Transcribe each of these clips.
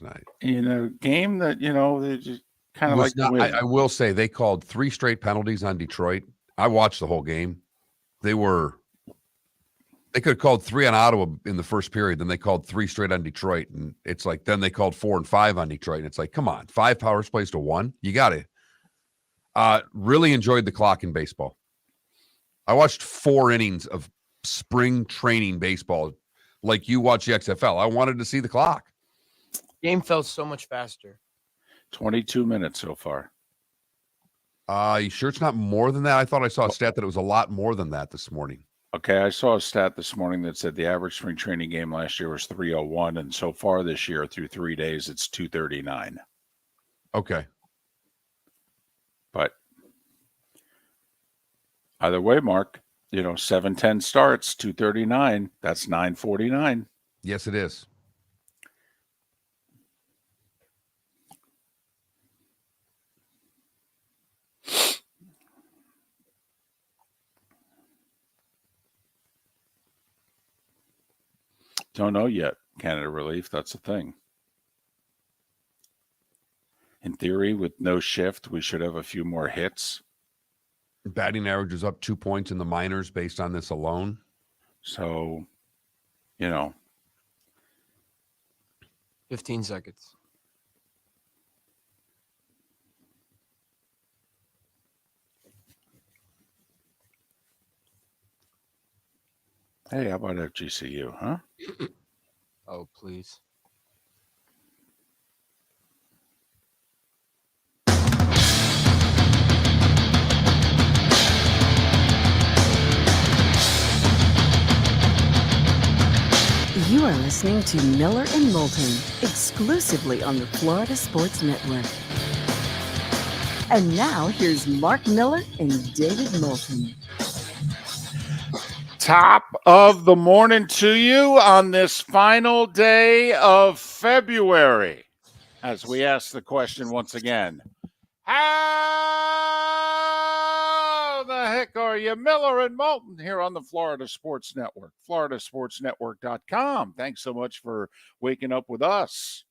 night. In a game that, they just kind of Was like to not. win. I will say they called 3 straight penalties on Detroit. I watched the whole game. They could have called 3 on Ottawa in the first period. Then they called 3 straight on Detroit. And it's like, then they called 4 and 5 on Detroit. And it's like, come on, 5 power plays to 1. You got it. Really enjoyed the clock in baseball. I watched 4 innings of spring training baseball like you watch the XFL. I wanted to see the clock. Game felt so much faster. 22 minutes so far. You sure it's not more than that? I thought I saw a stat that it was a lot more than that this morning. Okay, I saw a stat this morning that said the average spring training game last year was 3:01, and so far this year, through 3 days, it's 2:39. Okay. But either way, Mark, 7:10 starts, 2:39. That's 9:49. Yes, it is. Don't know yet. Canada Relief, that's the thing. In theory, with no shift, we should have a few more hits. Batting average is up 2 points in the minors based on this alone. So, 15 seconds. Hey, how about FGCU, huh? Oh, please. You are listening to Miller and Moulton, exclusively on the Florida Sports Network. And now, here's Mark Miller and David Moulton. Top of the morning to you on this final day of February. As we ask the question once again, how the heck are you? Miller and Moulton here on the Florida Sports Network, floridasportsnetwork.com. Thanks so much for waking up with us.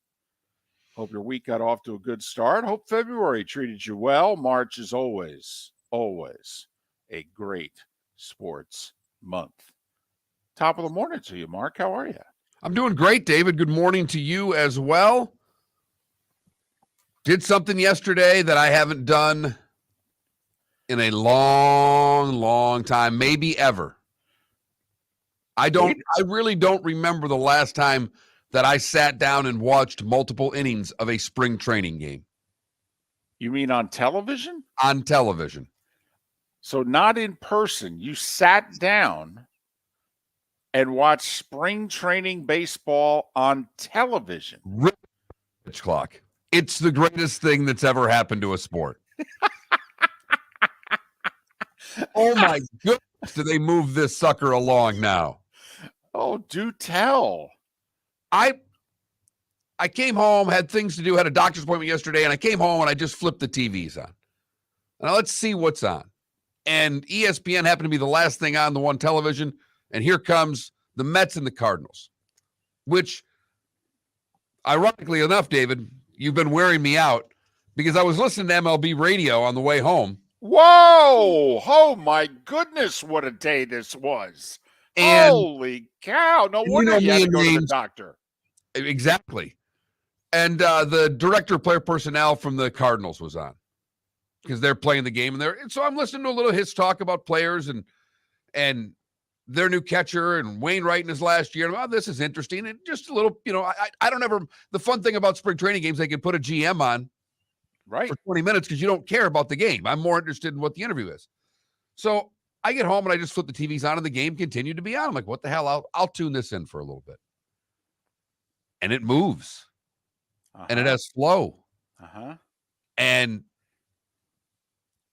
Hope your week got off to a good start. Hope February treated you well. March is always a great sports month. Top of the morning to you, Mark. How are you? I'm doing great, David. Good morning to you as well. Did something yesterday that I haven't done in a long time, maybe ever. I really don't remember the last time that I sat down and watched multiple innings of a spring training game. You mean on television? On television. So not in person. You sat down and watched spring training baseball on television. Pitch clock. It's the greatest thing that's ever happened to a sport. Oh my goodness, do they move this sucker along now? Oh, do tell. I came home, had things to do, had a doctor's appointment yesterday, and I came home and I just flipped the TVs on. Now let's see what's on. And ESPN happened to be the last thing on the one television, and here comes the Mets and the Cardinals, which, ironically enough, David, you've been wearing me out because I was listening to MLB radio on the way home. Whoa! Oh my goodness, what a day this was. And holy cow. No wonder you had to go to the doctor. Exactly. And the director of player personnel from the Cardinals was on because they're playing the game. And so I'm listening to a little his talk about players and their new catcher and Wainwright in his last year. Oh, this is interesting. And just a little, I don't ever, the fun thing about spring training games, they can put a GM on for 20 minutes because you don't care about the game. I'm more interested in what the interview is. So I get home and I just flip the TVs on and the game continued to be on. I'm like, what the hell? I'll tune this in for a little bit. And it moves. And it has flow. And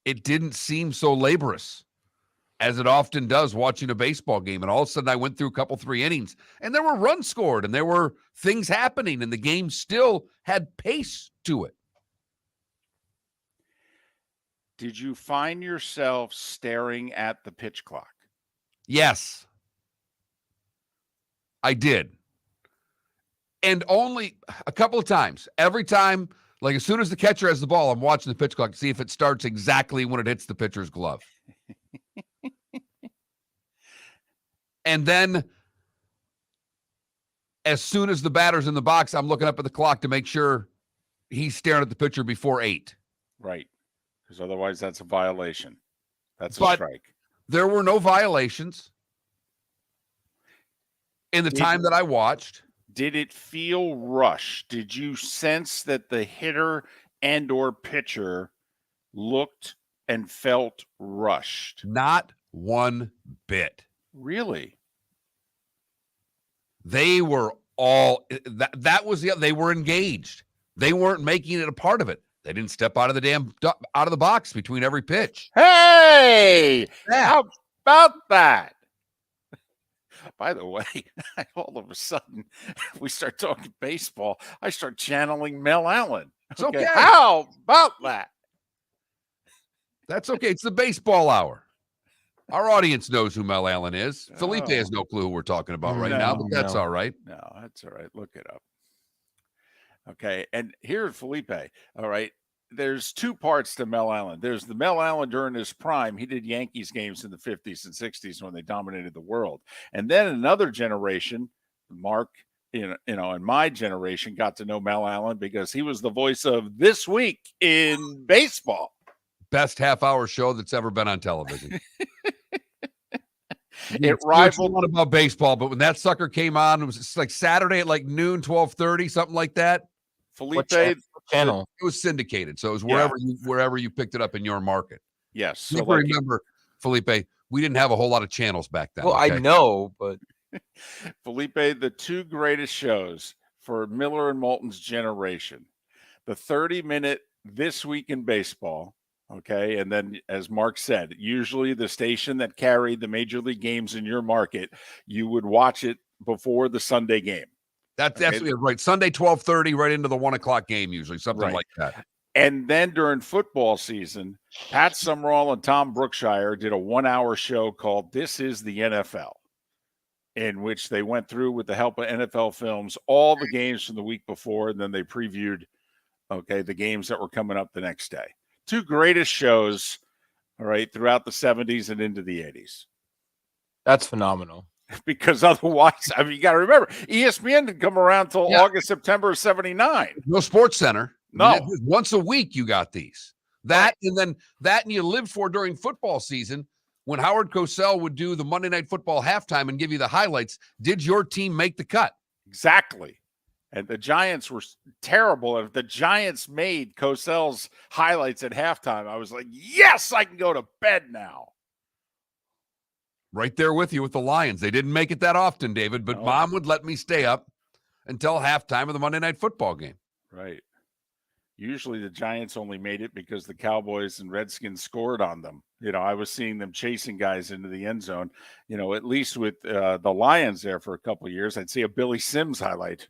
it didn't seem so laborious as it often does watching a baseball game. And all of a sudden I went through a couple, 3 innings and there were runs scored and there were things happening and the game still had pace to it. Did you find yourself staring at the pitch clock? Yes, I did. And only a couple of times. Every time, like as soon as the catcher has the ball, I'm watching the pitch clock to see if it starts exactly when it hits the pitcher's glove. And then as soon as the batter's in the box, I'm looking up at the clock to make sure he's staring at the pitcher before 8. Right. Because otherwise that's a violation. That's a But strike. there were no violations in the time that I watched. Did it feel rushed? Did you sense that the hitter and or pitcher looked and felt rushed? Not one bit. Really? They were all that was they were engaged. They weren't making it a part of it. They didn't step out of the box between every pitch. Hey, Yeah. how about that? By the way, all of a sudden, we start talking baseball. I start channeling Mel Allen. It's okay. How about that? That's okay. It's the baseball hour. Our audience knows who Mel Allen is. Felipe has no clue who we're talking about right now, but that's all right. No, that's all right. Look it up. Okay, and here's Felipe. All right, there's two parts to Mel Allen. There's the Mel Allen during his prime. He did Yankees games in the 50s and 60s when they dominated the world. And then another generation, Mark, in my generation, got to know Mel Allen because he was the voice of This Week in Baseball. Best half-hour show that's ever been on television. It rivaled about baseball, but when that sucker came on, it was like Saturday at like noon, 12:30, something like that. Felipe channel. It was syndicated, so it was wherever you picked it up in your market. Yes. So remember, Felipe, we didn't have a whole lot of channels back then. Well, okay? I know, but Felipe, the two greatest shows for Miller and Moulton's generation, the 30-minute This Week in Baseball. Okay. And then, as Mark said, usually the station that carried the major league games in your market, you would watch it before the Sunday game. That's right. Sunday, 12:30, right into the 1:00 game, usually, something like that. And then during football season, Pat Summerall and Tom Brookshire did a 1-hour show called This is the NFL, in which they went through, with the help of NFL Films, all the games from the week before, and then they previewed, the games that were coming up the next day. Two greatest shows, all right, throughout the 70s and into the 80s. that's phenomenal. Because otherwise, I mean, you got to remember, ESPN didn't come around till August, September of 79. No Sports Center. No. I mean, once a week you got these. And you lived for during football season when Howard Cosell would do the Monday Night Football halftime and give you the highlights. Did your team make the cut? Exactly. And the Giants were terrible. If the Giants made Cosell's highlights at halftime, I was like, yes, I can go to bed now. Right there with you with the Lions. They didn't make it that often, David, but Mom would let me stay up until halftime of the Monday Night Football game. Right. Usually the Giants only made it because the Cowboys and Redskins scored on them. I was seeing them chasing guys into the end zone. At least with the Lions there for a couple of years, I'd see a Billy Sims highlight.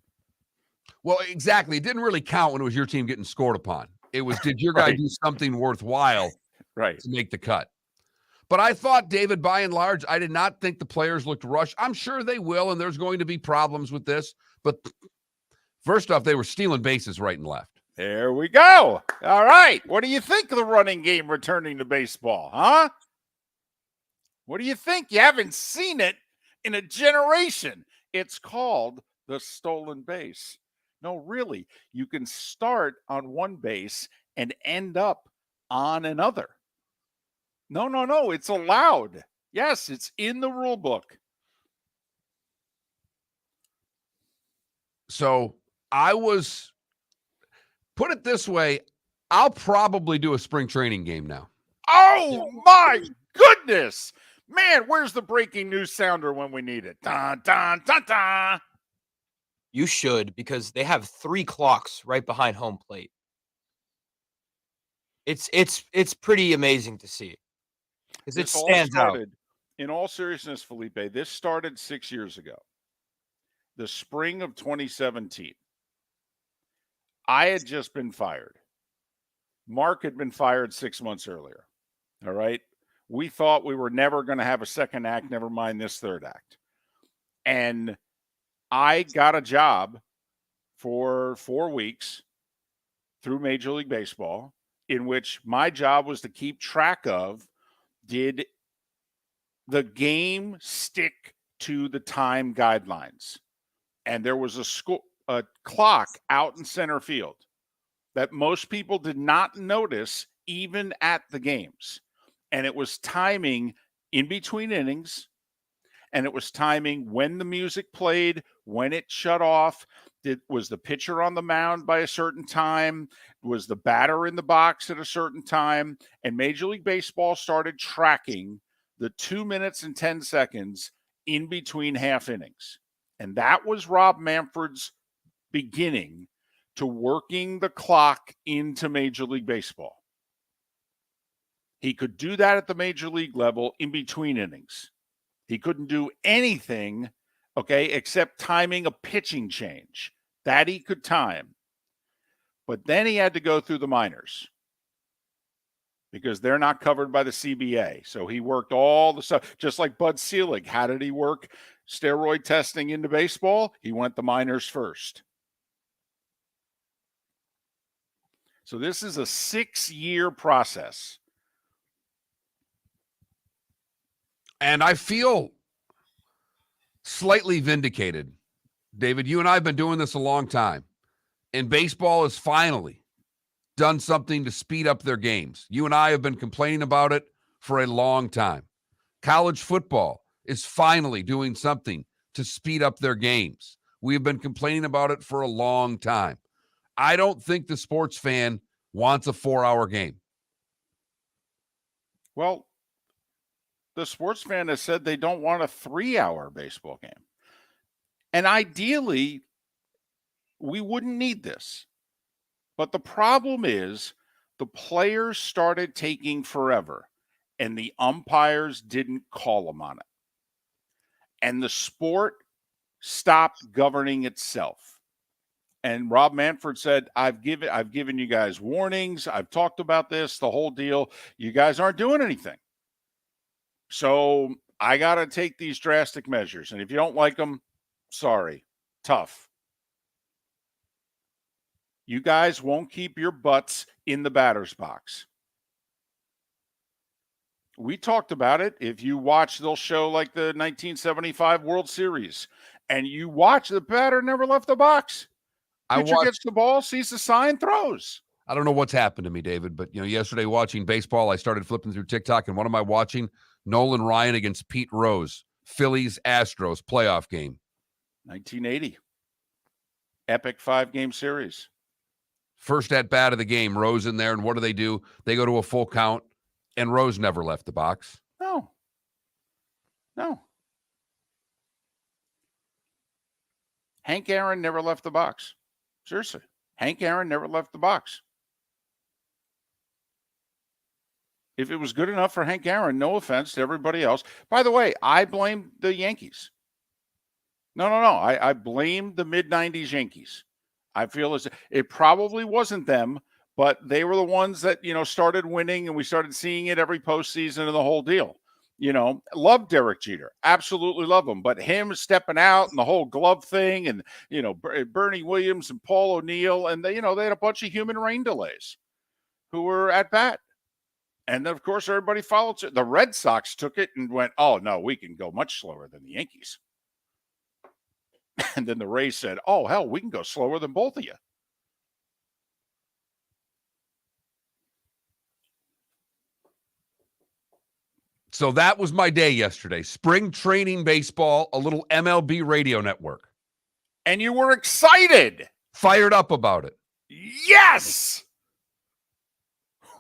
Well, exactly. It didn't really count when it was your team getting scored upon. It was, did your guy do something worthwhile to make the cut? But I thought, David, by and large, I did not think the players looked rushed. I'm sure they will, and there's going to be problems with this. But first off, they were stealing bases right and left. There we go. All right. What do you think of the running game returning to baseball, huh? What do you think? You haven't seen it in a generation. It's called the stolen base. No, really. You can start on one base and end up on another. No. It's allowed. Yes, it's in the rule book. So put it this way, I'll probably do a spring training game now. Oh, my goodness. Man, where's the breaking news sounder when we need it? Dun, dun, dun, dun. You should, because they have 3 clocks right behind home plate. It's pretty amazing to see. Because it stands out. In all seriousness, Felipe, this started 6 years ago. The spring of 2017. I had just been fired. Mark had been fired 6 months earlier. All right. We thought we were never going to have a second act, never mind this third act. And I got a job for 4 weeks through Major League Baseball, in which my job was to keep track of, did the game stick to the time guidelines? And there was a clock out in center field that most people did not notice even at the games. And it was timing in between innings, and it was timing when the music played, when it shut off. Was the pitcher on the mound by a certain time? Was the batter in the box at a certain time? And Major League Baseball started tracking the 2 minutes and 10 seconds in between half innings. And that was Rob Manfred's beginning to working the clock into Major League Baseball. He could do that at the Major League level in between innings. He couldn't do anything, except timing a pitching change. That he could time. But then he had to go through the minors because they're not covered by the CBA. So he worked all the stuff, just like Bud Selig. How did he work steroid testing into baseball? He went the minors first. So this is a 6-year process. And I feel slightly vindicated. David, you and I have been doing this a long time. And baseball has finally done something to speed up their games. You and I have been complaining about it for a long time. College football is finally doing something to speed up their games. We have been complaining about it for a long time. I don't think the sports fan wants a 4-hour game. Well, the sports fan has said they don't want a 3-hour baseball game. And ideally, we wouldn't need this. But the problem is the players started taking forever, and the umpires didn't call them on it. And the sport stopped governing itself. And Rob Manfred said, I've given you guys warnings. I've talked about this, the whole deal. You guys aren't doing anything. So I got to take these drastic measures. And if you don't like them, sorry, tough. You guys won't keep your butts in the batter's box. We talked about it. If you watch, they'll show like the 1975 World Series, and you watch, the batter never left the box. Pitcher gets the ball, sees the sign, throws. I don't know what's happened to me, David, but yesterday watching baseball, I started flipping through TikTok, and what am I watching? Nolan Ryan against Pete Rose, Phillies Astros playoff game. 1980. Epic 5-game series. First at bat of the game, Rose in there, and what do? They go to a full count, and Rose never left the box. No. Hank Aaron never left the box. Seriously. Hank Aaron never left the box. If it was good enough for Hank Aaron, no offense to everybody else. By the way, I blame the Yankees. No. I blame the mid-90s Yankees. I feel as it probably wasn't them, but they were the ones that, started winning, and we started seeing it every postseason and the whole deal. Love Derek Jeter. Absolutely love him. But him stepping out and the whole glove thing and, Bernie Williams and Paul O'Neill, and they had a bunch of human rain delays who were at bat. And then, of course, everybody followed. The Red Sox took it and went, oh, no, we can go much slower than the Yankees. And then the Rays said, oh, hell, we can go slower than both of you. So that was my day yesterday. Spring training baseball, a little MLB radio network. And you were excited. Fired up about it. Yes!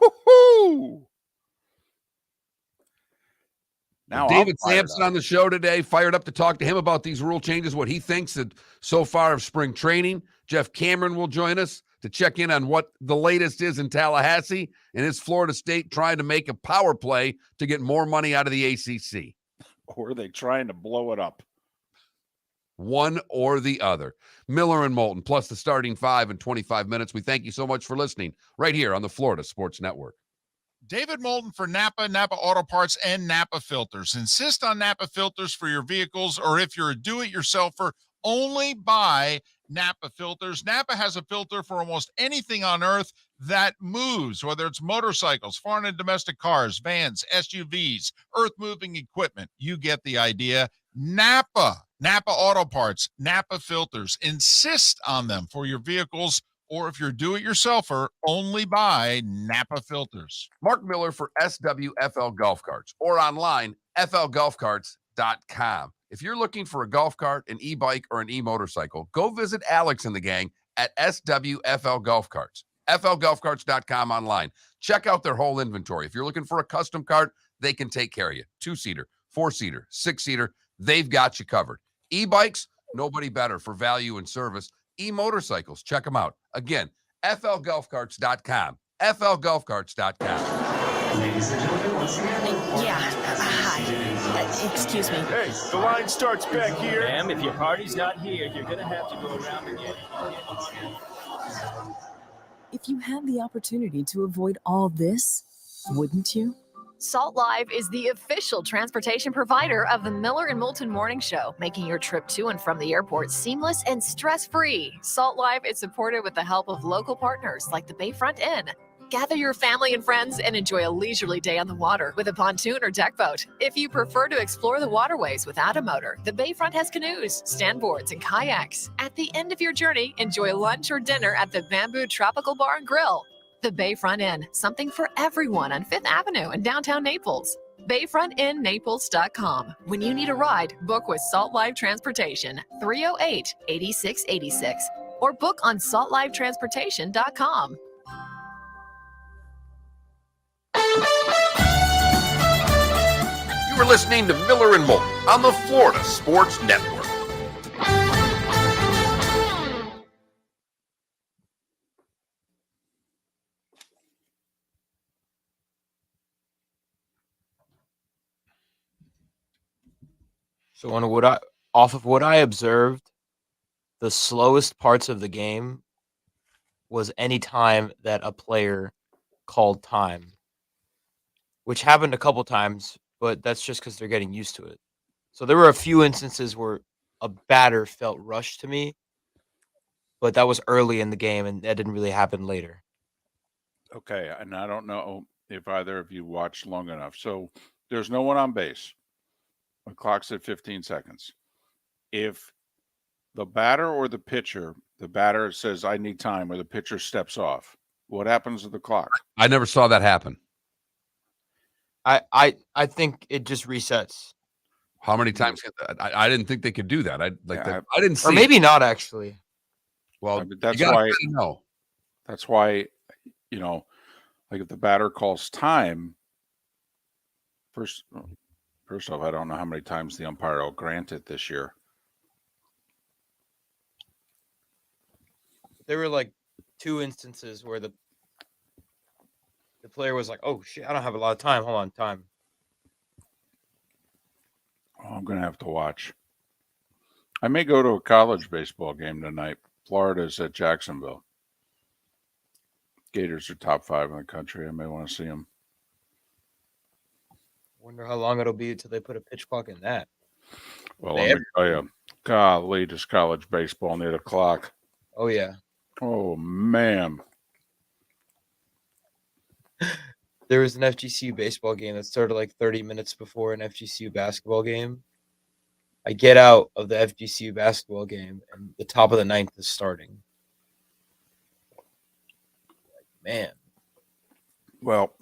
Woo-hoo! Now David Samson on the show today, fired up to talk to him about these rule changes, what he thinks so far of spring training. Jeff Cameron will join us to check in on what the latest is in Tallahassee and is Florida State trying to make a power play to get more money out of the ACC. Or are they trying to blow it up? One or the other. Miller and Moulton, plus the starting 5 in 25 minutes. We thank you so much for listening right here on the Florida Sports Network. David Moulton for Napa Auto Parts, and Napa Filters. Insist on Napa Filters for your vehicles, or if you're a do-it-yourselfer, only buy Napa filters. Napa has a filter for almost anything on earth that moves, whether it's motorcycles, foreign and domestic cars, vans, SUVs, earth-moving equipment. You get the idea. Napa Auto Parts, Napa filters. Insist on them for your vehicles, or if you're a do-it-yourselfer, only buy Napa filters. Mark Miller for SWFL Golf Carts, or online, flgolfcarts.com. If you're looking for a golf cart, an e-bike, or an e-motorcycle, go visit Alex and the gang at SWFL Golf Carts. flgolfcarts.com online. Check out their whole inventory. If you're looking for a custom cart, they can take care of you. 2-seater, 4-seater, 6-seater, they've got you covered. E-bikes, nobody better for value and service. E-motorcycles, check them out. Again, flgolfcarts.com. flgolfcarts.com. Ladies and gentlemen, once again. Yeah. Hi. Excuse me. Hey, the line starts back here. Ma'am, if your party's not here, you're gonna have to go around again. If you had the opportunity to avoid all this, wouldn't you? Salt Live is the official transportation provider of the Miller and Moulton Morning Show, making your trip to and from the airport seamless and stress-free. Salt Live is supported with the help of local partners like the Bayfront Inn. Gather your family and friends and enjoy a leisurely day on the water with a pontoon or deck boat. If you prefer to explore the waterways without a motor, the Bayfront has canoes, standboards, and kayaks. At the end of your journey, enjoy lunch or dinner at the Bamboo Tropical Bar and Grill. The Bayfront Inn, something for everyone on 5th Avenue in downtown Naples. BayfrontInNaples.com. When you need a ride, book with Salt Live Transportation, 308-8686, or book on saltlivetransportation.com. You are listening to Miller and Moulton on the Florida Sports Network. So off of what I observed, the slowest parts of the game was any time that a player called time, which happened a couple times, but that's just because they're getting used to it. So there were a few instances where a batter felt rushed to me, but that was early in the game, and that didn't really happen later. Okay, and I don't know if either of you watched long enough. So there's no one on base. The clock's at 15 seconds. If the batter or the pitcher, the batter says, I need time, or the pitcher steps off, what happens to the clock? I never saw that happen. I think it just resets. How many times? I didn't think they could do that. I didn't see. Or maybe not, actually. Well, I mean, that's you gotta why. kinda know. That's why, like if the batter calls time, first off, I don't know how many times the umpire will grant it this year. There were like 2 instances where the player was like, "Oh shit, I don't have a lot of time. Hold on, time." Oh, I'm going to have to watch. I may go to a college baseball game tonight. Florida's at Jacksonville. Gators are top 5 in the country. I may want to see them. Wonder how long it'll be until they put a pitch clock in that. Well, let me tell you, golly, does college baseball need a clock? Oh yeah. Oh, man. There was an FGCU baseball game that started like 30 minutes before an FGCU basketball game. I get out of the FGCU basketball game, and the top of the 9th is starting. Man. Well,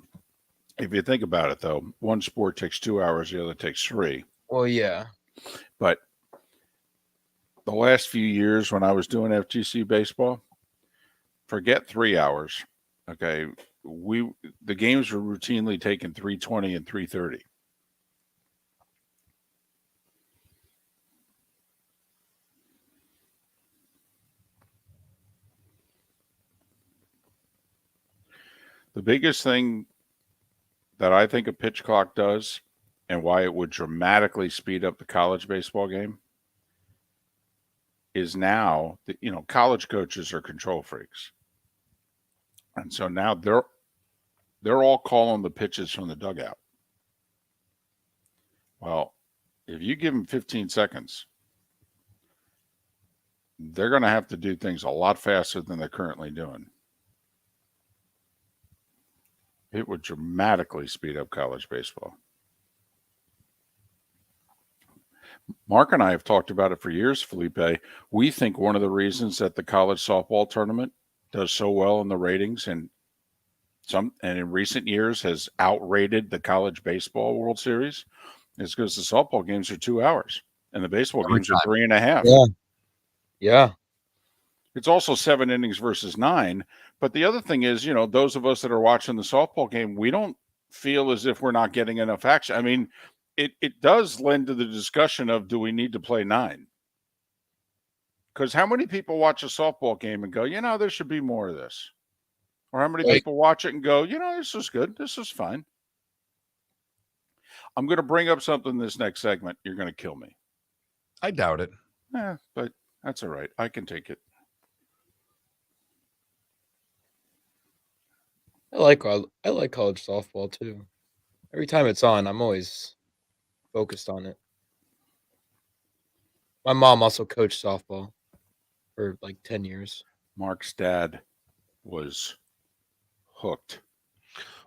if you think about it, though, one sport takes 2 hours, the other takes 3. Well, yeah. But the last few years when I was doing FGC baseball, forget 3 hours. Okay, the games were routinely taking 3:20 and 3:30. The biggest thing that I think a pitch clock does, and why it would dramatically speed up the college baseball game, is now that college coaches are control freaks, and so now they're all calling the pitches from the dugout. Well, if you give them 15 seconds, they're going to have to do things a lot faster than they're currently doing. It would dramatically speed up college baseball. Mark and I have talked about it for years, Felipe. We think one of the reasons that the college softball tournament does so well in the ratings and in recent years has outrated the college baseball World Series is because the softball games are 2 hours and the baseball games are 3.5. Yeah. Yeah. It's also 7 innings versus 9. But the other thing is, those of us that are watching the softball game, we don't feel as if we're not getting enough action. I mean, it does lend to the discussion of, do we need to play 9? Because how many people watch a softball game and go, there should be more of this? Or how many people watch it and go, this is good. This is fine. I'm going to bring up something this next segment. You're going to kill me. I doubt it. Yeah, but that's all right. I can take it. I like college softball too. Every time it's on, I'm always focused on it. My mom also coached softball for like 10 years. Mark's dad was hooked.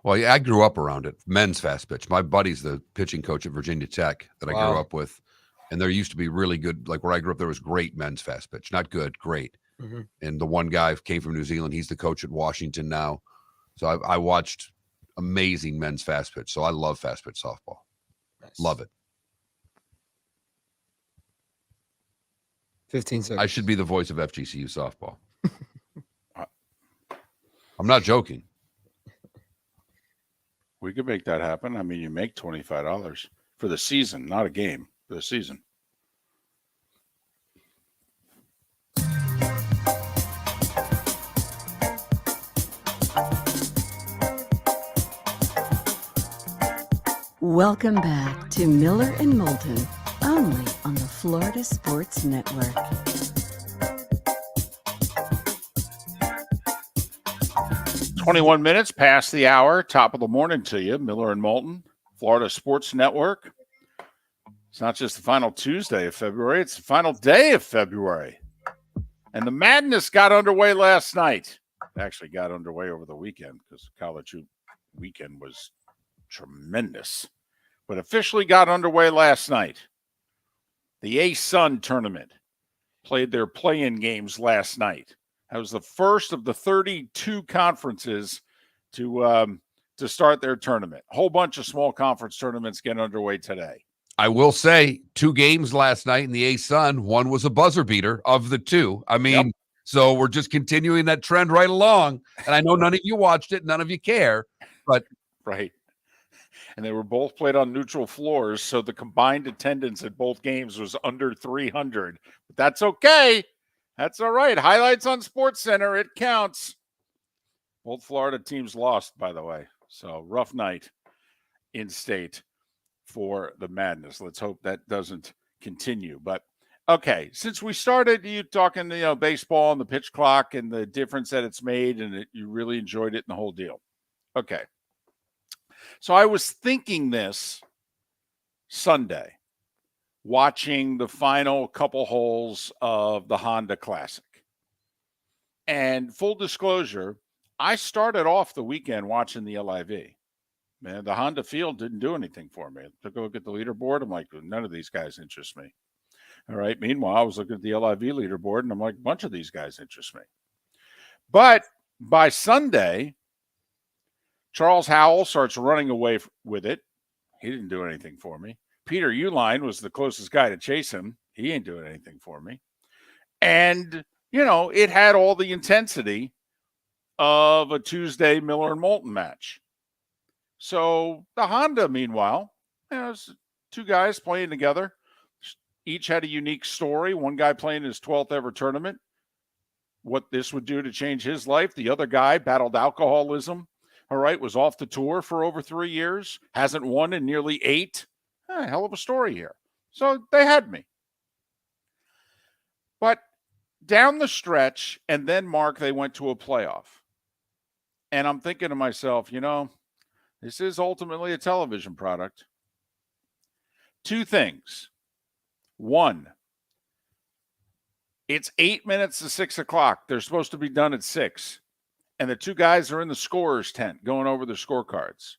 Well, yeah, I grew up around it. Men's fast pitch. My buddy's the pitching coach at Virginia Tech that I grew up with. And there used to be really good, like where I grew up, there was great men's fast pitch. Not good, great. Mm-hmm. And the one guy came from New Zealand. He's the coach at Washington now. So I watched amazing men's fast pitch. So I love fast pitch softball. Nice. Love it. 15 seconds. I should be the voice of FGCU softball. I'm not joking. We could make that happen. I mean, you make $25 for the season, not a game, for the season. Welcome back to Miller and Moulton, only on the Florida Sports Network. "21 minutes past the hour, top of the morning to you, Miller and Moulton, Florida Sports Network. It's not just the final Tuesday of February, it's the final day of February. And the madness got underway last night. It actually got underway over the weekend because college weekend was tremendous. But officially got underway last night. The A-Sun tournament played their play-in games last night. That was the first of the 32 conferences to start their tournament. A whole bunch of small conference tournaments get underway today. I will say 2 games last night in the A-Sun. One was a buzzer beater of the 2. I mean, So we're just continuing that trend right along. And I know none of you watched it. None of you care. But right. And they were both played on neutral floors, so the combined attendance at both games was under 300. But that's okay. That's all right. Highlights on SportsCenter. It counts. Both Florida teams lost, by the way. So rough night in state for the madness. Let's hope that doesn't continue. But okay, since we started you talking, baseball and the pitch clock and the difference that it's made, and you really enjoyed it and the whole deal. Okay. So I was thinking this Sunday, watching the final couple holes of the Honda Classic. And full disclosure, I started off the weekend watching the LIV. Man, the Honda field didn't do anything for me. I took a look at the leaderboard. I'm like, none of these guys interest me. All right. Meanwhile, I was looking at the LIV leaderboard, and I'm like, a bunch of these guys interest me. But by Sunday, Charles Howell starts running away with it. He didn't do anything for me. Peter Uihlein was the closest guy to chase him. He ain't doing anything for me. And, it had all the intensity of a Tuesday Miller and Moulton match. So the Honda, meanwhile, it was 2 guys playing together. Each had a unique story. One guy playing his 12th ever tournament, what this would do to change his life. The other guy battled alcoholism. All right, was off the tour for over 3 years, hasn't won in nearly 8. Hell of a story here. So they had me. But down the stretch, and then, Mark, they went to a playoff. And I'm thinking to myself, this is ultimately a television product. 2 things. 1, It's 8 minutes to 6 o'clock. They're supposed to be done at 6. And the two guys are in the scorer's tent going over their scorecards.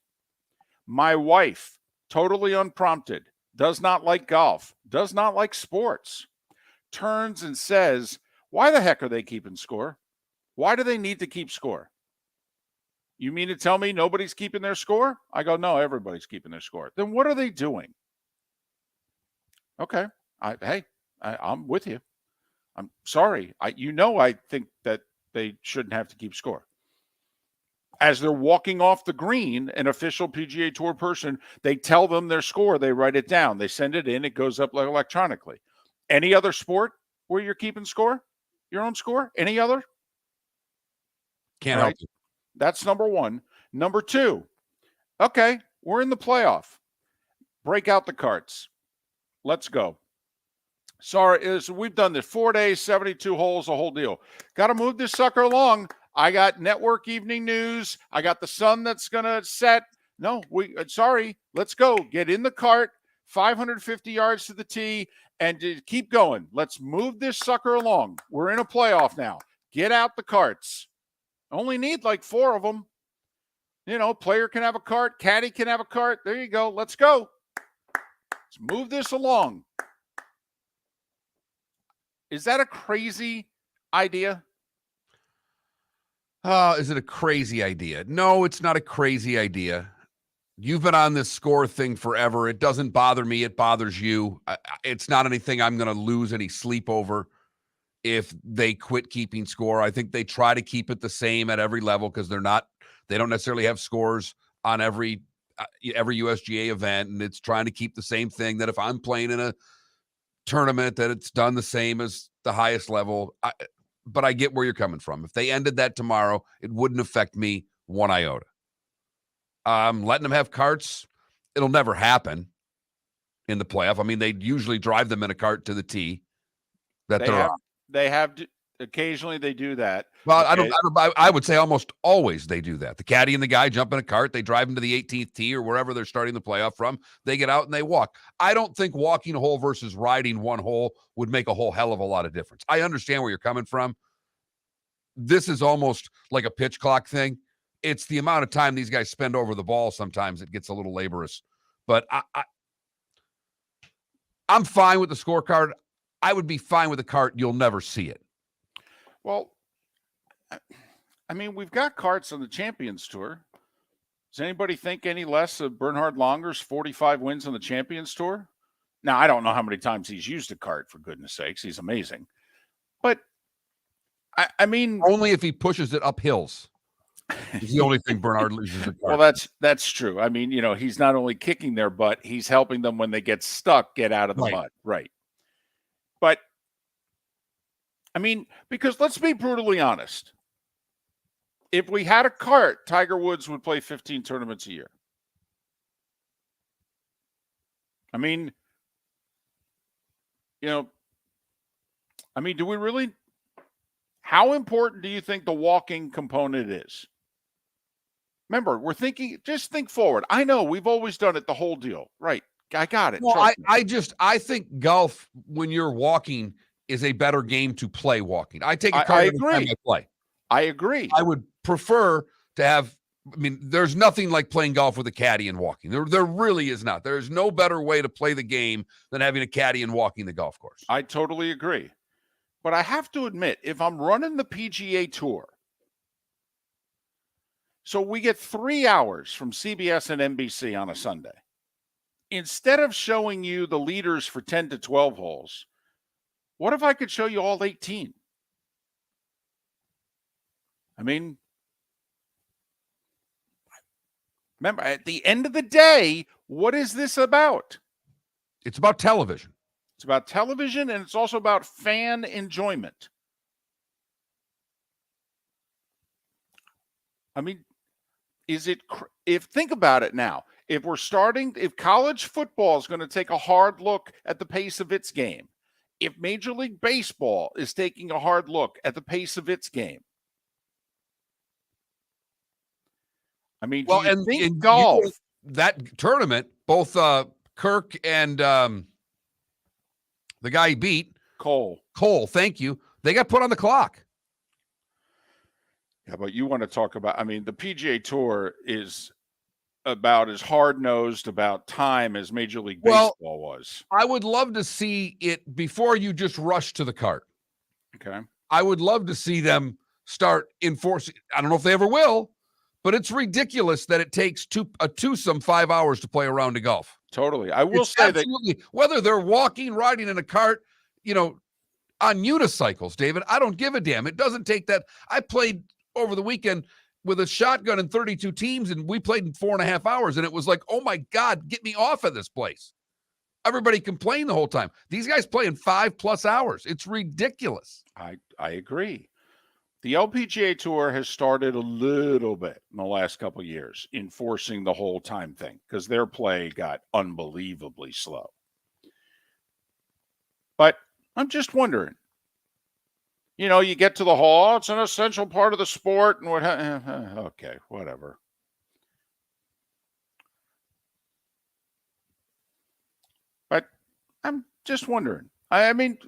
My wife, totally unprompted, does not like golf, does not like sports, turns and says, why the heck are they keeping score? Why do they need to keep score? You mean to tell me nobody's keeping their score? I go, no, everybody's keeping their score. Then what are they doing? Okay. I'm with you. I'm sorry. I think that they shouldn't have to keep score. As they're walking off the green, an official PGA Tour person, they tell them their score. They write it down. They send it in. It goes up electronically. Any other sport where you're keeping score? Your own score? Any other? Can't help you. That's number one. Number two, okay, we're in the playoff. Break out the carts. Let's go. Sorry, we've done this 4 days, 72 holes, a whole deal. Got to move this sucker along. I got network evening news. I got the sun that's going to set. No, sorry. Let's go. Get in the cart, 550 yards to the tee, and keep going. Let's move this sucker along. We're in a playoff now. Get out the carts. Only need like 4 of them. Player can have a cart. Caddy can have a cart. There you go. Let's go. Let's move this along. Is that a crazy idea? Is it a crazy idea? No, it's not a crazy idea. You've been on this score thing forever. It doesn't bother me. It bothers you. It's not anything I'm going to lose any sleep over if they quit keeping score. I think they try to keep it the same at every level because they don't necessarily have scores on every USGA event, and it's trying to keep the same thing that if I'm playing in a tournament that it's done the same as the highest level. But I get where you're coming from. If they ended that tomorrow, it wouldn't affect me one iota. Letting them have carts, it'll never happen in the playoff. I mean, they usually drive them in a cart to the tee They have occasionally they do that. Well, okay. I would say almost always they do that. The caddy and the guy jump in a cart. They drive them to the 18th tee or wherever they're starting the playoff from. They get out and they walk. I don't think walking a hole versus riding one hole would make a whole hell of a lot of difference. I understand where you're coming from. This is almost like a pitch clock thing. It's the amount of time these guys spend over the ball. Sometimes it gets a little laborious, but I'm fine with the scorecard. I would be fine with the cart. You'll never see it. Well, I mean, we've got carts on the Champions Tour. Does anybody think any less of Bernhard Langer's 45 wins on the Champions Tour? Now, I don't know how many times he's used a cart, for goodness sakes. He's amazing. But, I mean... Only if he pushes it up hills. It's the only thing Bernhard loses a cart. Well, that's true. I mean, he's not only kicking their butt, he's helping them when they get stuck, get out of the mud. Right. But, I mean, because let's be brutally honest. If we had a cart, Tiger Woods would play 15 tournaments a year. I mean, do we really? How important do you think the walking component is? Remember, just think forward. I know we've always done it the whole deal. Right. I got it. Well, I think golf, when you're walking, is a better game to play walking. I take a cart every time I play. I agree. I would prefer to have, there's nothing like playing golf with a caddy and walking. There really is not. There's no better way to play the game than having a caddy and walking the golf course. I totally agree. But I have to admit, if I'm running the PGA Tour, so we get 3 hours from CBS and NBC on a Sunday. Instead of showing you the leaders for 10 to 12 holes, what if I could show you all 18? I mean, remember, at the end of the day, what is this about? It's about television. It's about television, and it's also about fan enjoyment. I mean, think about it now. If college football is going to take a hard look at the pace of its game, if Major League Baseball is taking a hard look at the pace of its game, I mean, in golf, that tournament, both Kirk and the guy he beat, Cole, Cole, thank you. They got put on the clock. Yeah, but you want to talk about, I mean, the PGA Tour is about as hard-nosed about time as Major League Baseball was. I would love to see it before you just rush to the cart. Okay. I would love to see them start enforcing. I don't know if they ever will, but it's ridiculous that it takes a twosome 5 hours to play a round of golf. Totally. I will It's say absolutely, whether they're walking, riding in a cart, on unicycles, David, I don't give a damn. It doesn't take that. I played over the weekend with a shotgun and 32 teams, and we played in 4.5 hours, and it was like, oh my God, get me off of this place. Everybody complained the whole time. These guys play in 5+ hours. It's ridiculous. I agree. The LPGA Tour has started a little bit in the last couple of years enforcing the whole time thing because their play got unbelievably slow. But I'm just wondering, you get to the hall, it's an essential part of the sport, and okay, whatever. But I'm just wondering. I mean,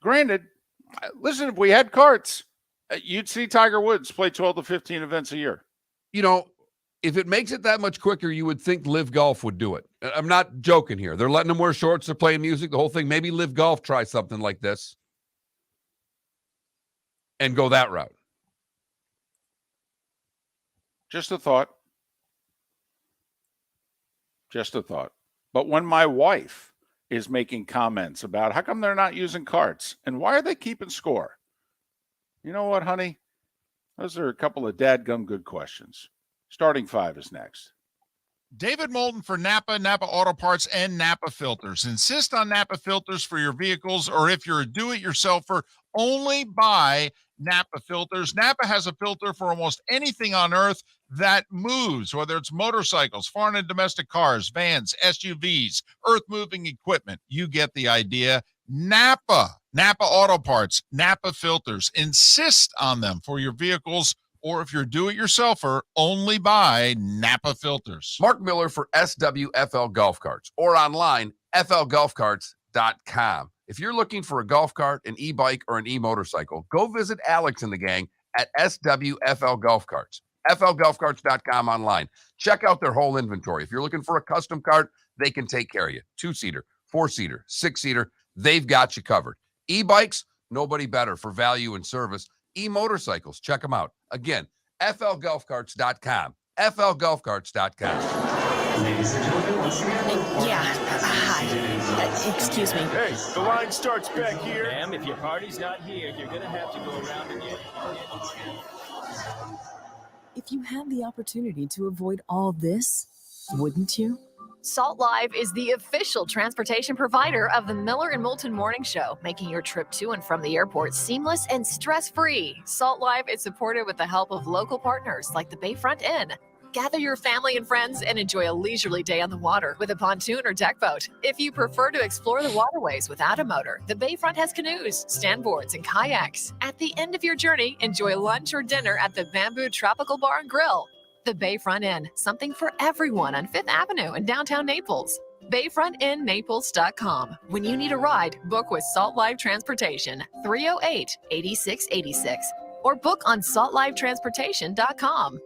granted, listen, if we had carts, you'd see Tiger Woods play 12 to 15 events a year. If it makes it that much quicker, you would think Live Golf would do it. I'm not joking here. They're letting them wear shorts. They're playing music, the whole thing. Maybe Live Golf try something like this and go that route. Just a thought. Just a thought. But when my wife is making comments about how come they're not using carts and why are they keeping score? You know what, honey? Those are a couple of dadgum good questions. Starting five is next. David Moulton for Napa, Napa Auto Parts, and Napa Filters. Insist on Napa filters for your vehicles, or if you're a do-it-yourselfer, only buy Napa filters. Napa has a filter for almost anything on earth that moves, whether it's motorcycles, foreign and domestic cars, vans, SUVs, earth-moving equipment. You get the idea. Napa Auto Parts, Napa filters. Insist on them for your vehicles, or if you're do-it-yourselfer, only buy Napa filters. Mark Miller for SWFL Golf Carts, or online, flgolfcarts.com. If you're looking for a golf cart, an e-bike, or an e-motorcycle, go visit Alex and the gang at SWFL Golf Carts. flgolfcarts.com online. Check out their whole inventory. If you're looking for a custom cart, they can take care of you. 2-seater, 4-seater, 6-seater, they've got you covered. E-bikes, nobody better for value and service. E-motorcycles, check them out. Again, flgolfcarts.com. flgolfcarts.com. Ladies and gentlemen, once again. Yeah. Hi. Excuse me. Hey, the line starts back here. Ma'am, if your party's not here, you're going to have to go around again. If you had the opportunity to avoid all this, wouldn't you? Salt Live is the official transportation provider of the Miller and Moulton Morning Show, making your trip to and from the airport seamless and stress-free. Salt Live is supported with the help of local partners like the Bayfront Inn. Gather your family and friends and enjoy a leisurely day on the water with a pontoon or deck boat. If you prefer to explore the waterways without a motor, the Bayfront has canoes, standboards, and kayaks. At the end of your journey, enjoy lunch or dinner at the Bamboo Tropical Bar and Grill. The Bayfront Inn, something for everyone on 5th Avenue in downtown Naples. BayfrontInNaples.com. When you need a ride, book with Salt Live Transportation, 308-8686, or book on saltlivetransportation.com.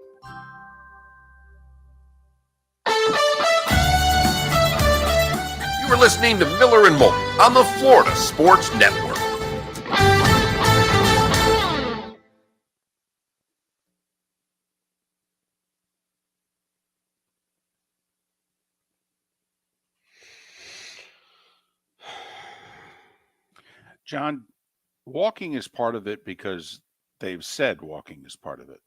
You are listening to Miller and Moulton on the Florida Sports Network. John, walking is part of it because they've said walking is part of it.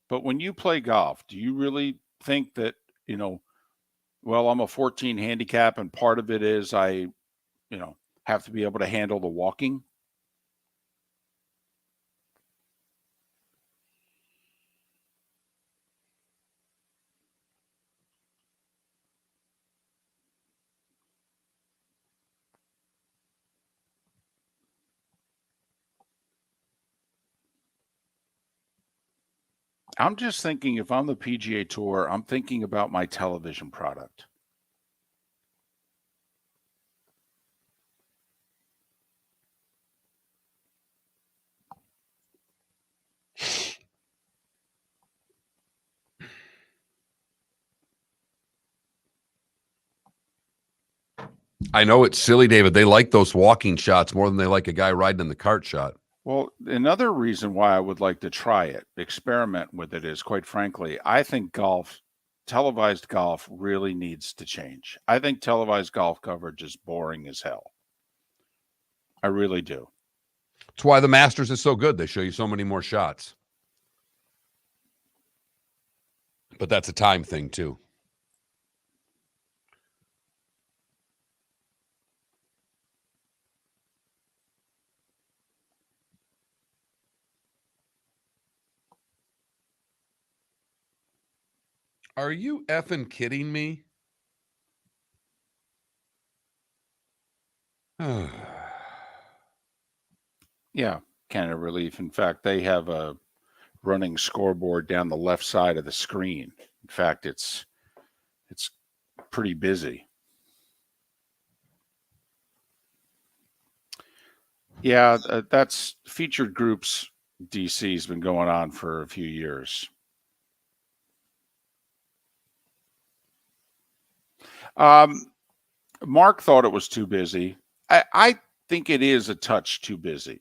But when you play golf, do you really think that, well, I'm a 14 handicap and part of it is I, have to be able to handle the walking? I'm just thinking if I'm the PGA Tour, I'm thinking about my television product. I know it's silly, David. They like those walking shots more than they like a guy riding in the cart shot. Well, another reason why I would like to try it, experiment with it, is quite frankly, I think televised golf really needs to change. I think televised golf coverage is boring as hell. I really do. That's why the Masters is so good. They show you so many more shots. But that's a time thing, too. Are you effing kidding me? Yeah, kind of relief. In fact, they have a running scoreboard down the left side of the screen. In fact, it's pretty busy. Yeah, that's featured groups. DC's been going on for a few years. Mark thought it was too busy. I think it is a touch too busy.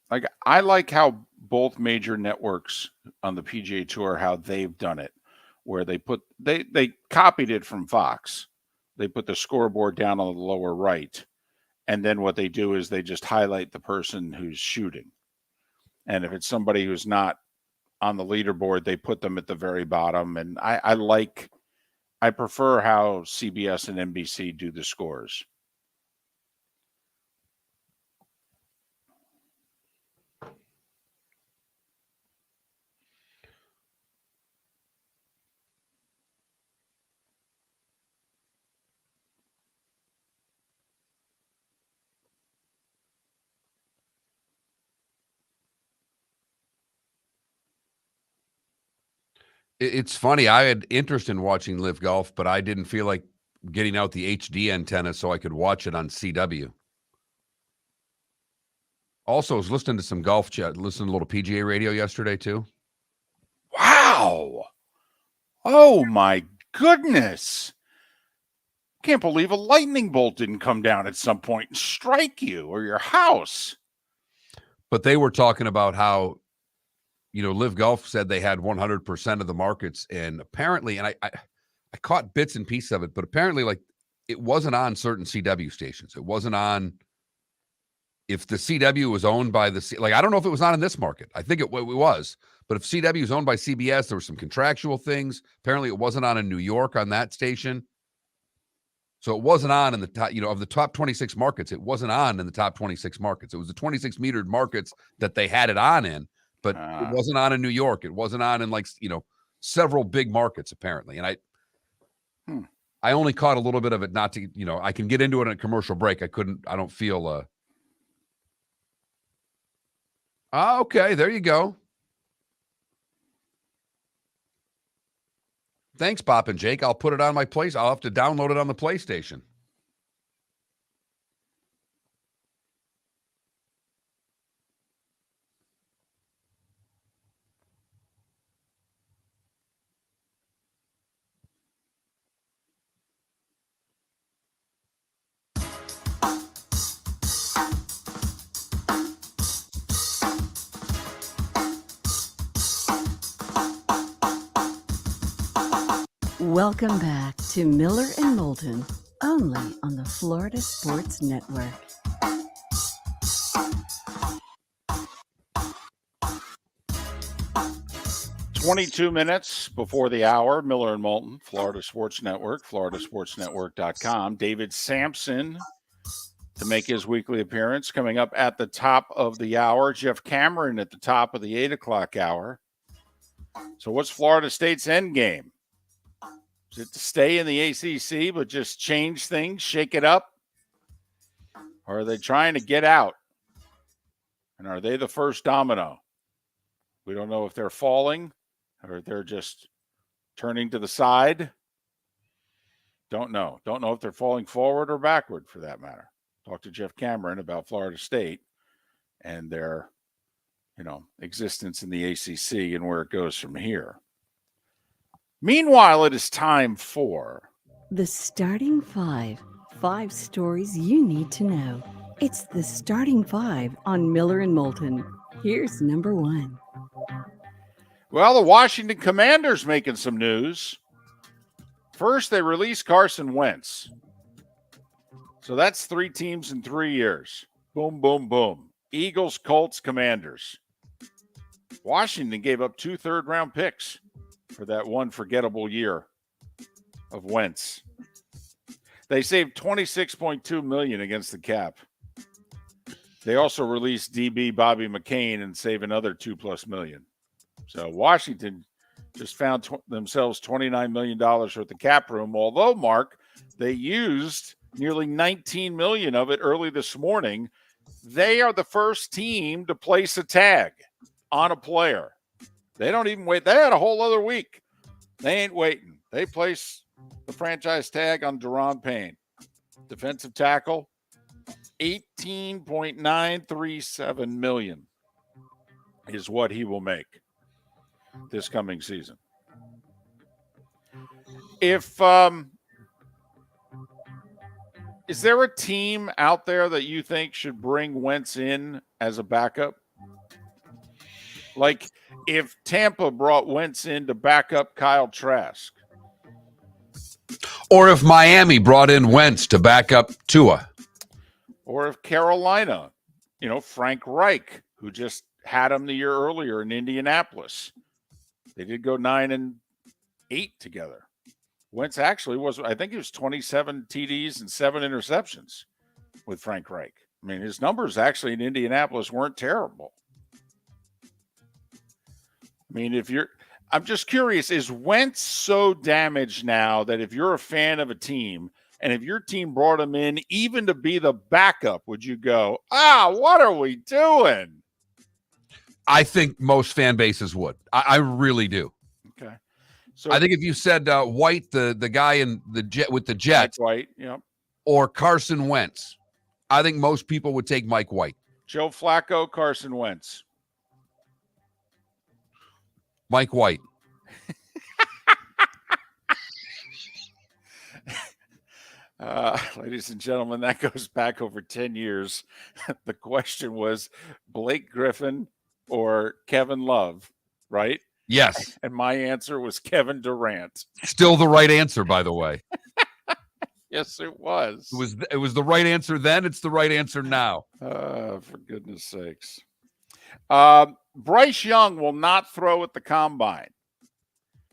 Like, I like how both major networks on the PGA Tour, how they've done it, where they copied it from Fox. They put the scoreboard down on the lower right, and then what they do is they just highlight the person who's shooting. And if it's somebody who's not on the leaderboard, they put them at the very bottom. And I prefer how CBS and NBC do the scores. It's funny. I had interest in watching Live Golf, but I didn't feel like getting out the HD antenna so I could watch it on CW. Also, I was listening to some golf chat, listening to a little PGA radio yesterday, too. Wow. Oh, my goodness. Can't believe a lightning bolt didn't come down at some point and strike you or your house. But they were talking about how, Live Golf said they had 100% of the markets, and apparently, and I caught bits and pieces of it, but apparently, like, it wasn't on certain CW stations. It wasn't on. If the CW was owned by I don't know if it was on in this market. I think it was, but if CW is owned by CBS, there were some contractual things. Apparently, it wasn't on in New York on that station. So it wasn't on in the top, of the top 26 markets. It wasn't on in the top 26 markets. It was the 26 metered markets that they had it on in, but it wasn't on in New York. It wasn't on in several big markets apparently. And I only caught a little bit of it, not to, I can get into it in a commercial break. I don't feel, okay, there you go. Thanks, Pop and Jake. I'll put it on my place. I'll have to download it on the PlayStation. Welcome back to Miller and Moulton, only on the Florida Sports Network. "22 minutes before the hour, Miller and Moulton, Florida Sports Network, floridasportsnetwork.com. David Samson to make his weekly appearance, coming up at the top of the hour. Jeff Cameron at the top of the 8 o'clock hour. So what's Florida State's end game? Is it to stay in the ACC but just change things, shake it up? Or are they trying to get out? And are they the first domino? We don't know if they're falling or they're just turning to the side. Don't know. Don't know if they're falling forward or backward, for that matter. Talk to Jeff Cameron about Florida State and their, existence in the ACC and where it goes from here. Meanwhile, it is time for The starting five. 5 stories you need to know. It's the starting 5 on Miller and Moulton. Here's number 1. Well, the Washington Commanders making some news. First, they released Carson Wentz. So that's 3 teams in 3 years. Boom, boom, boom. Eagles, Colts, Commanders. Washington gave up 2 third-round picks for that one forgettable year of Wentz. They saved $26.2 million against the cap. They also released DB Bobby McCain and save another $2+ million. So Washington just found themselves $29 million worth of cap room. Although, Mark, they used nearly $19 million of it early this morning. They are the first team to place a tag on a player. They don't even wait. They had a whole other week. They ain't waiting. They place the franchise tag on Deron Payne. Defensive tackle, $18.937 million is what he will make this coming season. If is there a team out there that you think should bring Wentz in as a backup? Like if Tampa brought Wentz in to back up Kyle Trask. Or if Miami brought in Wentz to back up Tua. Or if Carolina, Frank Reich, who just had him the year earlier in Indianapolis. They did go 9-8 together. Wentz actually I think he was 27 TDs and 7 interceptions with Frank Reich. I mean, his numbers actually in Indianapolis weren't terrible. I mean, I'm just curious, is Wentz so damaged now that if you're a fan of a team and if your team brought him in even to be the backup, would you go, what are we doing? I think most fan bases would. I really do. Okay. So I think if you said White, the guy in the jet with the Jets, Mike White, yep. or Carson Wentz, I think most people would take Mike White. Joe Flacco, Carson Wentz. Mike White. Ladies and gentlemen, that goes back over 10 years. The question was Blake Griffin or Kevin Love, right? Yes. And my answer was Kevin Durant. Still the right answer, by the way. Yes, it was. It was the right answer then. It's the right answer now. For goodness sakes. Bryce Young will not throw at the combine,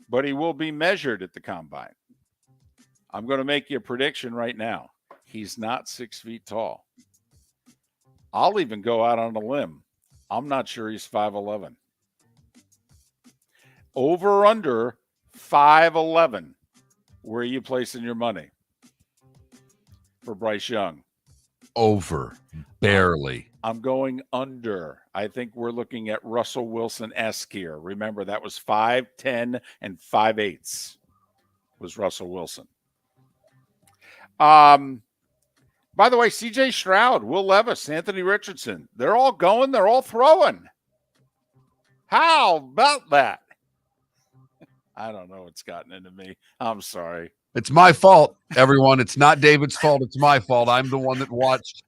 but he will be measured at the combine. I'm going to make you a prediction right now. He's not 6 feet tall. I'll even go out on a limb. I'm not sure he's 5'11". Over under 5'11". Where are you placing your money for Bryce Young? Over. Barely. I'm going under. I think we're looking at Russell Wilson-esque here. Remember, that was 5'10" and 5/8 was Russell Wilson. By the way, C.J. Stroud, Will Levis, Anthony Richardson, they're all going. They're all throwing. How about that? I don't know what's gotten into me. I'm sorry. It's my fault, everyone. It's not David's fault. It's my fault. I'm the one that watched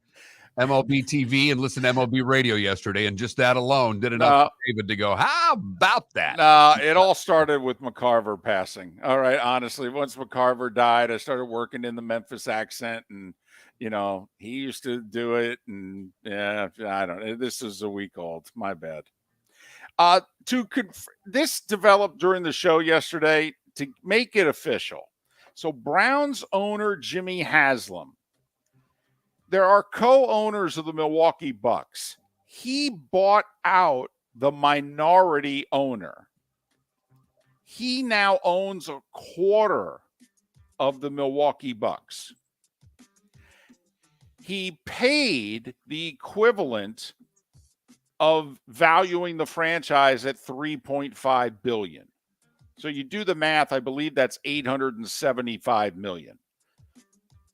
MLB TV and listened to MLB radio yesterday, and just that alone did enough for David to go, how about that? No, it all started with McCarver passing. All right, honestly, once McCarver died, I started working in the Memphis accent, and, he used to do it, and, I don't know. This is a week old. My bad. This developed during the show yesterday to make it official. So Browns owner Jimmy Haslam, there are co-owners of the Milwaukee Bucks. He bought out the minority owner. He now owns a quarter of the Milwaukee Bucks. He paid the equivalent of valuing the franchise at $3.5 billion. So you do the math, I believe that's $875 million.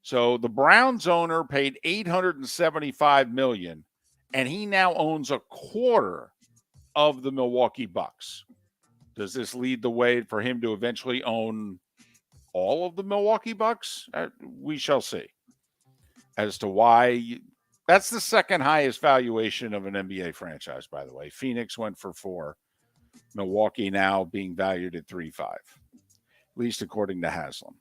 So the Browns owner paid $875 million, and he now owns a quarter of the Milwaukee Bucks. Does this lead the way for him to eventually own all of the Milwaukee Bucks? We shall see. As to why, that's the second highest valuation of an NBA franchise, by the way. Phoenix went for 4. Milwaukee now being valued at 3.5, at least according to Haslam.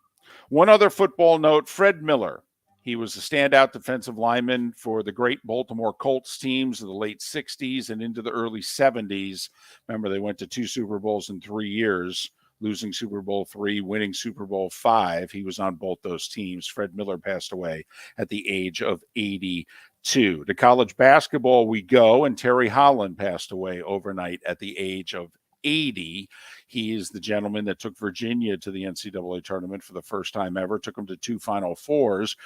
One other football note, Fred Miller. He was a standout defensive lineman for the great Baltimore Colts teams of the late 60s and into the early 70s. Remember, they went to 2 Super Bowls in 3 years, losing Super Bowl 3, winning Super Bowl 5. He was on both those teams. Fred Miller passed away at the age of 82. To college basketball we go, and Terry Holland passed away overnight at the age of 80. He is the gentleman that took Virginia to the NCAA tournament for the first time ever, took them to 2 Final Fours,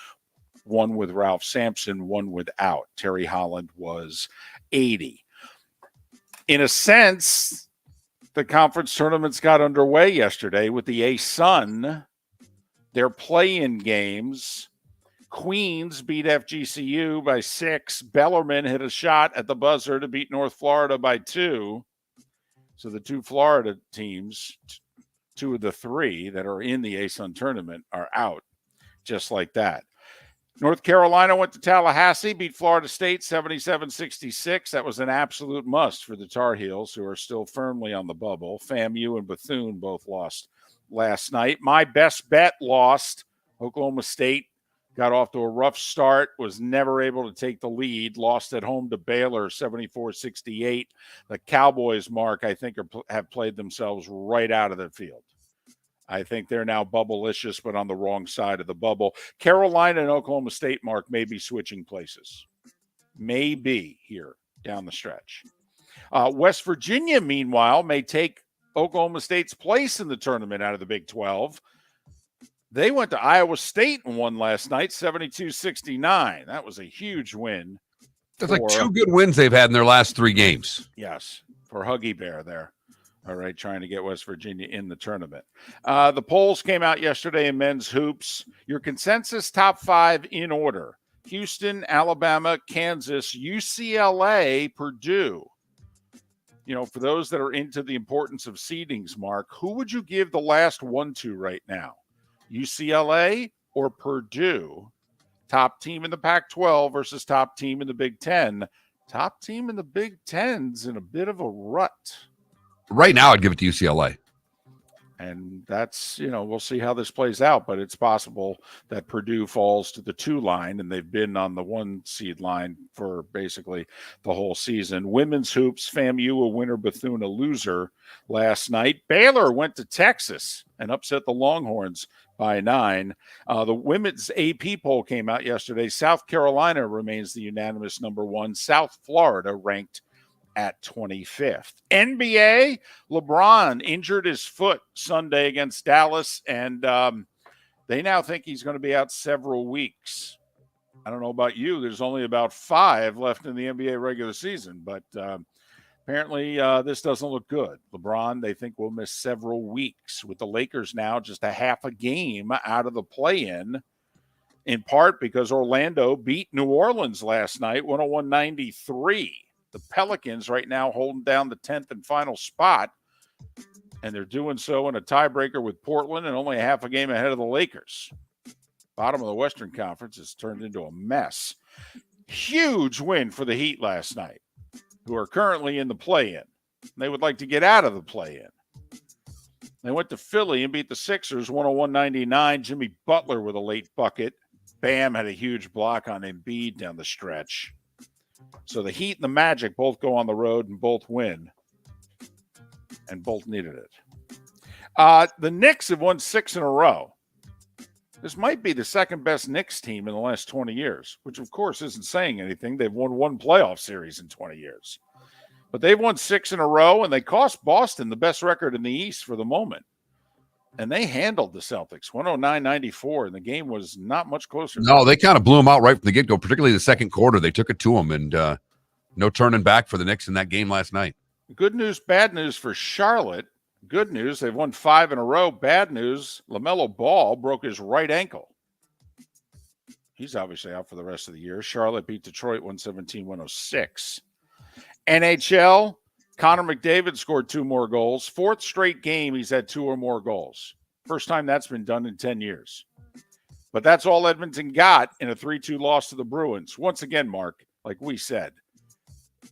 one with Ralph Sampson, one without. Terry Holland was 80. In a sense, the conference tournaments got underway yesterday with the A-Sun, their play-in games. Queens beat FGCU by 6. Bellarmine hit a shot at the buzzer to beat North Florida by 2. So the 2 Florida teams, 2 of the 3 that are in the A-Sun tournament, are out just like that. North Carolina went to Tallahassee, beat Florida State 77-66. That was an absolute must for the Tar Heels, who are still firmly on the bubble. FAMU and Bethune both lost last night. My best bet lost. Oklahoma State got off to a rough start, was never able to take the lead, lost at home to Baylor 74-68. The Cowboys, Mark, I think have played themselves right out of the field. I think they're now bubble-licious, but on the wrong side of the bubble. Carolina and Oklahoma State, Mark, may be switching places. Maybe here down the stretch. West Virginia, meanwhile, may take Oklahoma State's place in the tournament out of the Big 12. They went to Iowa State and won last night, 72-69. That was a huge win. That's like 2 good wins they've had in their last 3 games. Yes, for Huggy Bear there. All right, trying to get West Virginia in the tournament. The polls came out yesterday in men's hoops. Your consensus top 5 in order: Houston, Alabama, Kansas, UCLA, Purdue. You know, for those that are into the importance of seedings, Mark, who would you give the last 1 to right now? UCLA or Purdue? Top team in the Pac-12 versus top team in the Big Ten. Top team in the Big Ten's in a bit of a rut. Right now, I'd give it to UCLA. And that's, you know, we'll see how this plays out, but it's possible that Purdue falls to the 2 line, and they've been on the 1 seed line for basically the whole season. Women's hoops, FAMU a winner, Bethune a loser last night. Baylor went to Texas and upset the Longhorns by 9. The women's AP poll came out yesterday. South Carolina remains the unanimous number 1. South Florida ranked at 25th. NBA, LeBron injured his foot Sunday against Dallas, and they now think he's going to be out several weeks. I don't know about you. There's only about 5 left in the NBA regular season, but apparently this doesn't look good. LeBron, they think, will miss several weeks, with the Lakers now just a half a game out of the play-in part because Orlando beat New Orleans last night, 101-93. The Pelicans right now holding down the 10th and final spot, and they're doing so in a tiebreaker with Portland and only a half a game ahead of the Lakers. Bottom of the Western Conference has turned into a mess. Huge win for the Heat last night, who are currently in the play-in. They would like to get out of the play-in. They went to Philly and beat the Sixers 101-99. Jimmy Butler with a late bucket. Bam had a huge block on Embiid down the stretch. So the Heat and the Magic both go on the road and both win. And both needed it. The Knicks have won 6 in a row. This might be the second best Knicks team in the last 20 years, which of course isn't saying anything. They've won 1 playoff series in 20 years. But they've won 6 in a row, and they cost Boston the best record in the East for the moment. And they handled the Celtics 109-94, and the game was not much closer. No, they kind of blew them out right from the get-go, particularly the second quarter. They took it to them, and no turning back for the Knicks in that game last night. Good news, bad news for Charlotte. Good news, they've won 5 in a row. Bad news, LaMelo Ball broke his right ankle. He's obviously out for the rest of the year. Charlotte beat Detroit 117-106. NHL, Connor McDavid scored 2 more goals. 4th straight game, he's had 2 or more goals. First time that's been done in 10 years. But that's all Edmonton got in a 3-2 loss to the Bruins. Once again, Mark, like we said,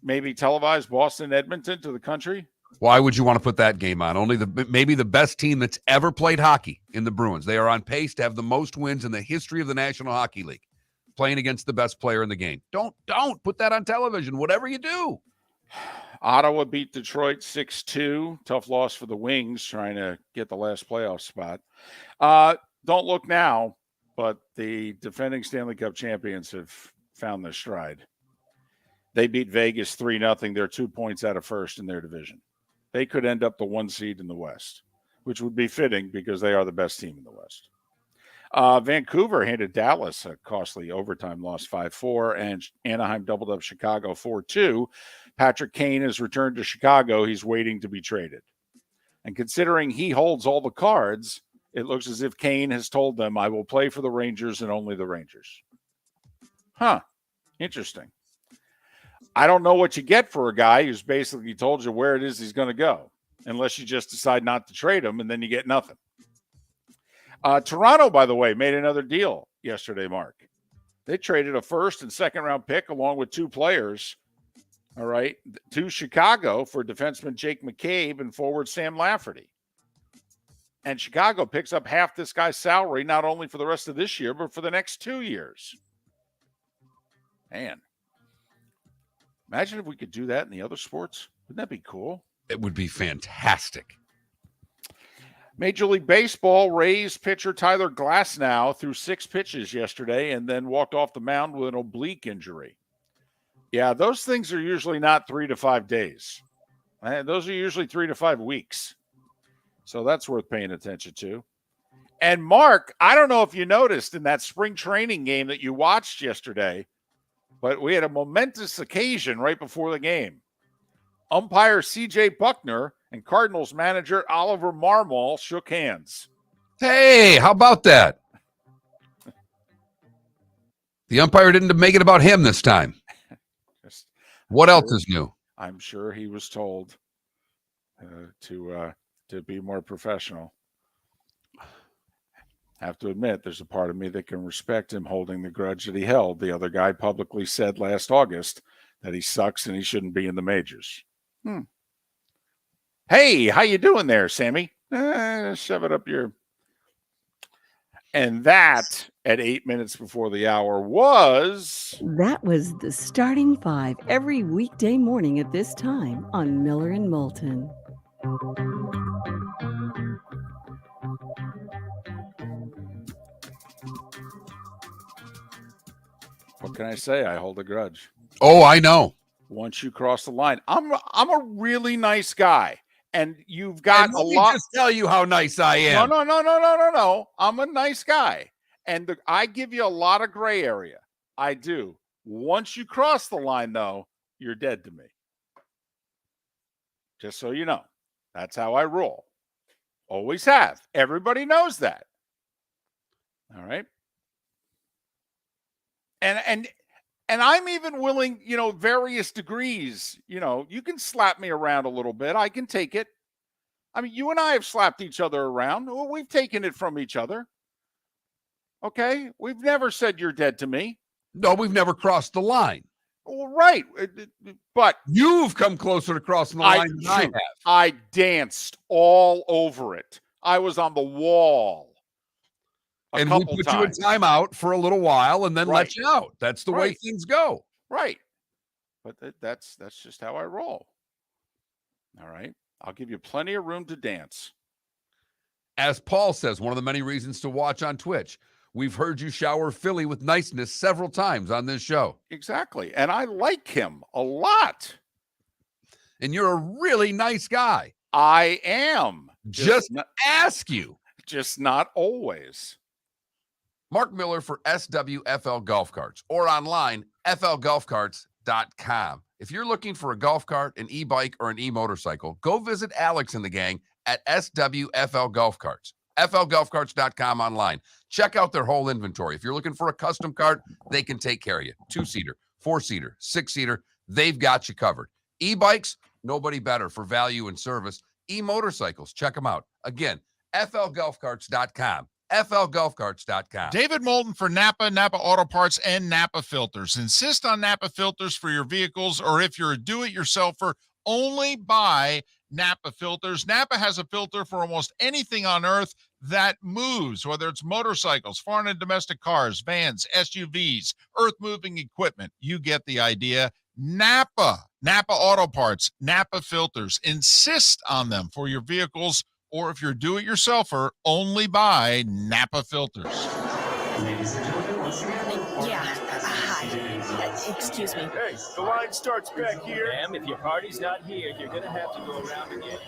maybe televise Boston, Edmonton to the country. Why would you want to put that game on? Only maybe the best team that's ever played hockey in the Bruins. They are on pace to have the most wins in the history of the National Hockey League, playing against the best player in the game. Don't put that on television, whatever you do. Ottawa beat Detroit 6-2. Tough loss for the Wings, trying to get the last playoff spot. Don't look now, but the defending Stanley Cup champions have found their stride. They beat Vegas 3-0. They're 2 points out of first in their division. They could end up the 1 seed in the West, which would be fitting because they are the best team in the West. Vancouver handed Dallas a costly overtime loss 5-4, and Anaheim doubled up Chicago 4-2. Patrick Kane has returned to Chicago. He's waiting to be traded. And considering he holds all the cards, it looks as if Kane has told them, I will play for the Rangers and only the Rangers. Huh. Interesting. I don't know what you get for a guy who's basically told you where it is he's going to go, unless you just decide not to trade him, and then you get nothing. Toronto, by the way, made another deal yesterday, Mark. They traded a 1st and 2nd round pick along with 2 players, all right, to Chicago for defenseman Jake McCabe and forward Sam Lafferty. And Chicago picks up half this guy's salary, not only for the rest of this year, but for the next 2 years. Man. Imagine if we could do that in the other sports. Wouldn't that be cool? It would be fantastic. Major League Baseball, Rays pitcher Tyler Glasnow threw 6 pitches yesterday and then walked off the mound with an oblique injury. Yeah, those things are usually not 3 to 5 days. Those are usually 3 to 5 weeks. So that's worth paying attention to. And Mark, I don't know if you noticed in that spring training game that you watched yesterday, but we had a momentous occasion right before the game. Umpire C.J. Buckner and Cardinals manager Oliver Marmol shook hands. Hey, how about that? The umpire didn't make it about him this time. What else is new? I'm sure he was told to be more professional. Have to admit, there's a part of me that can respect him holding the grudge that he held. The other guy publicly said last August that he sucks and he shouldn't be in the majors. Hey, how you doing there, Sammy? Shove it up your... And that, at 8 minutes before the hour, was... That was the Starting Five every weekday morning at this time on Miller and Moulton. What can I say? I hold a grudge. Oh, I know. Once you cross the line, I'm a really nice guy, and you've got and a let me lot. Just tell you how nice I am. No. I'm a nice guy, and I give you a lot of gray area. I do. Once you cross the line, though, you're dead to me. Just so you know, that's how I roll. Always have. Everybody knows that. All right. And I'm even willing, various degrees, you can slap me around a little bit. I can take it. I mean, you and I have slapped each other around. Well, we've taken it from each other. Okay. We've never said you're dead to me. No, we've never crossed the line. Well, right. But you've come closer to crossing the line than I have. I danced all over it. I was on the wall. And we put you in timeout for a little while and then let you out. That's the way things go. Right. But that's just how I roll. All right. I'll give you plenty of room to dance. As Paul says, one of the many reasons to watch on Twitch, we've heard you shower Philly with niceness several times on this show. Exactly. And I like him a lot. And you're a really nice guy. I am. Just ask you. Just not always. Mark Miller for SWFL Golf Carts or online, flgolfcarts.com. If you're looking for a golf cart, an e-bike, or an e-motorcycle, go visit Alex and the gang at SWFL Golf Carts. flgolfcarts.com online. Check out their whole inventory. If you're looking for a custom cart, they can take care of you. 2-seater, 4-seater, 6-seater, they've got you covered. E-bikes, Nobody better for value and service. E-motorcycles. Check them out. Again, flgolfcarts.com. flgolfcarts.com. David Moulton for Napa, Napa Auto Parts, and Napa Filters. Insist on Napa filters for your vehicles, or if you're a do-it-yourselfer, only buy Napa filters. Napa has a filter for almost anything on earth that moves, whether it's motorcycles, foreign and domestic cars, vans, SUVs, earth-moving equipment. You get the idea. Napa Auto Parts, Napa filters. Insist on them for your vehicles, or if you're a do-it-yourselfer, only buy Napa filters. Yeah. Hi. Excuse me. Hey, the line starts back here. Ma'am, if your party's not here, you're gonna have to go around again.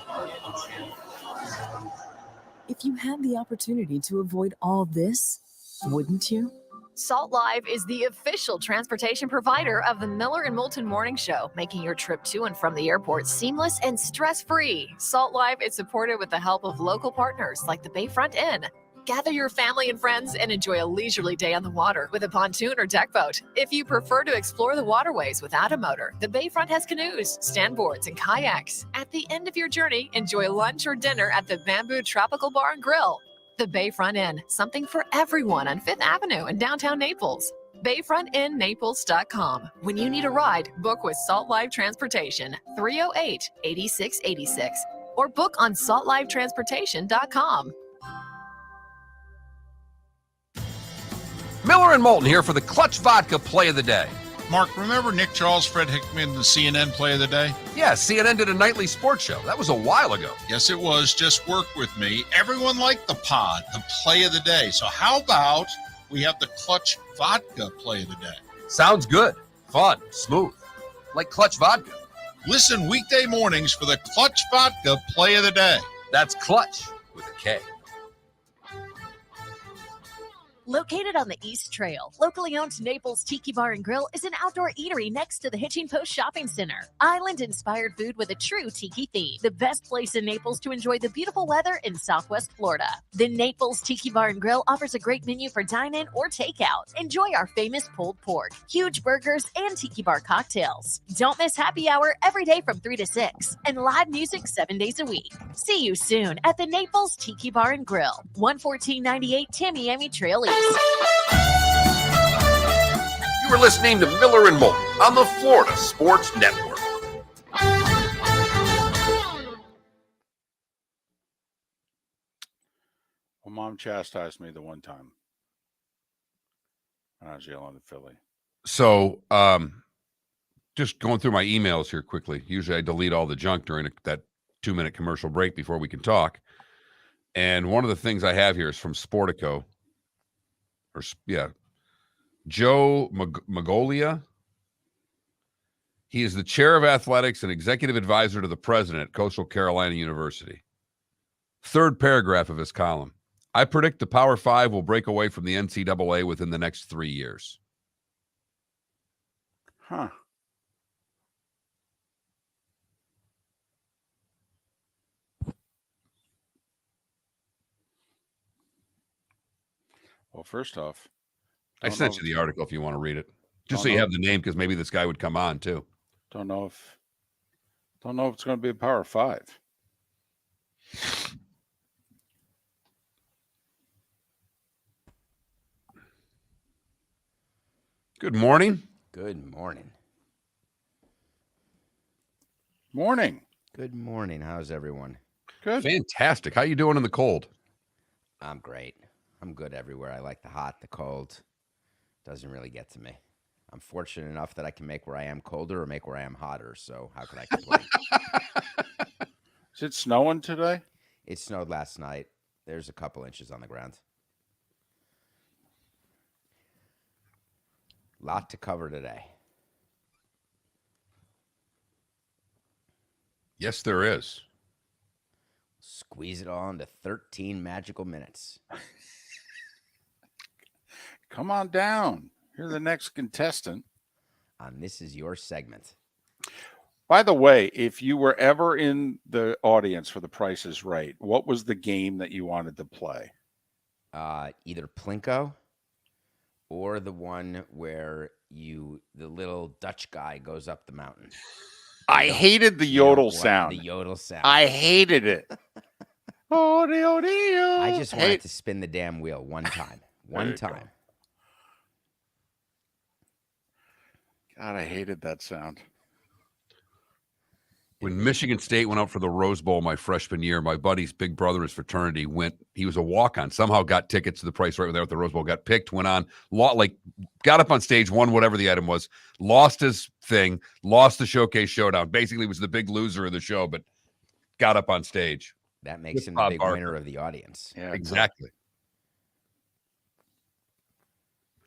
If you had the opportunity to avoid all this, wouldn't you? Salt Live is the official transportation provider of the Miller and Moulton Morning Show, making your trip to and from the airport seamless and stress-free. Salt Live is supported with the help of local partners like the Bayfront Inn. Gather your family and friends and enjoy a leisurely day on the water with a pontoon or deck boat. If you prefer to explore the waterways without a motor, the Bayfront has canoes, standboards, and kayaks. At the end of your journey, enjoy lunch or dinner at the Bamboo Tropical Bar and Grill. The Bayfront Inn, something for everyone on 5th Avenue in downtown Naples. BayfrontInNaples.com. When you need a ride, book with Salt Live Transportation, 308-8686, or book on saltlivetransportation.com. Miller and Moulton here for the Clutch Vodka Play of the Day. Mark, remember Nick Charles, Fred Hickman, the CNN Play of the Day? Yeah, CNN did a nightly sports show. That was a while ago. Yes, it was. Just work with me. Everyone liked the pod, the Play of the Day. So how about we have the Clutch Vodka Play of the Day? Sounds good. Fun. Smooth. Like Clutch Vodka. Listen weekday mornings for the Clutch Vodka Play of the Day. That's Clutch with a K. Located on the East Trail, locally owned Naples Tiki Bar and Grill is an outdoor eatery next to the Hitching Post Shopping Center. Island-inspired food with a true tiki theme. The best place in Naples to enjoy the beautiful weather in Southwest Florida. The Naples Tiki Bar and Grill offers a great menu for dine-in or takeout. Enjoy our famous pulled pork, huge burgers, and tiki bar cocktails. Don't miss happy hour every day from 3 to 6 and live music 7 days a week. See you soon at the Naples Tiki Bar and Grill, 11498 Tamiami Trail East. You were listening to Miller and Moulton on the Florida Sports Network. Well, Mom chastised me the one time when I was yelling at Philly. So, just going through my emails here quickly. Usually I delete all the junk during that 2-minute commercial break before we can talk. And one of the things I have here is from Sportico. Joe Magolia. He is the chair of athletics and executive advisor to the president at Coastal Carolina University. Third paragraph of his column. I predict the Power Five will break away from the NCAA within the next 3 years. Huh. Well, first off, I sent you the article if you want to read it, just so you have the name, because maybe this guy would come on too. Don't know if it's going to be a Power Five. Good morning. Good morning. Morning. Good morning. How's everyone? Good. Fantastic. How you doing in the cold? I'm great. I'm good everywhere. I like the hot, the cold. Doesn't really get to me. I'm fortunate enough that I can make where I am colder or make where I am hotter. So how could I complain? Is it snowing today? It snowed last night. There's a couple inches on the ground. Lot to cover today. Yes, there is. Squeeze it all into 13 magical minutes. Come on down. You're the next contestant. And this is your segment. By the way, if you were ever in the audience for The Price is Right, what was the game that you wanted to play? Either Plinko or the one where the little Dutch guy goes up the mountain. I hated the yodel sound. The yodel sound. I hated it. Oh, I just wanted to spin the damn wheel one time. One time. God, I hated that sound. When Michigan State went out for the Rose Bowl my freshman year, my buddy's big brother in his fraternity he was a walk-on, somehow got tickets to the Price Right there at the Rose Bowl, got picked, went on, got up on stage, won whatever the item was, lost his thing, lost the Showcase Showdown, basically was the big loser of the show, but got up on stage. That makes him the big winner of the audience. Yeah, exactly.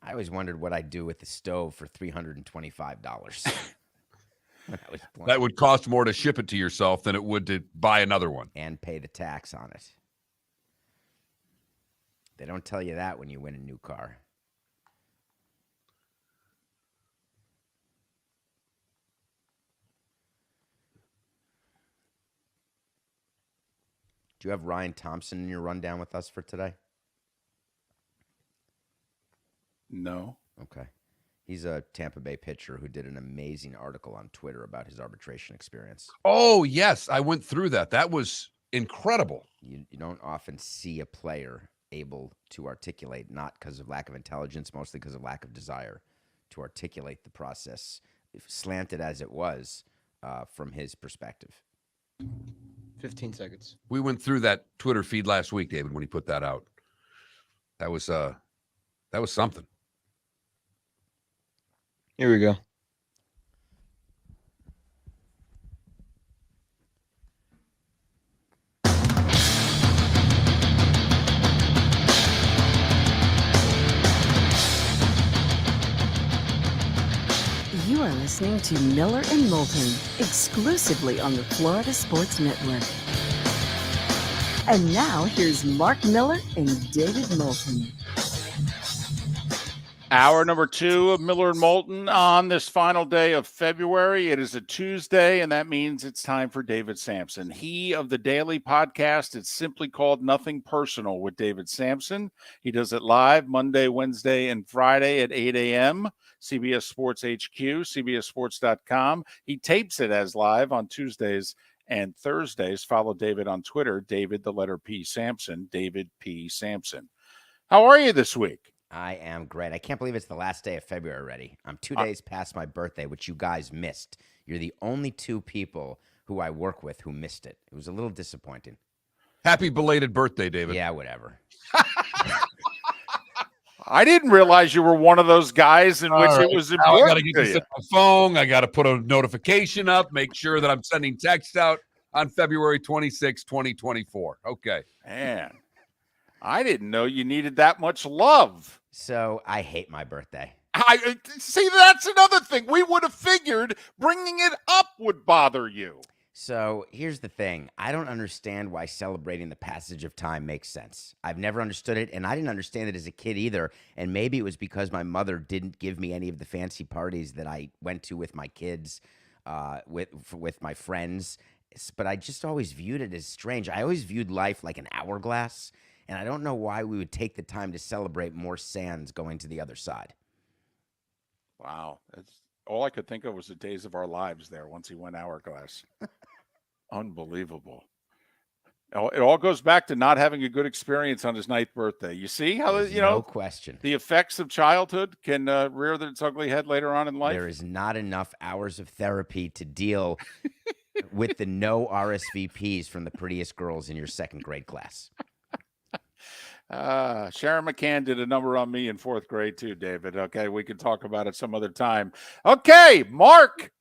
I always wondered what I'd do with the stove for $325. That would cost more to ship it to yourself than it would to buy another one. And pay the tax on it. They don't tell you that when you win a new car. Do you have Ryan Thompson in your rundown with us for today? No. Okay. He's a Tampa Bay pitcher who did an amazing article on Twitter about his arbitration experience. Oh, yes. I went through that. That was incredible. You don't often see a player able to articulate, not because of lack of intelligence, mostly because of lack of desire, to articulate the process, slanted as it was, from his perspective. 15 seconds. We went through that Twitter feed last week, David, when he put that out. That was something. Here we go. You are listening to Miller and Moulton, exclusively on the Florida Sports Network. And now, here's Mark Miller and David Moulton. Hour number 2 of Miller and Moulton on this final day of February. It is a Tuesday, and that means it's time for David Samson. He of the daily podcast, it's simply called Nothing Personal with David Samson. He does it live Monday, Wednesday, and Friday at 8 a.m. CBS Sports HQ, CBSSports.com. He tapes it as live on Tuesdays and Thursdays. Follow David on Twitter, David, the letter P. Samson, David P. Samson. How are you this week? I am great. I can't believe it's the last day of February already. I'm 2 days past my birthday, which you guys missed. You're the only 2 people who I work with who missed it. It was a little disappointing. Happy belated birthday, David. Yeah, whatever. I didn't realize you were one of those guys in which it was important. I got to get this on my phone. I got to put a notification up, make sure that I'm sending text out on February 26, 2024. Okay. Man, I didn't know you needed that much love. So I hate my birthday. I see, that's another thing. We would have figured bringing it up would bother you. So here's the thing. I don't understand why celebrating the passage of time makes sense. I've never understood it, and I didn't understand it as a kid either. And maybe it was because my mother didn't give me any of the fancy parties that I went to with my kids, with my friends. But I just always viewed it as strange. I always viewed life like an hourglass, and I don't know why we would take the time to celebrate more sands going to the other side. Wow. All I could think of was the days of our lives there once he went hourglass. Unbelievable. It all goes back to not having a good experience on his 9th birthday. You see how, There's no question. The effects of childhood can rear its ugly head later on in life. There is not enough hours of therapy to deal with the no RSVPs from the prettiest girls in your 2nd grade class. Sharon McCann did a number on me in 4th grade too, David. Okay, we can talk about it some other time. Okay, Mark,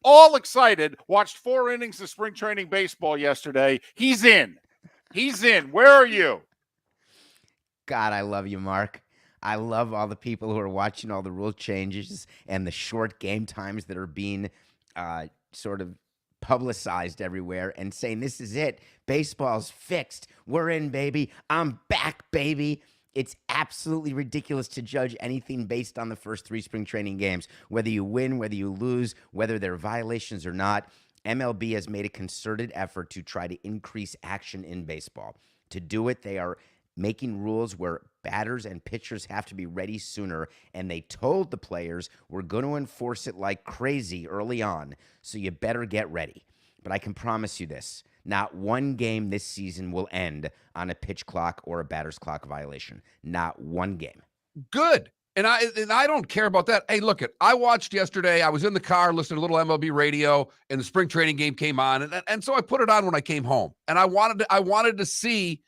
all excited. Watched 4 innings of spring training baseball yesterday. He's in. Where are you? God, I love you, Mark. I love all the people who are watching all the rule changes and the short game times that are being sort of publicized everywhere and saying, this is it. Baseball's fixed. We're in, baby. I'm back, baby. It's absolutely ridiculous to judge anything based on the first 3 spring training games, whether you win, whether you lose, whether there are violations or not. MLB has made a concerted effort to try to increase action in baseball. To do it, they are making rules where batters and pitchers have to be ready sooner, and they told the players, we're going to enforce it like crazy early on, so you better get ready. But I can promise you this, not one game this season will end on a pitch clock or a batter's clock violation. Not one game. Good. And I don't care about that. Hey, look, I watched yesterday. I was in the car listening to a little MLB radio, and the spring training game came on, and so I put it on when I came home. And I wanted to see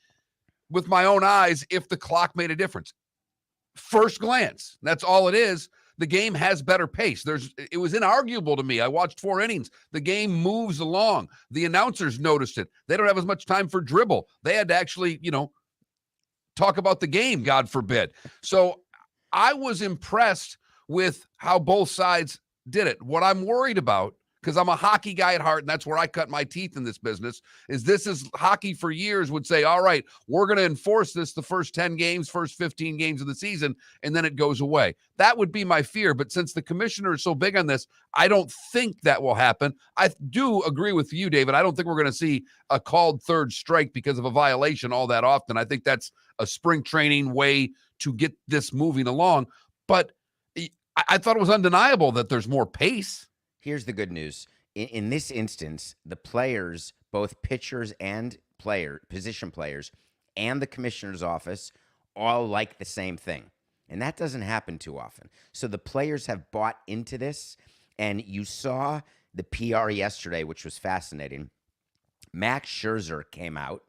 with my own eyes if the clock made a difference. First glance, that's all it is. The game has better pace. It was inarguable to me. I watched 4 innings. The game moves along. The announcers noticed it. They don't have as much time for dribble. They had to actually, talk about the game, God forbid. So I was impressed with how both sides did it. What I'm worried about, because I'm a hockey guy at heart, and that's where I cut my teeth in this business, is hockey for years would say, all right, we're going to enforce this the first 10 games, first 15 games of the season, and then it goes away. That would be my fear. But since the commissioner is so big on this, I don't think that will happen. I do agree with you, David. I don't think we're going to see a called third strike because of a violation all that often. I think that's a spring training way to get this moving along. But I thought it was undeniable that there's more pace. Here's the good news. In this instance, the players, both pitchers and position players, and the commissioner's office all like the same thing. And that doesn't happen too often. So the players have bought into this, and you saw the PR yesterday, which was fascinating. Max Scherzer came out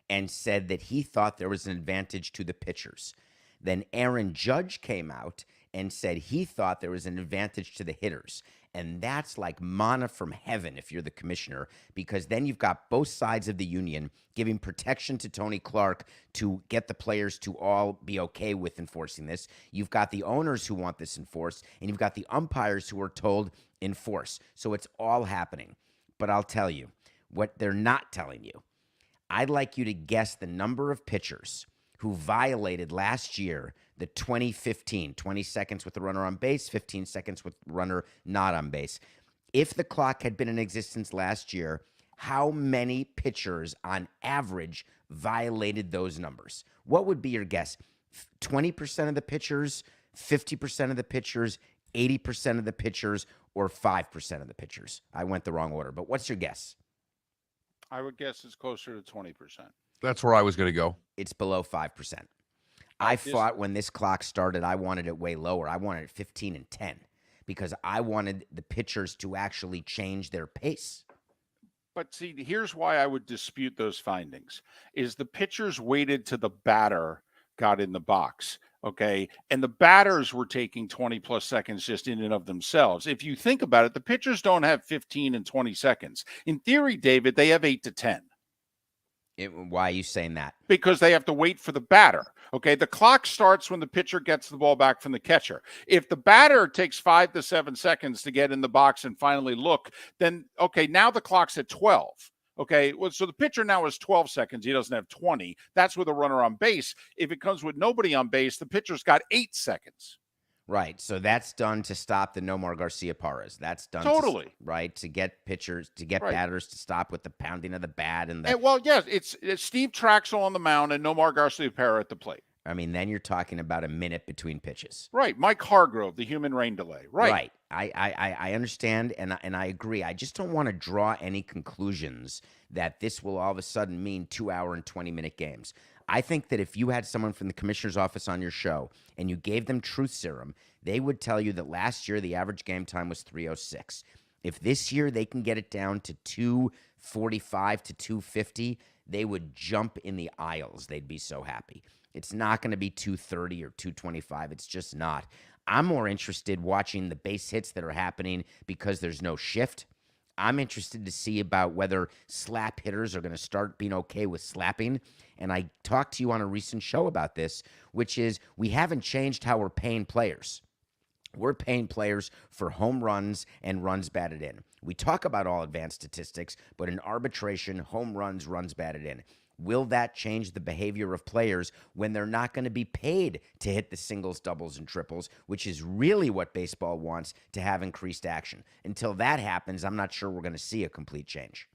and said that he thought there was an advantage to the pitchers. Then Aaron Judge came out and said he thought there was an advantage to the hitters. And that's like manna from heaven if you're the commissioner, because then you've got both sides of the union giving protection to Tony Clark to get the players to all be okay with enforcing this. You've got the owners who want this enforced, and you've got the umpires who are told enforce. So it's all happening. But I'll tell you what they're not telling you. I'd like you to guess the number of pitchers who violated last year the 20 seconds with the runner on base, 15 seconds with runner not on base. If the clock had been in existence last year, how many pitchers on average violated those numbers? What would be your guess? 20% of the pitchers, 50% of the pitchers, 80% of the pitchers, or 5% of the pitchers? I went the wrong order, but what's your guess? I would guess it's closer to 20%. That's where I was going to go. It's below 5%. I thought when this clock started, I wanted it way lower. I wanted it 15 and 10 because I wanted the pitchers to actually change their pace. But see, here's why I would dispute those findings, is the pitchers waited till the batter got in the box, okay? And the batters were taking 20-plus seconds just in and of themselves. If you think about it, the pitchers don't have 15 and 20 seconds. In theory, David, they have 8 to 10. Why are you saying that? Because they have to wait for the batter. Okay, the clock starts when the pitcher gets the ball back from the catcher. If the batter takes 5 to 7 seconds to get in the box and finally look, then, okay, now the clock's at 12. Okay, well, so the pitcher now has 12 seconds. He doesn't have 20. That's with a runner on base. If it comes with nobody on base, the pitcher's got 8 seconds. Right. So that's done to stop the Nomar Garcia Parras. That's done totally right to get pitchers, to get batters to stop with the pounding of the bat and the. And, well, yes, it's Steve Traxel on the mound and Nomar Garcia Parra at the plate. I mean, then you're talking about a minute between pitches. Right. Mike Hargrove, the human rain delay. Right. Right. I understand and I agree. I just don't want to draw any conclusions that this will all of a sudden mean 2 hour and 20-minute games. I think that if you had someone from the commissioner's office on your show and you gave them truth serum, they would tell you that last year the average game time was 3:06. If this year they can get it down to 2:45 to 2:50, they would jump in the aisles. They'd be so happy. It's not going to be 2:30 or 2:25. It's just not. I'm more interested watching the base hits that are happening because there's no shift. I'm interested to see about whether slap hitters are going to start being okay with slapping. And I talked to you on a recent show about this, which is we haven't changed how we're paying players. We're paying players for home runs and runs batted in. We talk about all advanced statistics, but in arbitration, home runs, runs batted in. Will that change the behavior of players when they're not going to be paid to hit the singles, doubles, and triples, which is really what baseball wants to have increased action? Until that happens, I'm not sure we're going to see a complete change.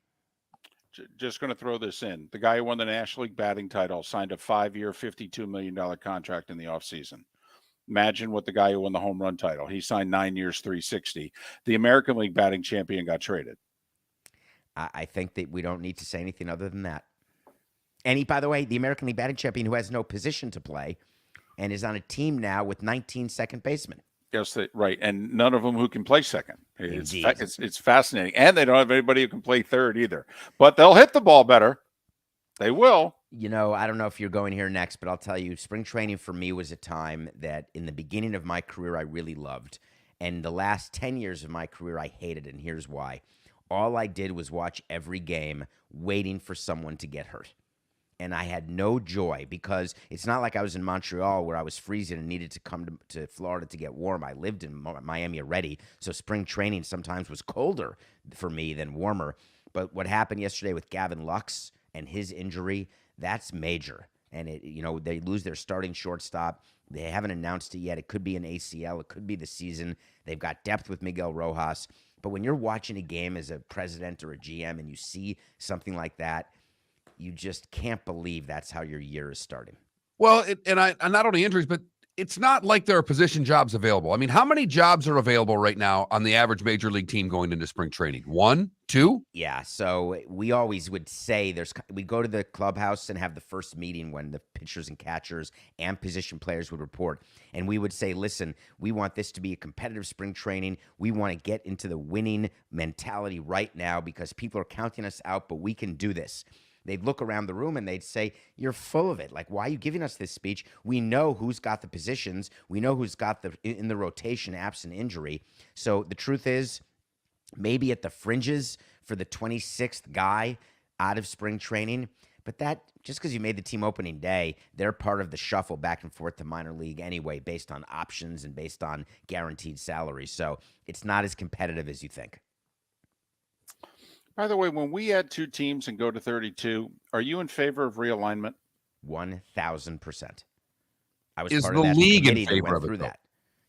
Just going to throw this in. The guy who won the National League batting title signed a 5-year, $52 million contract in the offseason. Imagine what the guy who won the home run title. He signed 9 years, 360. The American League batting champion got traded. I think that we don't need to say anything other than that. And by the way, the American League batting champion who has no position to play and is on a team now with 19 second basemen. Yes, right. And none of them who can play second. Indeed. It's fascinating. And they don't have anybody who can play third either. But they'll hit the ball better. They will. You know, I don't know if you're going here next, but I'll tell you, spring training for me was a time that in the beginning of my career I really loved. And the last 10 years of my career I hated, and here's why. All I did was watch every game waiting for someone to get hurt. And I had no joy because it's not like I was in Montreal where I was freezing and needed to come to Florida to get warm. I lived in Miami already, so spring training sometimes was colder for me than warmer. But what happened yesterday with Gavin Lux and his injury, that's major. And, they lose their starting shortstop. They haven't announced it yet. It could be an ACL. It could be the season. They've got depth with Miguel Rojas. But when you're watching a game as a president or a GM and you see something like that, you just can't believe that's how your year is starting. Well, and not only injuries, but it's not like there are position jobs available. I mean, how many jobs are available right now on the average major league team going into spring training? 1, 2? Yeah, so we always would say we go to the clubhouse and have the first meeting when the pitchers and catchers and position players would report. And we would say, listen, we want this to be a competitive spring training. We want to get into the winning mentality right now because people are counting us out, but we can do this. They'd look around the room and they'd say, you're full of it. Like, why are you giving us this speech? We know who's got the positions. We know who's got in the rotation absent injury. So the truth is, maybe at the fringes for the 26th guy out of spring training, but that just because you made the team opening day, they're part of the shuffle back and forth to minor league anyway, based on options and based on guaranteed salaries. So it's not as competitive as you think. By the way, when we add 2 teams and go to 32, are you in favor of realignment? 1,000%. I was Is part the of that league in committee that favor went of it, through though? that.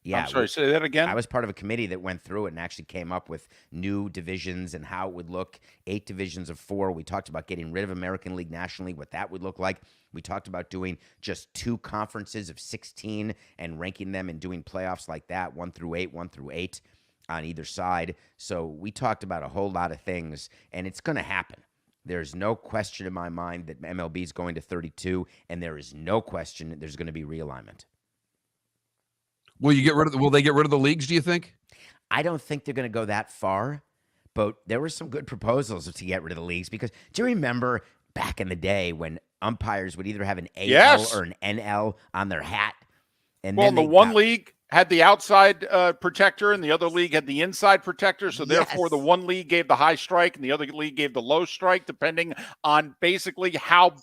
Yeah, I'm sorry, say that again? I was part of a committee that went through it and actually came up with new divisions and how it would look. 8 divisions of 4. We talked about getting rid of American League, National League, what that would look like. We talked about doing just 2 conferences of 16 and ranking them and doing playoffs like that, 1 through 8 on either side. So we talked about a whole lot of things, and it's going to happen. There's no question in my mind that MLB is going to 32, and there is no question that there's going to be realignment. Will they get rid of the leagues, do you think? I don't think they're going to go that far, but there were some good proposals to get rid of the leagues because do you remember back in the day when umpires would either have an AL or an NL on their hat? And well, then the one league had the outside protector and the other league had the inside protector. So therefore the one league gave the high strike and the other league gave the low strike, depending on basically how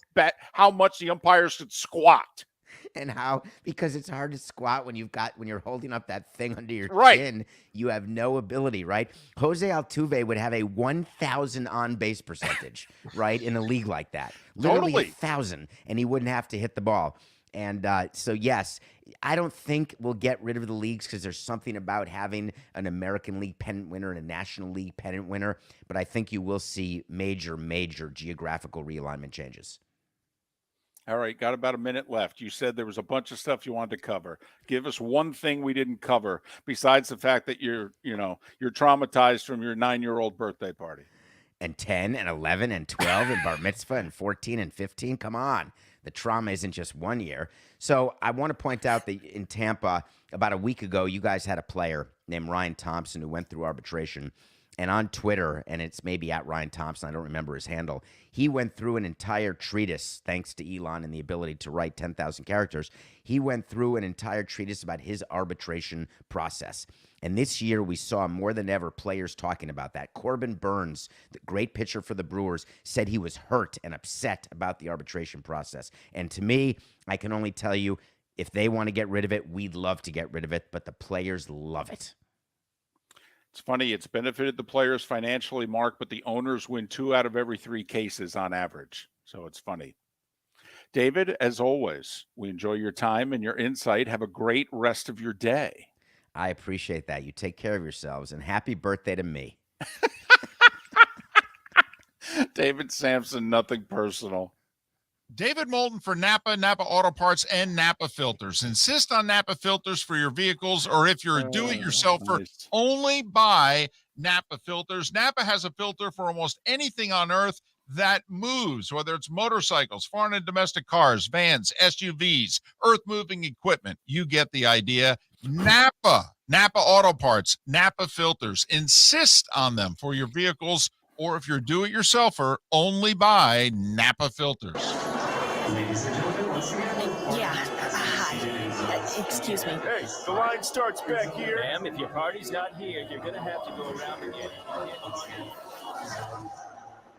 much the umpires could squat. And how, because it's hard to squat when you're holding up that thing under your chin, you have no ability, right? Jose Altuve would have a 1,000 on base percentage, right, in a league like that, literally 1,000, and he wouldn't have to hit the ball. And so, yes, I don't think we'll get rid of the leagues because there's something about having an American League pennant winner and a National League pennant winner. But I think you will see major, major geographical realignment changes. All right, got about a minute left. You said there was a bunch of stuff you wanted to cover. Give us one thing we didn't cover besides the fact that you're traumatized from your 9-year-old birthday party. And 10 and 11 and 12 and bar mitzvah and 14 and 15. Come on. The trauma isn't just 1 year. So I want to point out that in Tampa, about a week ago, you guys had a player named Ryan Thompson who went through arbitration. And on Twitter, and it's maybe at Ryan Thompson, I don't remember his handle, he went through an entire treatise, thanks to Elon and the ability to write 10,000 characters. He went through an entire treatise about his arbitration process. And this year, we saw more than ever players talking about that. Corbin Burns, the great pitcher for the Brewers, said he was hurt and upset about the arbitration process. And to me, I can only tell you, if they want to get rid of it, we'd love to get rid of it, but the players love it. It's funny, it's benefited the players financially, Mark, but the owners win 2 out of every 3 cases on average. So it's funny. David, as always, we enjoy your time and your insight. Have a great rest of your day. I appreciate that. You take care of yourselves, and happy birthday to me. David Samson, nothing personal. David Moulton for Napa, Napa Auto Parts, and Napa Filters. Insist on Napa Filters for your vehicles, or if you're a do-it-yourselfer, Nice. only buy Napa Filters. Napa has a filter for almost anything on earth that moves, whether it's motorcycles, foreign and domestic cars, vans, SUVs, earth-moving equipment. You get the idea. Napa Auto Parts, Napa Filters. Insist on them for your vehicles, or if you're a do-it-yourselfer, only buy Napa Filters. Yeah. Hi. Excuse me. Hey, the line starts back here. Ma'am, if your party's not here, you're going to have to go around and get it.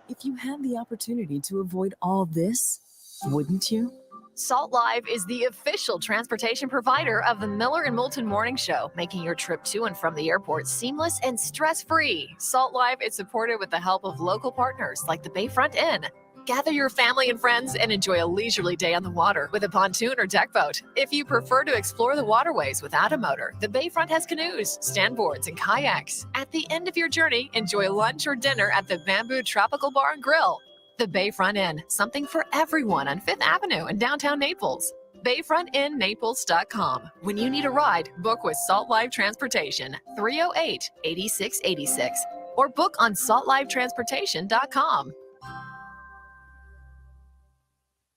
If you had the opportunity to avoid all this, wouldn't you? Salt Live is the official transportation provider of the Miller and Moulton Morning Show, making your trip to and from the airport seamless and stress-free. Salt Live is supported with the help of local partners like the Bayfront Inn. Gather your family and friends and enjoy a leisurely day on the water with a pontoon or deck boat. If you prefer to explore the waterways without a motor, the Bayfront has canoes, standboards, and kayaks. At the end of your journey, enjoy lunch or dinner at the Bamboo Tropical Bar and Grill. The Bayfront Inn, something for everyone on 5th Avenue in downtown Naples. BayfrontInNaples.com. When you need a ride, book with Salt Live Transportation, 308-8686, or book on saltlivetransportation.com.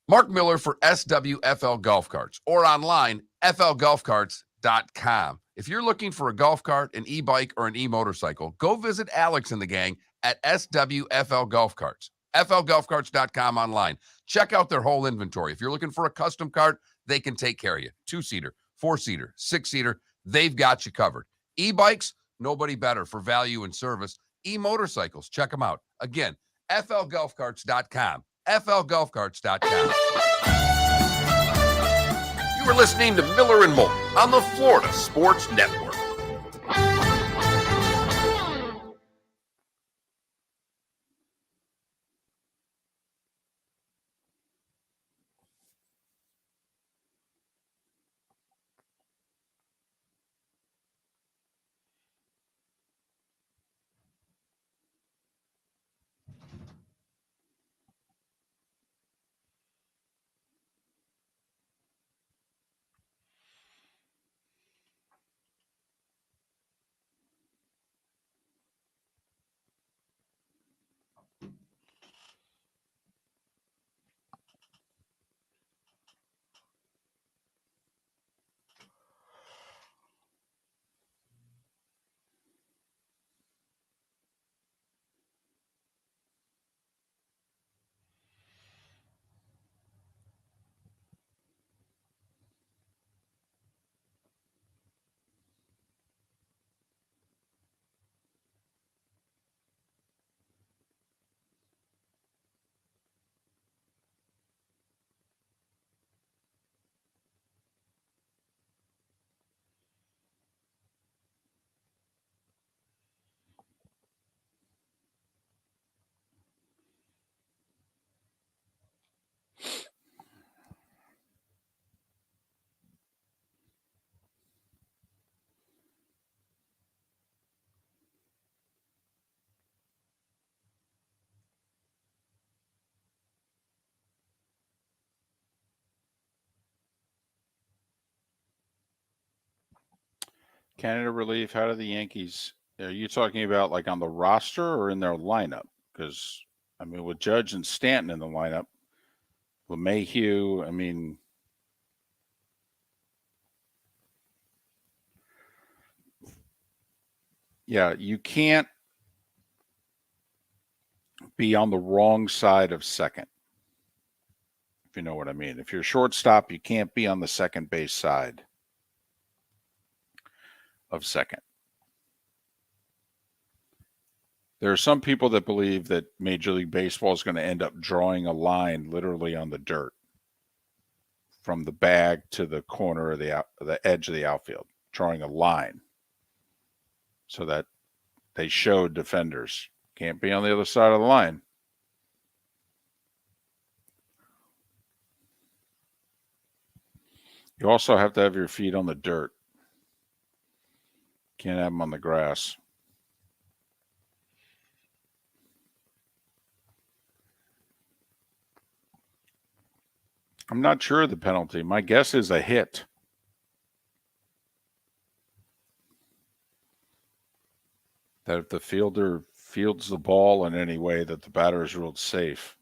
Mark Miller for SWFL Golf Carts, or online, flgolfcarts.com. If you're looking for a golf cart, an e-bike, or an e-motorcycle, go visit Alex and the gang at SWFL Golf Carts. flgolfcarts.com online. Check out their whole inventory. If you're looking for a custom cart, they can take care of you. 2-seater, 4-seater, 6-seater, they've got you covered. E-bikes, nobody better for value and service. E-motorcycles, check them out. Again, flgolfcarts.com. flgolfcarts.com. You are listening to Miller and Moulton on the Florida Sports Network. Canada relief. How do the Yankees? Are you talking about like on the roster or in their lineup? Because I mean, with Judge and Stanton in the lineup, LeMahieu. I mean, yeah, you can't be on the wrong side of second. If you know what I mean. If you're shortstop, you can't be on the second base side of second. There are some people that believe that Major League Baseball is going to end up drawing a line literally on the dirt from the bag to the corner of the edge of the outfield, drawing a line so that they show defenders can't be on the other side of the line. You also have to have your feet on the dirt. Can't have them on the grass. I'm not sure of the penalty. My guess is a hit. That if the fielder fields the ball in any way, that the batter is ruled safe.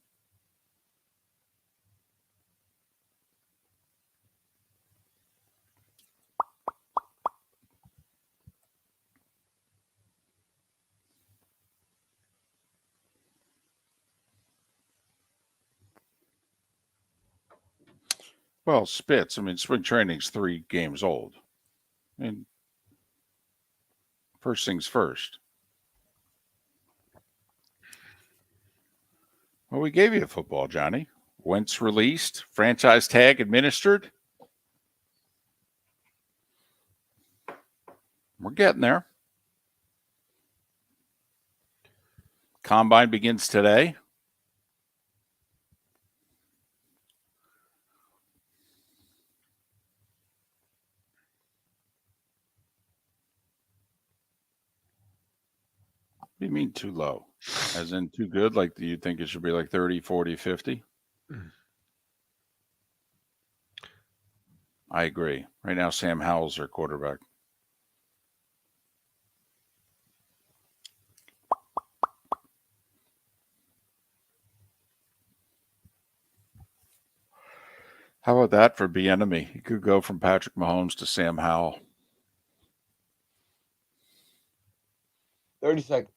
Well, Spitz, I mean, spring training's 3 games old. I mean, first things first. Well, we gave you a football, Johnny. Wentz released, franchise tag administered. We're getting there. Combine begins today. What do you mean too low? As in too good? Like, do you think it should be like 30, 40, 50? I agree. Right now, Sam Howell's our quarterback. How about that for Bieniemy? He could go from Patrick Mahomes to Sam Howell. 30 seconds.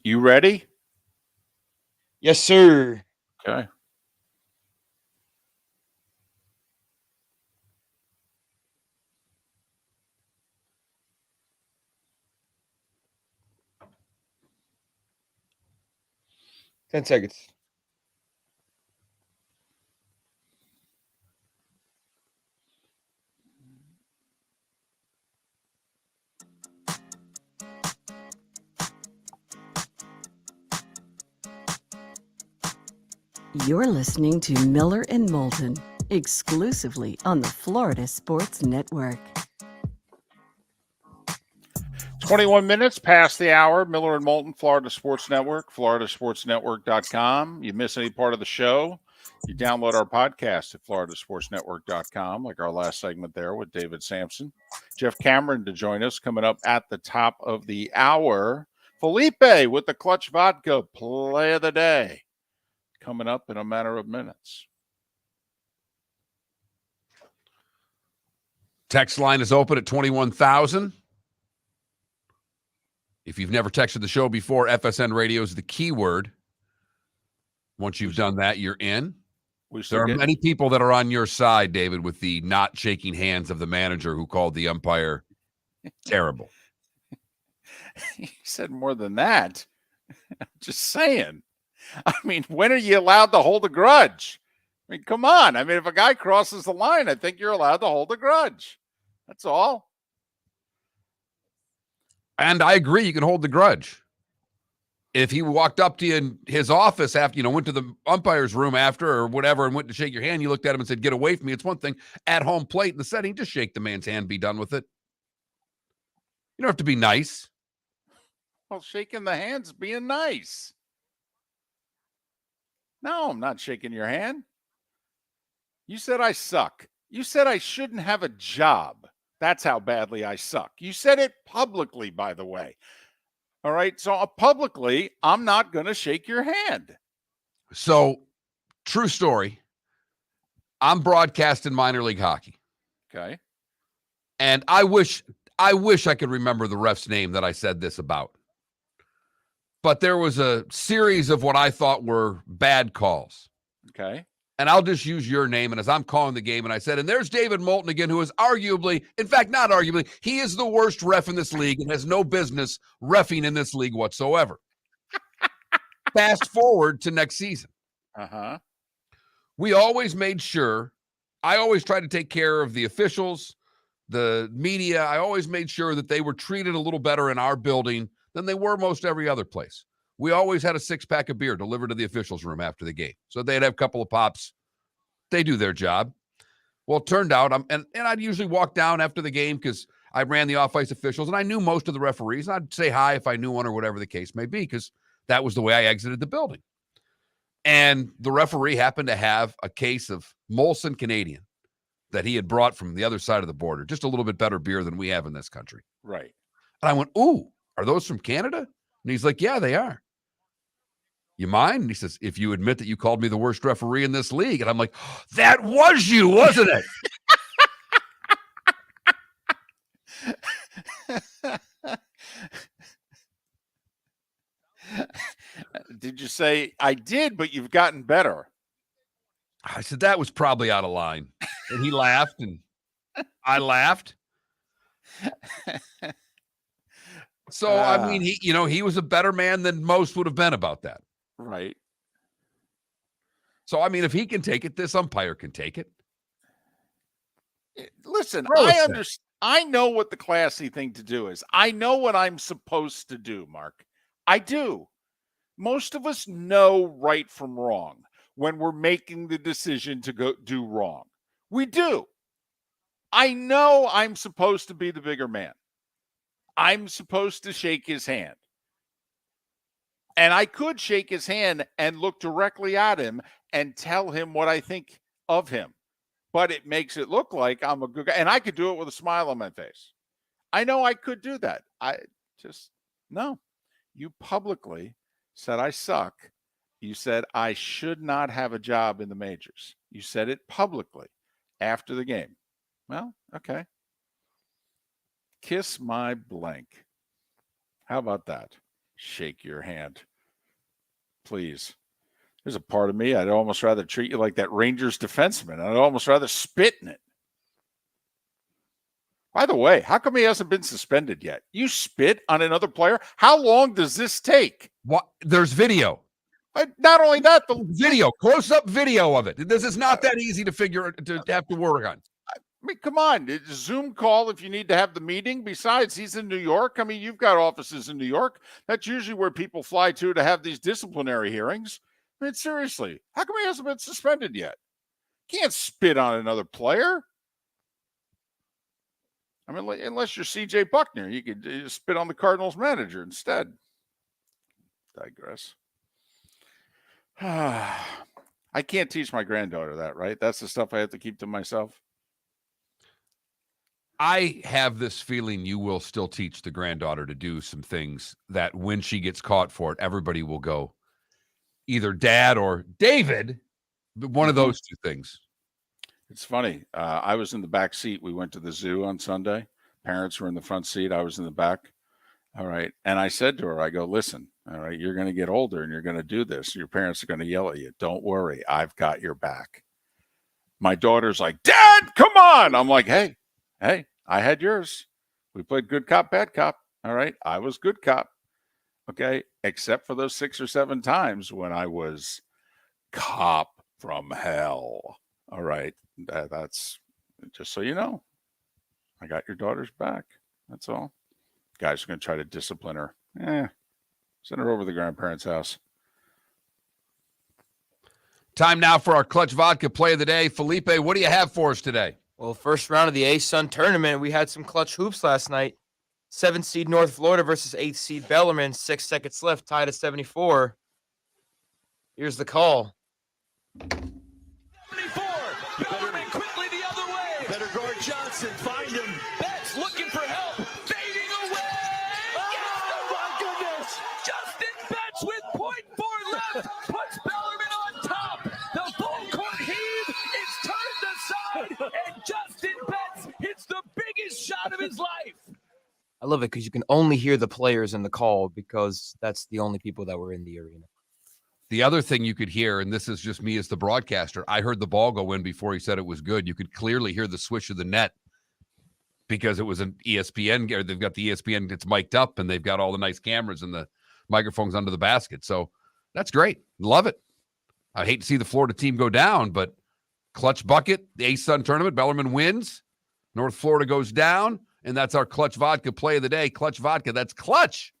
You ready? Yes, sir. Okay. Ten seconds. You're listening to Miller and Moulton, exclusively on the Florida Sports Network. 21 minutes past the hour. Miller and Moulton, Florida Sports Network, floridasportsnetwork.com. You miss any part of the show, you download our podcast at floridasportsnetwork.com, like our last segment there with David Samson. Jeff Cameron to join us coming up at the top of the hour. Felipe with the Clutch Vodka play of the day coming up in a matter of minutes. Text line is open at 21,000. If you've never texted the show before, FSN radio is the keyword. Once you've done that, you're in. There are many people that are on your side, David, with the not shaking hands of the manager who called the umpire terrible. He said more than that. I'm just saying. I mean, when are you allowed to hold a grudge? I mean, come on. I mean, if a guy crosses the line, I think you're allowed to hold a grudge. That's all. And I agree, you can hold the grudge. If he walked up to you in his office after, went to the umpire's room after or whatever and went to shake your hand, you looked at him and said, get away from me. It's one thing. At home plate in the setting, just shake the man's hand, be done with it. You don't have to be nice. Well, shaking the hand's being nice. No, I'm not shaking your hand. You said I suck. You said I shouldn't have a job. That's how badly I suck. You said it publicly, by the way. All right. So publicly, I'm not going to shake your hand. So, true story. I'm broadcasting minor league hockey. Okay. And I wish I could remember the ref's name that I said this about. But there was a series of what I thought were bad calls. Okay. And I'll just use your name. And as I'm calling the game, and I said, and there's David Moulton again, who is arguably, in fact, not arguably, he is the worst ref in this league and has no business reffing in this league whatsoever. Fast forward to next season. Uh-huh. We always made sure, I always tried to take care of the officials, the media. I always made sure that they were treated a little better in our building than they were most every other place. We always had a 6-pack of beer delivered to the officials' room after the game. So they'd have a couple of pops. They do their job. Well, it turned out, and I'd usually walk down after the game because I ran the off-ice officials, and I knew most of the referees. And I'd say hi if I knew one or whatever the case may be because that was the way I exited the building. And the referee happened to have a case of Molson Canadian that he had brought from the other side of the border, just a little bit better beer than we have in this country. Right. And I went, ooh, are those from Canada? And he's like, yeah, they are. You mind? And he says, if you admit that you called me the worst referee in this league. And I'm like, that was you, wasn't it? Did you say, I did, but you've gotten better? I said, that was probably out of line. And he laughed, and I laughed. So, I mean, he was a better man than most would have been about that. Right. So, I mean, if he can take it, this umpire can take it. Listen, I understand. I know what the classy thing to do is. I know what I'm supposed to do, Mark. I do. Most of us know right from wrong when we're making the decision to go do wrong. We do. I know I'm supposed to be the bigger man. I'm supposed to shake his hand. And I could shake his hand and look directly at him and tell him what I think of him. But it makes it look like I'm a good guy. And I could do it with a smile on my face. I know I could do that. No. You publicly said I suck. You said I should not have a job in the majors. You said it publicly after the game. Well, okay. Kiss my blank. How about that? Shake your hand. Please. There's a part of me I'd almost rather treat you like that Rangers defenseman. I'd almost rather spit in it. By the way, how come he hasn't been suspended yet? You spit on another player? How long does this take? What? There's video. Not only that, the video, close-up video of it. This is not that easy to have to work on. I mean, come on. It's a Zoom call if you need to have the meeting. Besides, he's in New York. I mean, you've got offices in New York. That's usually where people fly to have these disciplinary hearings. I mean, seriously, how come he hasn't been suspended yet? Can't spit on another player. I mean, unless you're C.J. Buckner, you could spit on the Cardinals manager instead. Digress. I can't teach my granddaughter that, right? That's the stuff I have to keep to myself. I have this feeling you will still teach the granddaughter to do some things that when she gets caught for it, everybody will go, either Dad or David, but one of those two things. It's funny. I was in the back seat. We went to the zoo on Sunday. Parents were in the front seat. I was in the back. All right. And I said to her, I go, listen, all right, you're going to get older and you're going to do this. Your parents are going to yell at you. Don't worry. I've got your back. My daughter's like, Dad, come on. I'm like, hey, I had yours. We played good cop, bad cop. All right. I was good cop. Okay. Except for those 6 or 7 times when I was cop from hell. All right. That's just so you know. I got your daughter's back. That's all. Guys are going to try to discipline her. Send her over to the grandparents' house. Time now for our Clutch Vodka play of the day. Felipe, what do you have for us today? Well, first round of the A-Sun tournament, we had some clutch hoops last night. 7th seed North Florida versus 8th seed Bellarmine. 6 seconds left, tied at 74. Here's the call. 74. Bellarmine quickly the other way. Better guard Johnson. Find him. Betts looking for help. Fading away. Oh, my goodness. Justin Betts with 0.4 left. Puts Bellarmine on top. The full court heave is turned aside. And Justin Betts hits the biggest shot of his life. I love it because you can only hear the players in the call because that's the only people that were in the arena. The other thing you could hear, and this is just me as the broadcaster, I heard the ball go in before he said it was good. You could clearly hear the swish of the net because it was an ESPN, or they've got the ESPN, it's mic'd up, and they've got all the nice cameras and the microphones under the basket. So that's great. Love it. I hate to see the Florida team go down, but clutch bucket, the A-Sun tournament, Bellarmine wins. North Florida goes down, and that's our Clutch Vodka play of the day. Clutch Vodka, that's clutch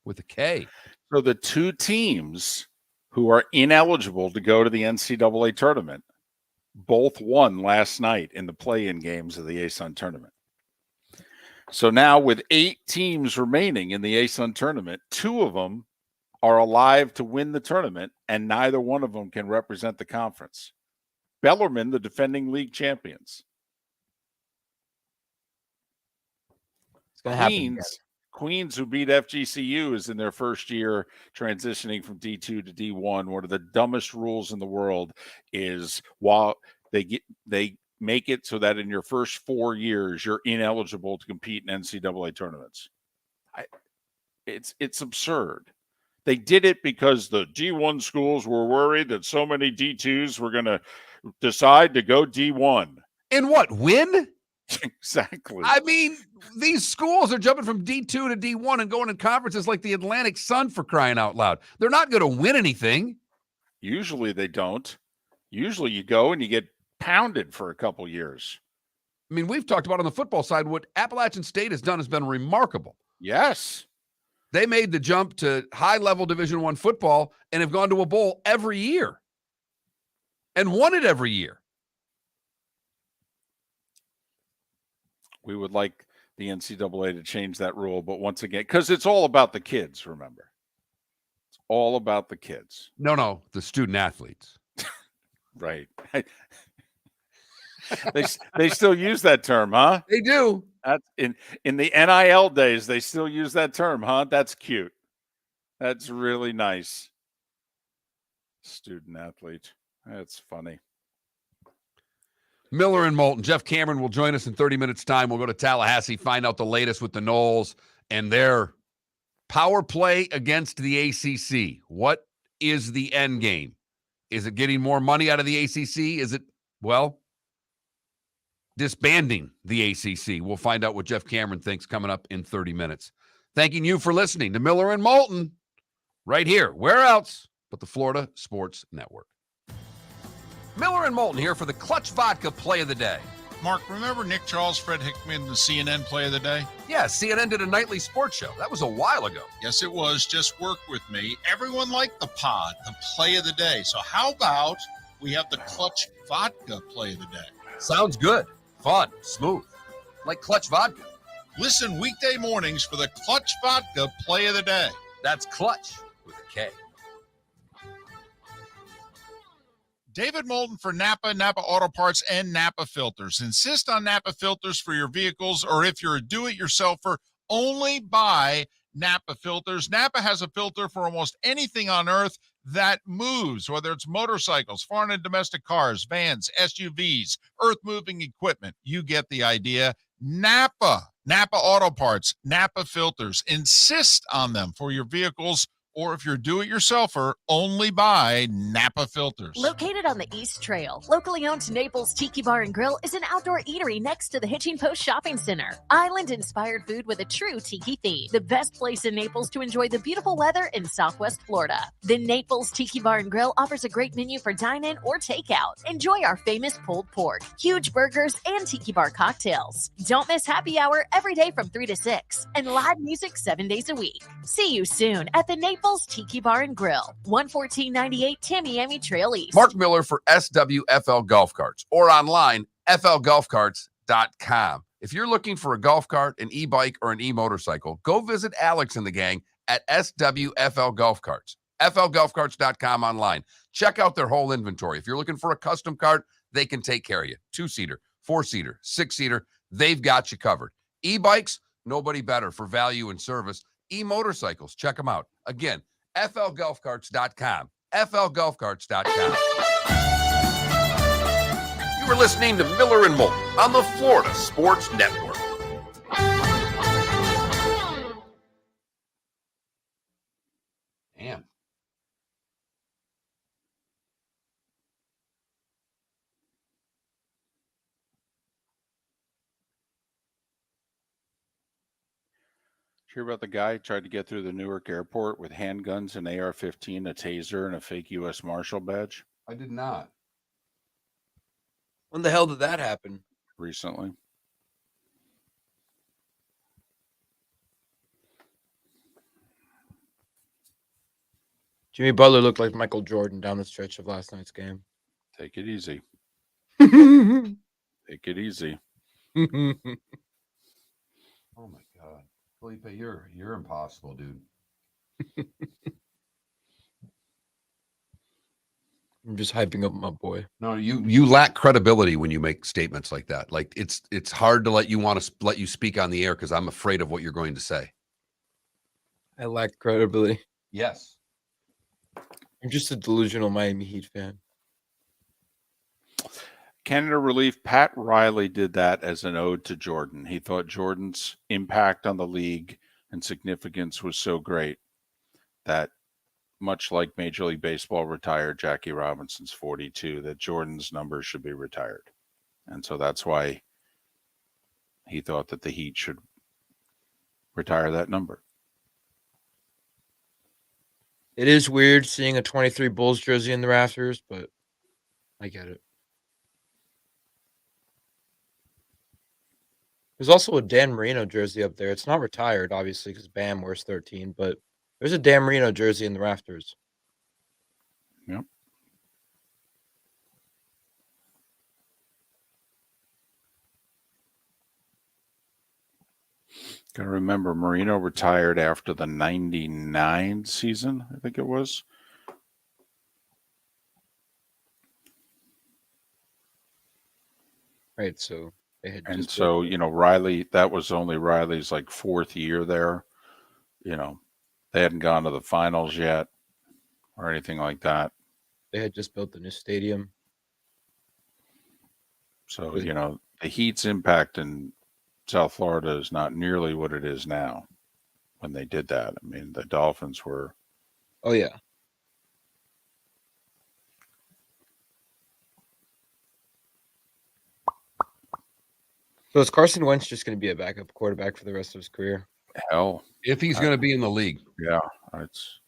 with a K. So the two teams who are ineligible to go to the NCAA tournament both won last night in the play-in games of the A-Sun tournament. So now with 8 teams remaining in the A-Sun tournament, 2 of them are alive to win the tournament, and neither one of them can represent the conference. Bellarmine, the defending league champions. It's going to happen again. Queens, who beat FGCU, is in their first year transitioning from D2 to D1. One of the dumbest rules in the world is while they make it so that in your first 4 years you're ineligible to compete in NCAA tournaments. It's absurd. They did it because the D1 schools were worried that so many D2s were going to decide to go D1. And what, win? Exactly. I mean, these schools are jumping from D2 to D1 and going in conferences like the Atlantic Sun, for crying out loud. They're not going to win anything. Usually they don't. Usually you go and you get pounded for a couple years. I mean, we've talked about on the football side, what Appalachian State has done has been remarkable. Yes. They made the jump to high-level Division I football and have gone to a bowl every year and won it every year. We would like the NCAA to change that rule, but once again, because it's all about the kids, remember. It's all about the kids. No, the student athletes. Right. They still use that term, huh? They do. That's in the NIL days, they still use that term, huh? That's cute. That's really nice. Student athlete. That's funny. Miller and Moulton. Jeff Cameron will join us in 30 minutes' time. We'll go to Tallahassee, find out the latest with the Noles and their power play against the ACC. What is the end game? Is it getting more money out of the ACC? Is it, well, disbanding the ACC? We'll find out what Jeff Cameron thinks coming up in 30 minutes. Thanking you for listening to Miller and Moulton right here. Where else but the Florida Sports Network? Miller and Moulton here for the Clutch Vodka Play of the Day. Mark, remember Nick Charles, Fred Hickman, the CNN Play of the Day? Yeah, CNN did a nightly sports show. That was a while ago. Yes, it was. Just work with me. Everyone liked the pod, the Play of the Day. So how about we have the Clutch Vodka Play of the Day? Sounds good. Fun. Smooth. Like Clutch Vodka. Listen weekday mornings for the Clutch Vodka Play of the Day. That's Clutch with a K. David Moulton for Napa, Napa Auto Parts, and Napa Filters. Insist on Napa Filters for your vehicles, or if you're a do-it-yourselfer, only buy Napa Filters. Napa has a filter for almost anything on earth that moves, whether it's motorcycles, foreign and domestic cars, vans, SUVs, earth-moving equipment. You get the idea. Napa Auto Parts, Napa Filters. Insist on them for your vehicles, or if you're do-it-yourselfer, only buy Napa Filters. Located on the East Trail, locally owned Naples Tiki Bar and Grill is an outdoor eatery next to the Hitching Post Shopping Center. Island-inspired food with a true tiki theme. The best place in Naples to enjoy the beautiful weather in Southwest Florida. The Naples Tiki Bar and Grill offers a great menu for dine-in or takeout. Enjoy our famous pulled pork, huge burgers, and tiki bar cocktails. Don't miss happy hour every day from 3 to 6, and live music 7 days a week. See you soon at the Naples Tiki Bar and Grill, 11498 Tamiami Trail East. Mark Miller for SWFL Golf Carts, or online, flgolfcarts.com. If you're looking for a golf cart, an e-bike, or an e-motorcycle, go visit Alex and the gang at SWFL Golf Carts. flgolfcarts.com online. Check out their whole inventory. If you're looking for a custom cart, they can take care of you. 2-seater, 4-seater, 6-seater, they've got you covered. E-bikes, nobody better for value and service. E-motorcycles, check them out. Again, flgolfcarts.com. flgolfcarts.com. You were listening to Miller and Moulton on the Florida Sports Network. Damn. Hear about the guy who tried to get through the Newark airport with handguns, an AR-15, a taser, and a fake U.S. Marshal badge? I did not. When the hell did that happen? Recently. Jimmy Butler looked like Michael Jordan down the stretch of last night's game. Take it easy. Oh Take it easy. Oh my God. Felipe, you're impossible, dude. I'm just hyping up my boy. No, you lack credibility when you make statements like that. Like it's hard to let you speak on the air because I'm afraid of what you're going to say. I lack credibility. Yes. I'm just a delusional Miami Heat fan. Canada relief Pat Riley did that as an ode to Jordan. He thought Jordan's impact on the league and significance was so great that, much like Major League Baseball retired Jackie Robinson's 42, that Jordan's numbers should be retired. And so that's why he thought that the Heat should retire that number. It is weird seeing a 23 Bulls jersey in the rafters, but I get it. There's also a Dan Marino jersey up there. It's not retired, obviously, because Bam wears 13, but there's a Dan Marino jersey in the rafters. Yep. Got to remember, Marino retired after the 99 season, I think it was. Right, so they had And just so, Riley, that was only Riley's like fourth year there. They hadn't gone to the finals yet or anything like that. they had just built the new stadium. So, With- the Heat's impact in South Florida is not nearly what it is now when they did that. I mean, the Dolphins were. Oh, yeah. So is Carson Wentz just going to be a backup quarterback for the rest of his career? Hell, If he's going to be in the league. yeah, it's.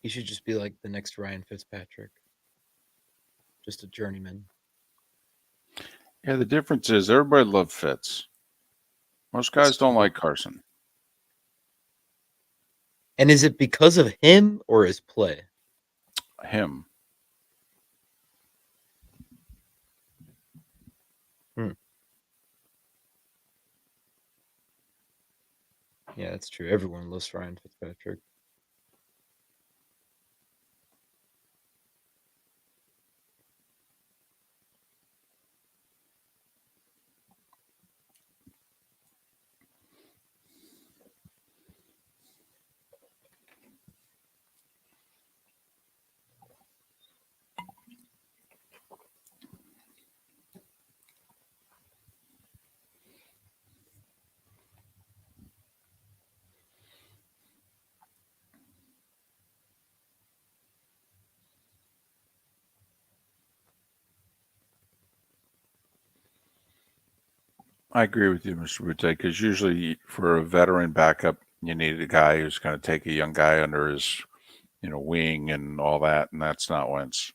He should just be like the next Ryan Fitzpatrick. Just a journeyman. Yeah, the difference is everybody loves Fitz. Most guys don't like Carson. And is it because of him or his play? Him. Yeah, that's true. Everyone loves Ryan Fitzpatrick. I agree with you, Mr. Butte, because usually for a veteran backup, you need a guy who's going to take a young guy under his, wing and all that, and that's not Wentz.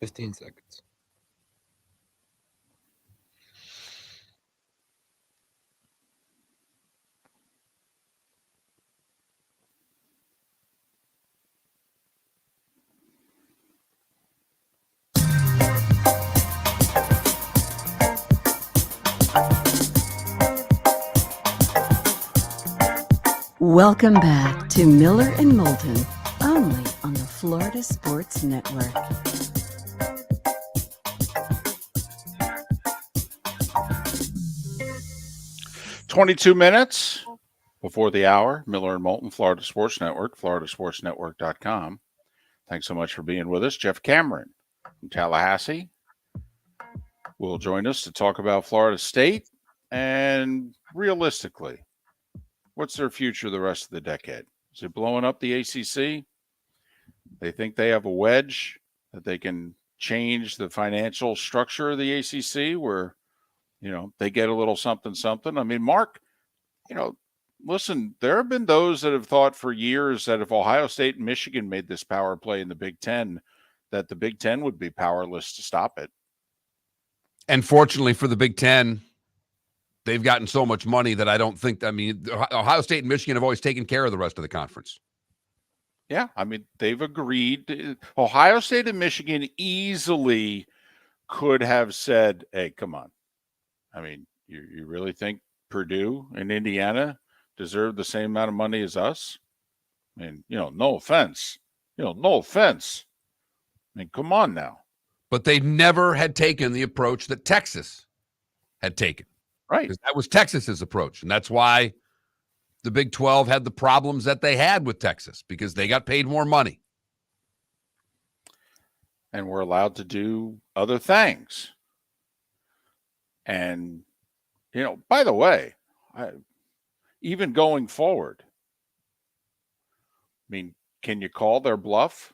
$15 seconds. Welcome back to Miller and Moulton, only on the Florida Sports Network. "22 minutes before the hour. Miller and Moulton, Florida Sports Network, floridasportsnetwork.com. Thanks so much for being with us. Jeff Cameron from Tallahassee will join us to talk about Florida State and realistically, what's their future the rest of the decade? Is it blowing up the ACC? They think they have a wedge that they can change the financial structure of the ACC where, they get a little something, something. I mean, Mark, listen, there have been those that have thought for years that if Ohio State and Michigan made this power play in the Big Ten, that the Big Ten would be powerless to stop it. And fortunately for the Big Ten, they've gotten so much money that I don't think, Ohio State and Michigan have always taken care of the rest of the conference. Yeah, I mean, they've agreed. Ohio State and Michigan easily could have said, hey, come on. I mean, you really think Purdue and Indiana deserve the same amount of money as us? I mean, no offense. No offense. I mean, come on now. But they never had taken the approach that Texas had taken. Right. Because that was Texas's approach. And that's why the Big 12 had the problems that they had with Texas, because they got paid more money. And we're allowed to do other things. And, by the way, even going forward, I mean, can you call their bluff?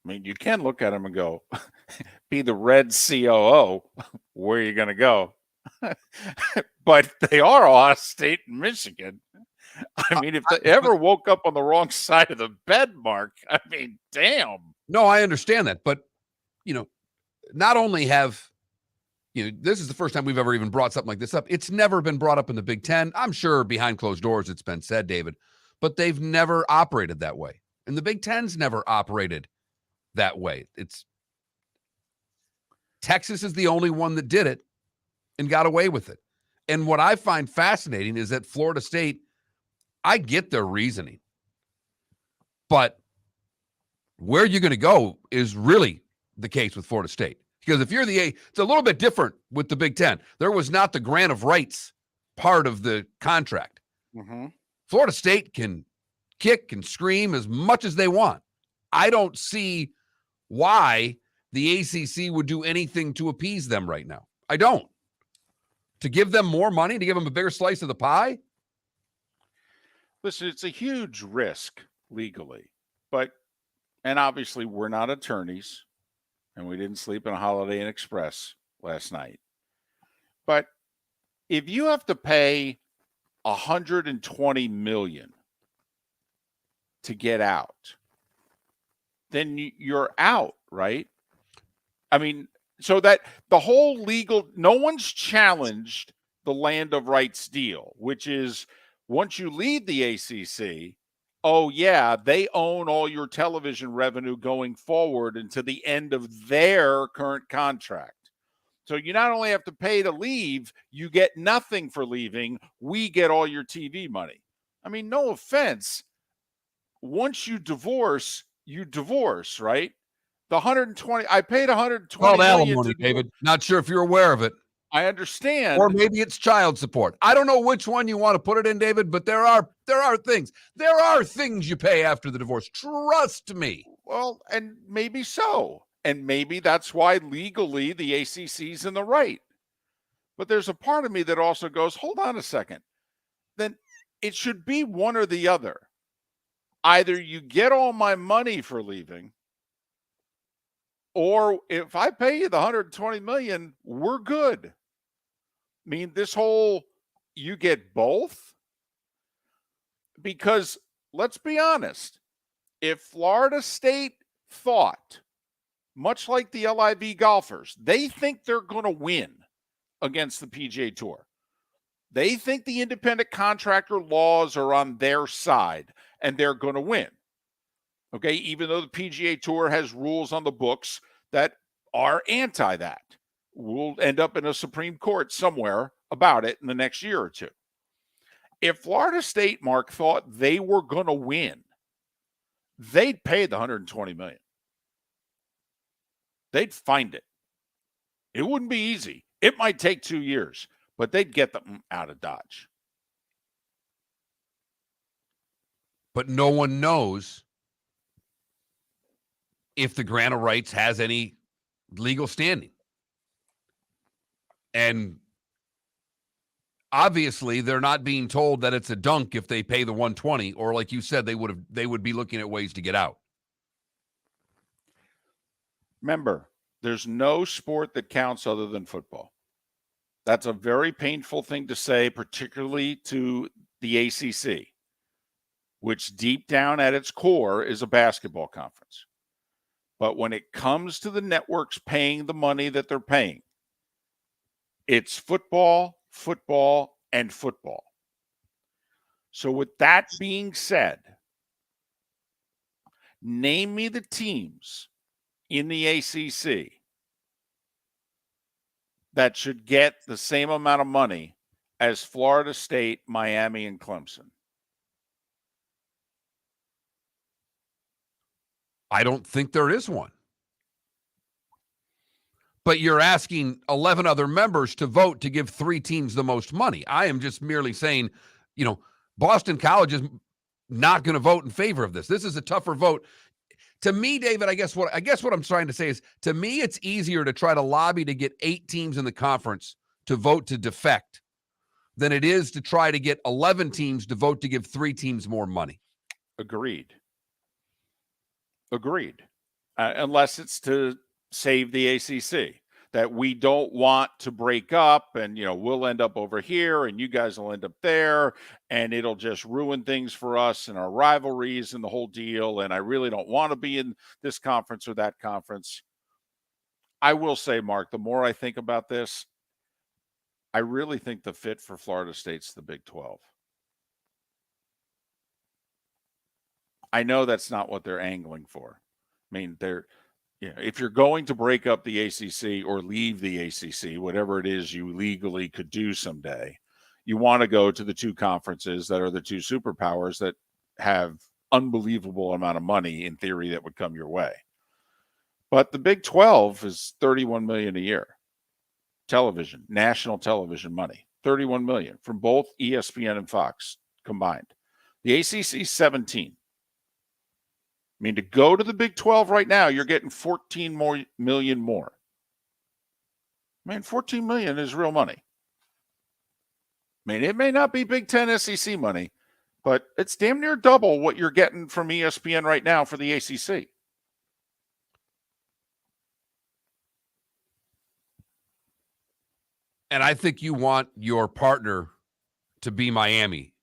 I mean, you can look at them and go, be the red COO, where are you going to go? But they are Ohio State and Michigan. I mean, if they ever woke up on the wrong side of the bed, Mark, I mean, damn. No, I understand that. But, not only have, this is the first time we've ever even brought something like this up. It's never been brought up in the Big Ten. I'm sure behind closed doors it's been said, David, but they've never operated that way. And the Big Ten's never operated that way. Texas is the only one that did it and got away with it. And what I find fascinating is that Florida State, I get their reasoning, but where you're going to go is really the case with Florida State. Because if you're it's a little bit different with the Big Ten. There was not the grant of rights part of the contract. Mm-hmm. Florida State can kick and scream as much as they want. I don't see why the ACC would do anything to appease them right now. I don't. To give them more money, to give them a bigger slice of the pie? Listen, it's a huge risk legally, and obviously we're not attorneys, and we didn't sleep in a Holiday Inn Express last night. But if you have to pay $120 million to get out, then you're out, right? I mean, so that the whole legal, no one's challenged the land of rights deal, which is once you leave the ACC, oh yeah, they own all your television revenue going forward until the end of their current contract. So you not only have to pay to leave, you get nothing for leaving. We get all your TV money. I mean, no offense. Once you divorce, right? The 120, I paid 120 called million alimony, to David. Not sure if you're aware of it. I understand. Or maybe it's child support. I don't know which one you want to put it in, David, but there are things. There are things you pay after the divorce. Trust me. Well, and maybe so. And maybe that's why legally the ACC's in the right. But there's a part of me that also goes, hold on a second. Then it should be one or the other. Either you get all my money for leaving, or if I pay you the $120 million, we're good. I mean, this whole, you get both? Because let's be honest, if Florida State thought, much like the LIV golfers, they think they're going to win against the PGA Tour. They think the independent contractor laws are on their side and they're going to win. Okay, even though the PGA Tour has rules on the books that are anti that. We'll end up in a Supreme Court somewhere about it in the next year or two. If Florida State, Mark, thought they were going to win, they'd pay the $120 million. They'd find it. It wouldn't be easy. It might take 2 years, but they'd get them out of Dodge. But no one knows if the grant of rights has any legal standing. And obviously they're not being told that it's a dunk if they pay the 120, or like you said, they would be looking at ways to get out. Remember, there's no sport that counts other than football. That's a very painful thing to say, particularly to the ACC, which deep down at its core is a basketball conference. But when it comes to the networks paying the money that they're paying, it's football, football, and football. So with that being said, name me the teams in the ACC that should get the same amount of money as Florida State, Miami, and Clemson. I don't think there is one. But you're asking 11 other members to vote to give 3 teams the most money. I am just merely saying, Boston College is not going to vote in favor of this. This is a tougher vote. To me, David, I guess what I'm trying to say is, to me, it's easier to try to lobby to get 8 teams in the conference to vote to defect than it is to try to get 11 teams to vote to give 3 teams more money. Agreed. Unless it's to save the ACC, that we don't want to break up and, we'll end up over here and you guys will end up there and it'll just ruin things for us and our rivalries and the whole deal. And I really don't want to be in this conference or that conference. I will say, Mark, the more I think about this, I really think the fit for Florida State's the Big 12. I know that's not what they're angling for. I mean, if you're going to break up the ACC or leave the ACC, whatever it is you legally could do someday, you want to go to the 2 conferences that are the 2 superpowers that have unbelievable amount of money in theory that would come your way. But the Big 12 is $31 million a year. Television, national television money, $31 million from both ESPN and Fox combined. The ACC is 17. I mean, to go to the Big 12 right now, you're getting $14 million more. Man, $14 million is real money. I mean, it may not be Big 10 SEC money, but it's damn near double what you're getting from ESPN right now for the ACC. And I think you want your partner to be Miami,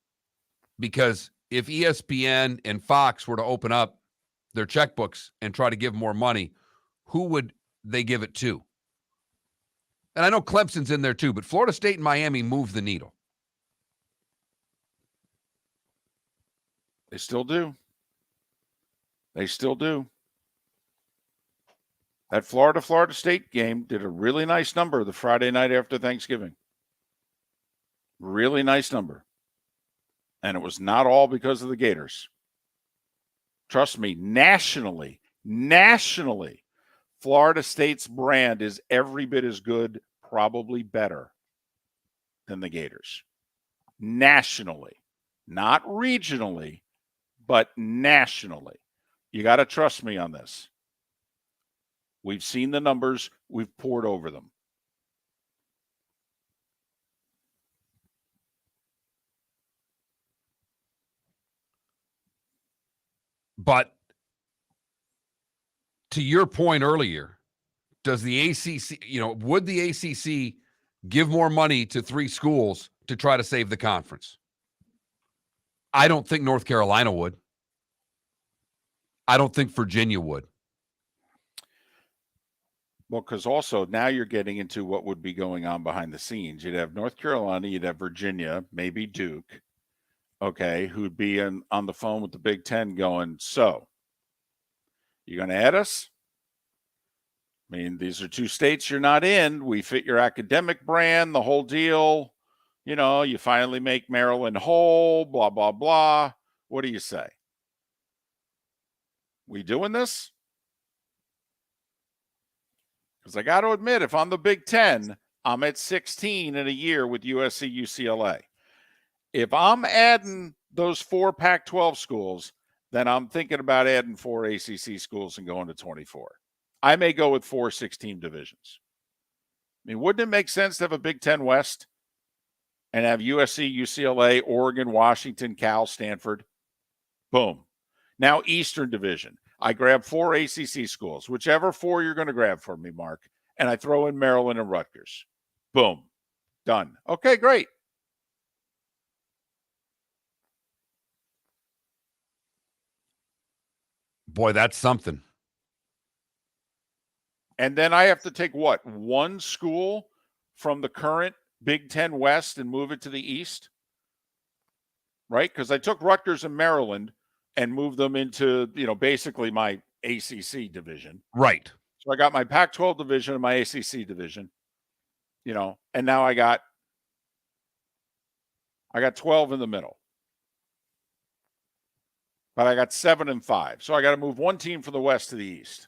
because if ESPN and Fox were to open up their checkbooks and try to give more money, who would they give it to? And I know Clemson's in there too, but Florida State and Miami move the needle. They still do. That Florida State game did a really nice number the Friday night after Thanksgiving. Really nice number. And it was not all because of the Gators. Trust me, nationally, Florida State's brand is every bit as good, probably better than the Gators. Nationally, not regionally, but nationally. You got to trust me on this. We've seen the numbers. We've poured over them. But to your point earlier, does the ACC, would the ACC give more money to 3 schools to try to save the conference? I don't think North Carolina would. I don't think Virginia would. Well, because also now you're getting into what would be going on behind the scenes. You'd have North Carolina, you'd have Virginia, maybe Duke, okay, who'd be on the phone with the Big Ten going, so, you going to add us? I mean, these are 2 states you're not in. We fit your academic brand, the whole deal. You finally make Maryland whole, blah, blah, blah. What do you say? We doing this? Because I got to admit, if I'm the Big Ten, I'm at 16 in a year with USC, UCLA. If I'm adding those 4 Pac-12 schools, then I'm thinking about adding 4 ACC schools and going to 24. I may go with 4 6-team divisions. I mean, wouldn't it make sense to have a Big Ten West and have USC, UCLA, Oregon, Washington, Cal, Stanford? Boom. Now Eastern Division. I grab 4 ACC schools, whichever 4 you're going to grab for me, Mark, and I throw in Maryland and Rutgers. Boom. Done. Okay, great. Boy, that's something. And then I have to take what? One school from the current Big Ten West and move it to the East? Right? Because I took Rutgers and Maryland and moved them into, basically my ACC division. Right. So I got my Pac-12 division and my ACC division, and now I got 12 in the middle. But I got 7 and 5. So I got to move one team from the West to the East.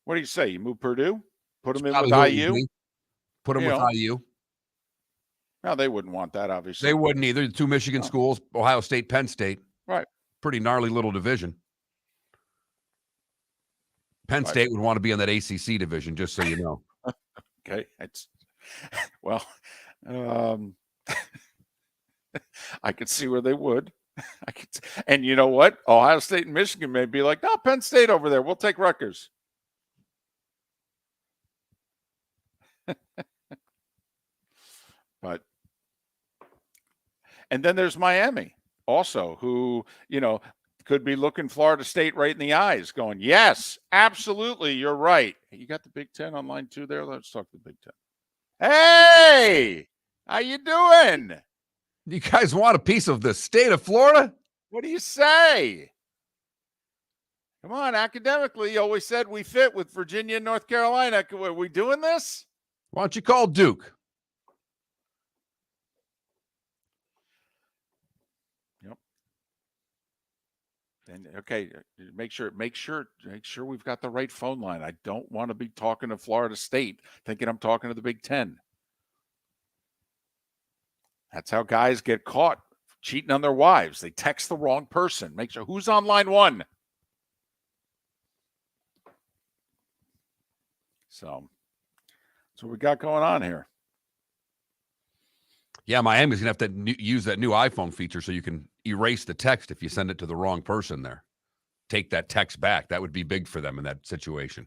What do you say? You move Purdue? Put them in with IU? Put them with IU. No, they wouldn't want that, obviously. They wouldn't either. The two Michigan schools, Ohio State, Penn State. Right. Pretty gnarly little division. Penn State would want to be in that ACC division, just so you know. Okay. I could see where they would. And you know what? Ohio State and Michigan may be like, no, Penn State over there. We'll take Rutgers. And then there's Miami also, who, could be looking Florida State right in the eyes going, yes, absolutely, you're right. You got the Big Ten online too there? Let's talk to the Big Ten. Hey, how you doing? You guys want a piece of the state of Florida? What do you say? Come on, academically, you always said we fit with Virginia and North Carolina. Are we doing this? Why don't you call Duke? Yep. And okay, make sure we've got the right phone line. I don't want to be talking to Florida State thinking I'm talking to the Big Ten. That's how guys get caught cheating on their wives. They text the wrong person. Make sure who's on line 1. So that's what we got going on here. Yeah, Miami's going to have to use that new iPhone feature so you can erase the text if you send it to the wrong person there. Take that text back. That would be big for them in that situation.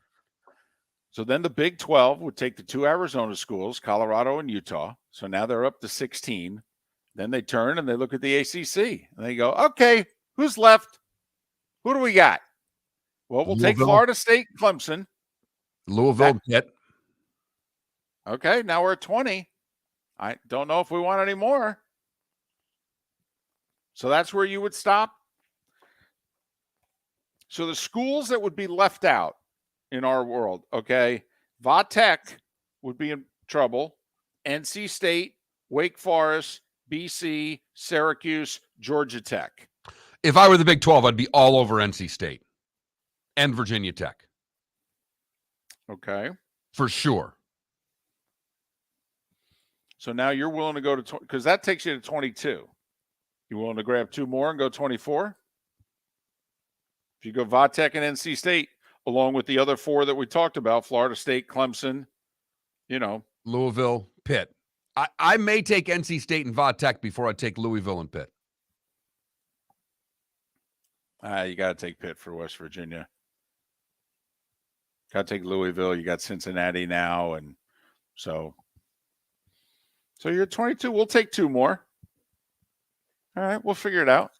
So then the Big 12 would take the 2 Arizona schools, Colorado and Utah. So now they're up to 16. Then they turn and they look at the ACC. And they go, okay, who's left? Who do we got? Well, we'll take Florida State, Clemson. Louisville, Pitt. Okay, now we're at 20. I don't know if we want any more. So that's where you would stop. So the schools that would be left out in our world, okay, Va-Tech would be in trouble. NC State, Wake Forest, BC, Syracuse, Georgia Tech. If I were the Big 12, I'd be all over NC State and Virginia Tech. Okay. For sure. So now you're willing to go to, because that takes you to 22. You willing to grab 2 more and go 24? If you go Va-Tech and NC State, along with the other 4 that we talked about, Florida State, Clemson, Louisville, Pitt. I may take NC State and Va-Tech before I take Louisville and Pitt. You got to take Pitt for West Virginia. Got to take Louisville. You got Cincinnati now. And so you're 22. We'll take 2 more. All right. We'll figure it out.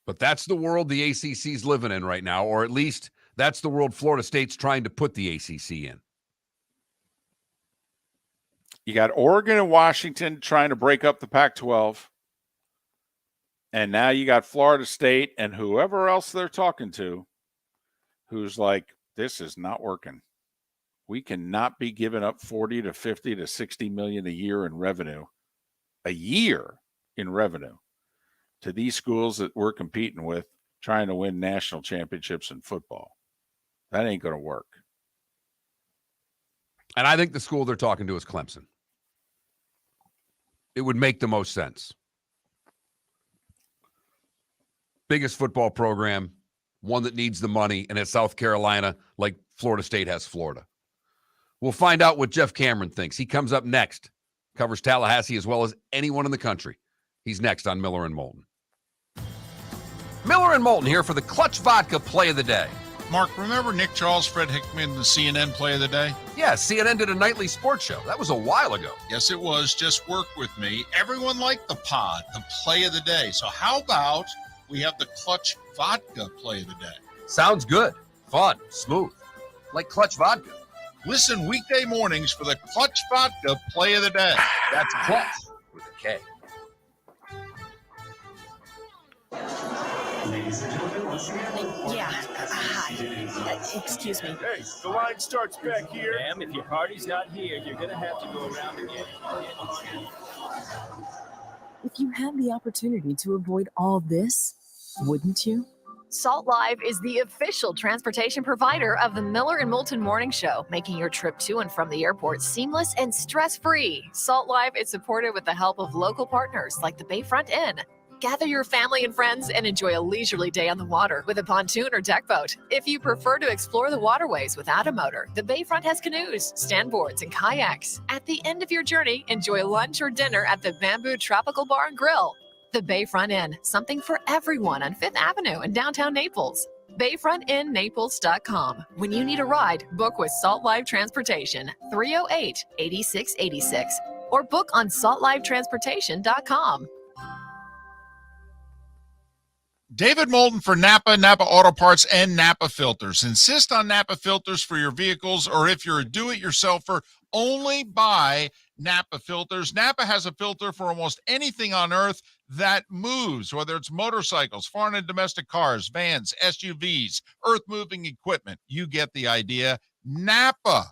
But that's the world the ACC's living in right now, or at least that's the world Florida State's trying to put the ACC in. You got Oregon and Washington trying to break up the Pac-12. And now you got Florida State and whoever else they're talking to who's like, this is not working. We cannot be giving up 40 to 50 to 60 million a year in revenue to these schools that we're competing with trying to win national championships in football. That ain't going to work. And I think the school they're talking to is Clemson. It would make the most sense. Biggest football program, one that needs the money, and it's South Carolina like Florida State has Florida. We'll find out what Jeff Cameron thinks. He comes up next, covers Tallahassee as well as anyone in the country. He's next on Miller and Moulton. Miller and Moulton here for the Clutch Vodka Play of the Day. Mark, remember Nick Charles, Fred Hickman, the CNN play of the day? Yeah, CNN did a nightly sports show. That was a while ago. Yes, it was. Just work with me. Everyone liked the pod, the play of the day. So how about we have the Clutch Vodka play of the day? Sounds good. Fun. Smooth. Like Clutch Vodka. Listen weekday mornings for the Clutch Vodka play of the day. That's Clutch with a K. Yeah. Hi. Excuse me. Hey, the line starts back here. Ma'am, if your party's not here, you're going to have to go around again. If you had the opportunity to avoid all this, wouldn't you? Salt Live is the official transportation provider of the Miller and Moulton Morning Show, making your trip to and from the airport seamless and stress-free. Salt Live is supported with the help of local partners like the Bayfront Inn. Gather your family and friends and enjoy a leisurely day on the water with a pontoon or deck boat. If you prefer to explore the waterways without a motor, the Bayfront has canoes, standboards, and kayaks. At the end of your journey, enjoy lunch or dinner at the Bamboo Tropical Bar and Grill. The Bayfront Inn, something for everyone on 5th Avenue in downtown Naples. BayfrontInNaples.com. When you need a ride, book with Salt Live Transportation, 308-8686, or book on saltlivetransportation.com. David Moulton for Napa, Napa Auto Parts, and Napa Filters. Insist on Napa Filters for your vehicles, or if you're a do-it-yourselfer, only buy Napa Filters. Napa has a filter for almost anything on earth that moves, whether it's motorcycles, foreign and domestic cars, vans, SUVs, earth-moving equipment. You get the idea. Napa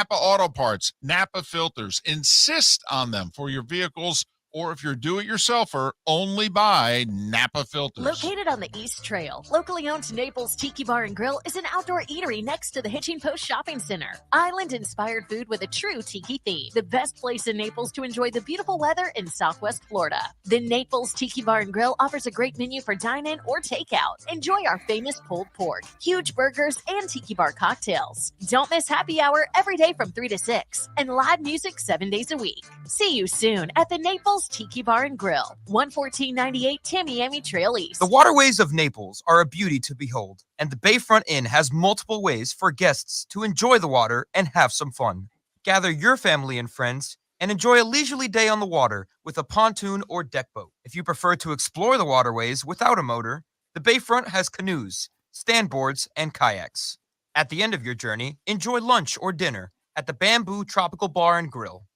Auto Parts, Napa Filters. Insist on them for your vehicles, or if you're do-it-yourselfer, only buy Napa Filters. Located on the East Trail, locally owned Naples Tiki Bar and Grill is an outdoor eatery next to the Hitching Post Shopping Center. Island-inspired food with a true tiki theme. The best place in Naples to enjoy the beautiful weather in Southwest Florida. The Naples Tiki Bar and Grill offers a great menu for dine-in or takeout. Enjoy our famous pulled pork, huge burgers, and tiki bar cocktails. Don't miss happy hour every day from 3 to 6, and live music 7 days a week. See you soon at the Naples Tiki Bar and Grill, 11498 Tamiami Trail East. The waterways of Naples are a beauty to behold, and the Bayfront Inn has multiple ways for guests to enjoy the water and have some fun. Gather your family and friends and enjoy a leisurely day on the water with a pontoon or deck boat. If you prefer to explore the waterways without a motor, the Bayfront has canoes, standboards, and kayaks. At the end of your journey, enjoy lunch or dinner at the Bamboo Tropical Bar and Grill,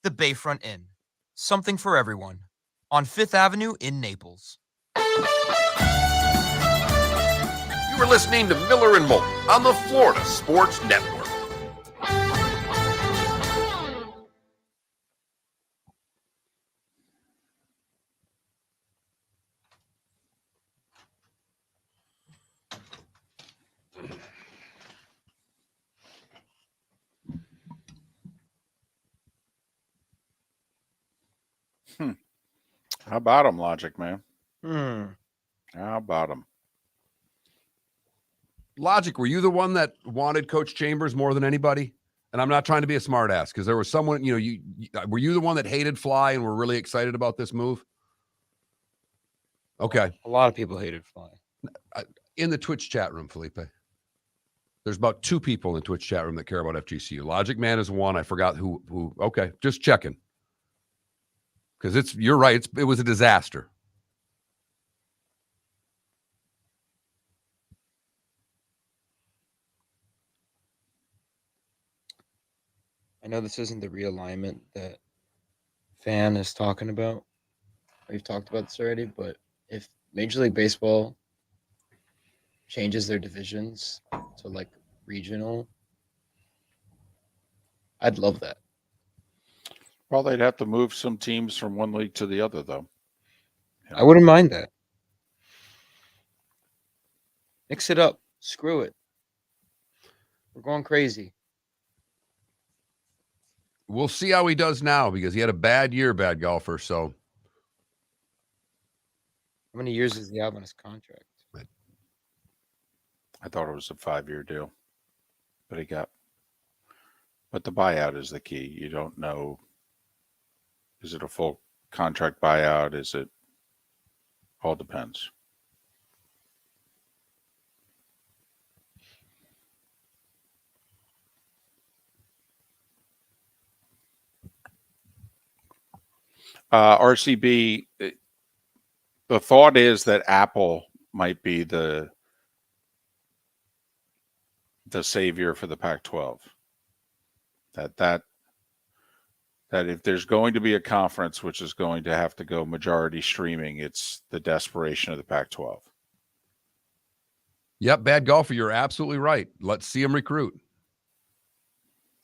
the Bayfront Inn. Something for everyone. On 5th Avenue in Naples. You were listening to Miller and Moulton on the Florida Sports Network. How about him, Logic, man? Hmm. How about him? Logic, were you the one that wanted Coach Chambers more than anybody? And I'm not trying to be a smart ass, because there was someone, were you the one that hated Fly and were really excited about this move? Okay. A lot of people hated Fly. In the Twitch chat room, Felipe. There's about 2 people in the Twitch chat room that care about FGCU. Logic Man is one. I forgot who. Okay, just checking. Because you're right. It was a disaster. I know this isn't the realignment that Fan is talking about. We've talked about this already, but if Major League Baseball changes their divisions to like regional, I'd love that. Well, they'd have to move some teams from one league to the other, though. I wouldn't mind that. Mix it up. Screw it. We're going crazy. We'll see how he does now, because he had a bad year, bad golfer. So how many years does he have on his contract? I thought it was a 5-year deal, but but the buyout is the key. You don't know. Is it a full contract buyout? Is it? All depends. RCB, the thought is that Apple might be the savior for the Pac-12. That if there's going to be a conference which is going to have to go majority streaming, it's the desperation of the Pac-12. Yep, bad golfer. You're absolutely right. Let's see him recruit.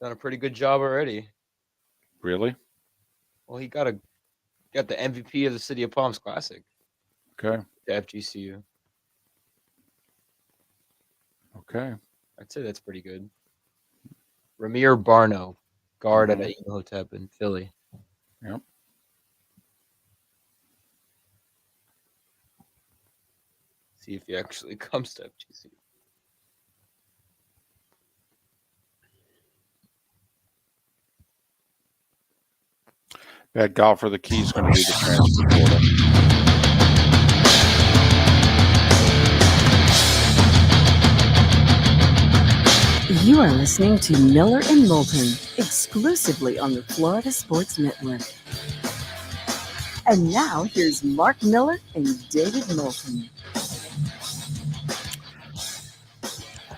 Done a pretty good job already. Really? Well, he got the MVP of the City of Palms Classic. Okay. The FGCU. Okay. I'd say that's pretty good. Ramir Barno, guard at Imhotep in Philly. Yep. See if he actually comes to FGCU. Bad golfer, the key is going to be the transfer portal. You are listening to Miller and Moulton, exclusively on the Florida Sports Network. And now, here's Mark Miller and David Moulton.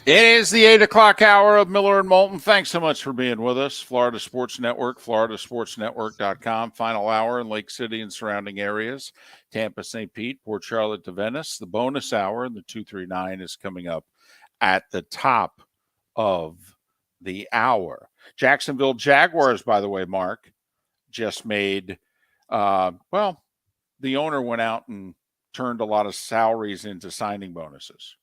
It is the 8 o'clock hour of Miller and Moulton. Thanks so much for being with us. Florida Sports Network, floridasportsnetwork.com. Final hour in Lake City and surrounding areas. Tampa, St. Pete, Port Charlotte to Venice. The bonus hour, the 239, is coming up at the top of the hour. Jacksonville Jaguars, by the way, Mark, just made, the owner went out and turned a lot of salaries into signing bonuses.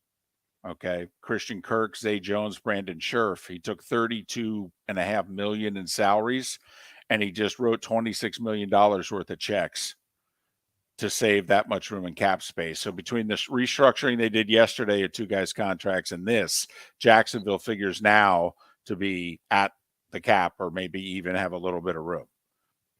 Okay. Christian Kirk, Zay Jones, Brandon Scherf. He took $32.5 million in salaries, and he just wrote $26 million worth of checks to save that much room in cap space. So between this restructuring they did yesterday of two guys' contracts and this, Jacksonville figures now to be at the cap or maybe even have a little bit of room.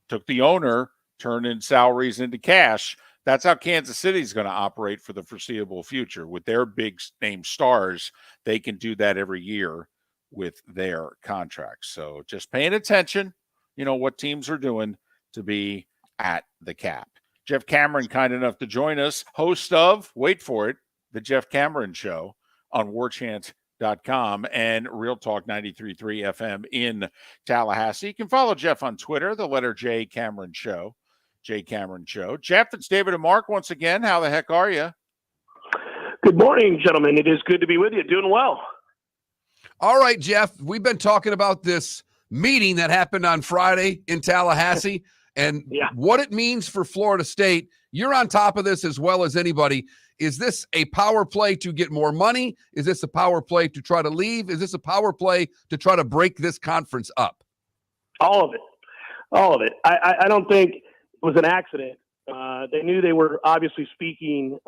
Took the owner, turned in salaries into cash. That's how Kansas City is going to operate for the foreseeable future. With their big name stars, they can do that every year with their contracts. So just paying attention, what teams are doing to be at the cap. Jeff Cameron, kind enough to join us, host of, wait for it, the Jeff Cameron Show on warchant.com and Real Talk 93.3 FM in Tallahassee. You can follow Jeff on Twitter, the letter J Cameron Show. J Cameron Show. Jeff, it's David and Mark once again. How the heck are you? Good morning, gentlemen. It is good to be with you. Doing well. All right, Jeff. We've been talking about this meeting that happened on Friday in Tallahassee and what it means for Florida State. You're on top of this as well as anybody. Is this a power play to get more money? Is this a power play to try to leave? Is this a power play to try to break this conference up? All of it. All of it. I don't think it was an accident. They knew they were obviously speaking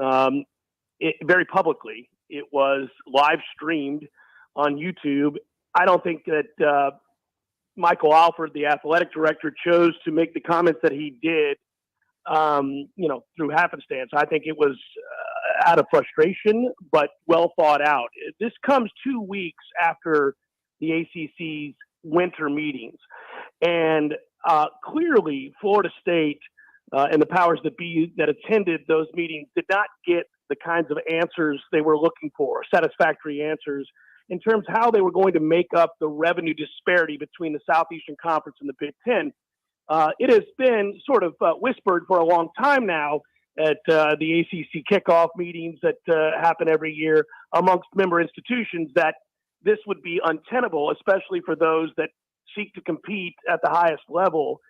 very publicly. It was live streamed on YouTube. I don't think that Michael Alford, the athletic director, chose to make the comments that he did, through happenstance. I think it was out of frustration, but well thought out. This comes 2 weeks after the ACC's winter meetings. And clearly, Florida State and the powers that be that attended those meetings did not get the kinds of answers they were looking for, satisfactory answers, in terms of how they were going to make up the revenue disparity between the Southeastern Conference and the Big Ten. It has been sort of whispered for a long time now at the ACC kickoff meetings that happen every year amongst member institutions that this would be untenable, especially for those that seek to compete at the highest level,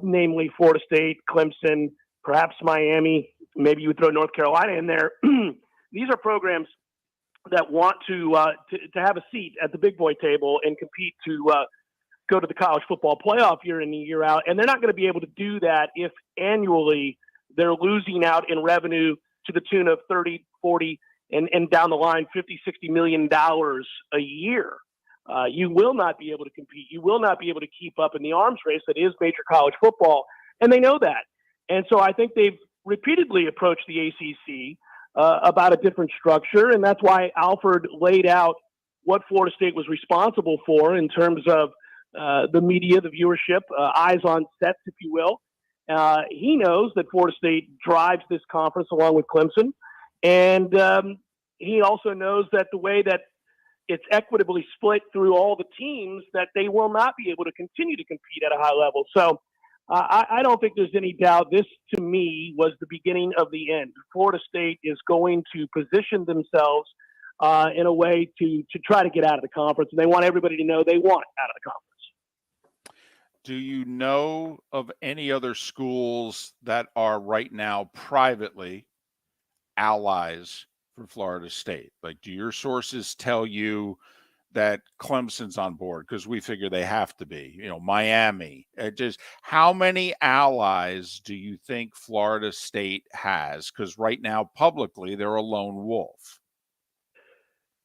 namely Florida State, Clemson, perhaps Miami. Maybe you would throw North Carolina in there. These are programs that want to have a seat at the big boy table and compete to go to the college football playoff year in and year out. And they're not going to be able to do that if annually they're losing out in revenue to the tune of 30, 40, and down the line, $50, $60 million a year. You will not be able to compete. You will not be able to keep up in the arms race that is major college football. And they know that. And so I think they've repeatedly approached the ACC about a different structure. And that's why Alford laid out what Florida State was responsible for in terms of the media, the viewership, eyes on sets, if you will. He knows that Florida State drives this conference along with Clemson. And he also knows that the way that it's equitably split through all the teams, that they will not be able to continue to compete at a high level. So I don't think there's any doubt. This, to me, was the beginning of the end. Florida State is going to position themselves in a way to try to get out of the conference, and they want everybody to know they want out of the conference. Do you know of any other schools that are right now privately allies for Florida State? Like, do your sources tell you that Clemson's on board? Because we figure they have to be. Miami. Just how many allies do you think Florida State has? Because right now, publicly, they're a lone wolf.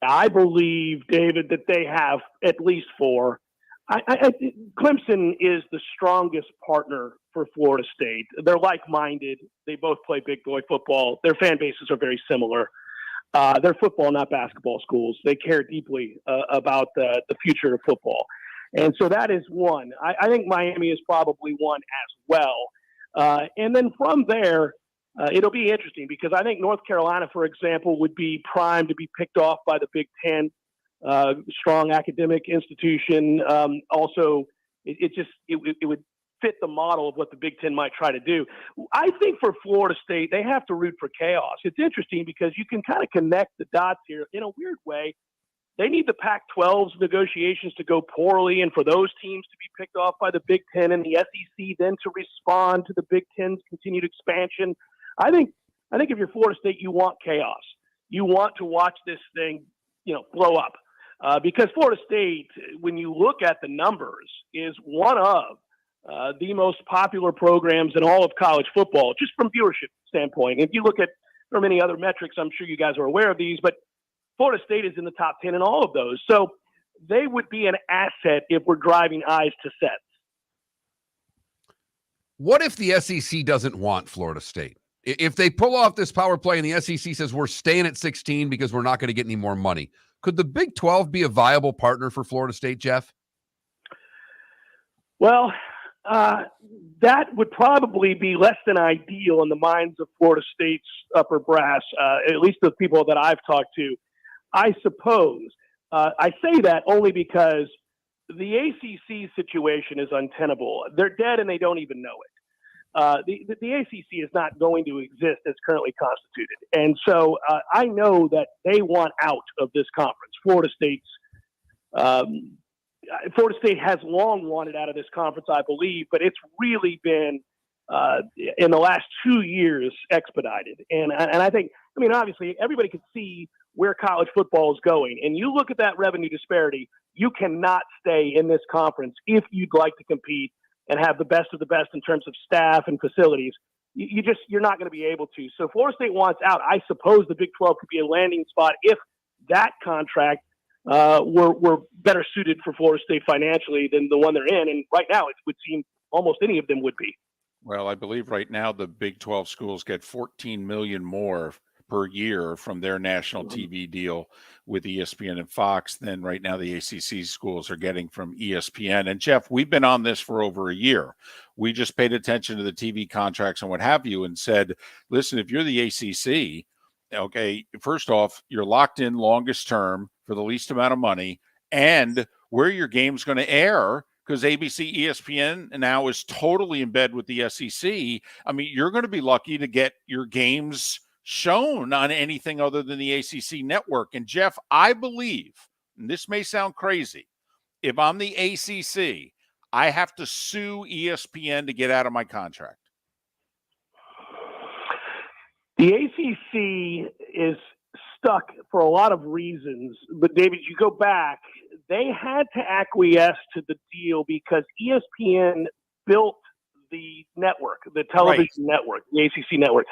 I believe, David, that they have at least 4. Clemson is the strongest partner for Florida State. They're like-minded. They both play big boy football. Their fan bases are very similar. They're football, not basketball schools. They care deeply about the future of football. And so that is one. I think Miami is probably one as well. And then from there, it'll be interesting because I think North Carolina, for example, would be primed to be picked off by the Big Ten. Strong academic institution. Also, it would fit the model of what the Big Ten might try to do. I think for Florida State, they have to root for chaos. It's interesting because you can kind of connect the dots here in a weird way. They need the Pac-12's negotiations to go poorly and for those teams to be picked off by the Big Ten and the SEC then to respond to the Big Ten's continued expansion. I think if you're Florida State, you want chaos. You want to watch this thing, blow up. Because Florida State, when you look at the numbers, is one of the most popular programs in all of college football, just from viewership standpoint. If you look at many other metrics, I'm sure you guys are aware of these, but Florida State is in the top 10 in all of those. So they would be an asset if we're driving eyes to sets. What if the SEC doesn't want Florida State? If they pull off this power play and the SEC says we're staying at 16 because we're not going to get any more money, could the Big 12 be a viable partner for Florida State, Jeff? Well, that would probably be less than ideal in the minds of Florida State's upper brass, at least the people that I've talked to. I suppose. I say that only because the ACC situation is untenable. They're dead and they don't even know it. The ACC is not going to exist as currently constituted. And so I know that they want out of this conference. Florida State has long wanted out of this conference, I believe, but it's really been in the last 2 years expedited. And I think, obviously everybody can see where college football is going. And you look at that revenue disparity, you cannot stay in this conference if you'd like to compete and have the best of the best in terms of staff and facilities. You're not going to be able to. So Florida State wants out. I suppose the Big 12 could be a landing spot if that contract were better suited for Florida State financially than the one they're in. And right now it would seem almost any of them would be. Well, I believe right now the Big 12 schools get $14 million more per year from their national TV deal with ESPN and Fox than right now the ACC schools are getting from ESPN. And Jeff, we've been on this for over a year. We just paid attention to the TV contracts and what have you and said, listen, if you're the ACC, okay, first off, you're locked in longest term for the least amount of money and where your game's going to air, because ABC, ESPN now is totally in bed with the SEC. You're going to be lucky to get your games shown on anything other than the ACC network. And Jeff, I believe, and this may sound crazy, if I'm the ACC, I have to sue ESPN to get out of my contract. The ACC is stuck for a lot of reasons. But David, you go back, they had to acquiesce to the deal because ESPN built the network, the television network, the ACC network.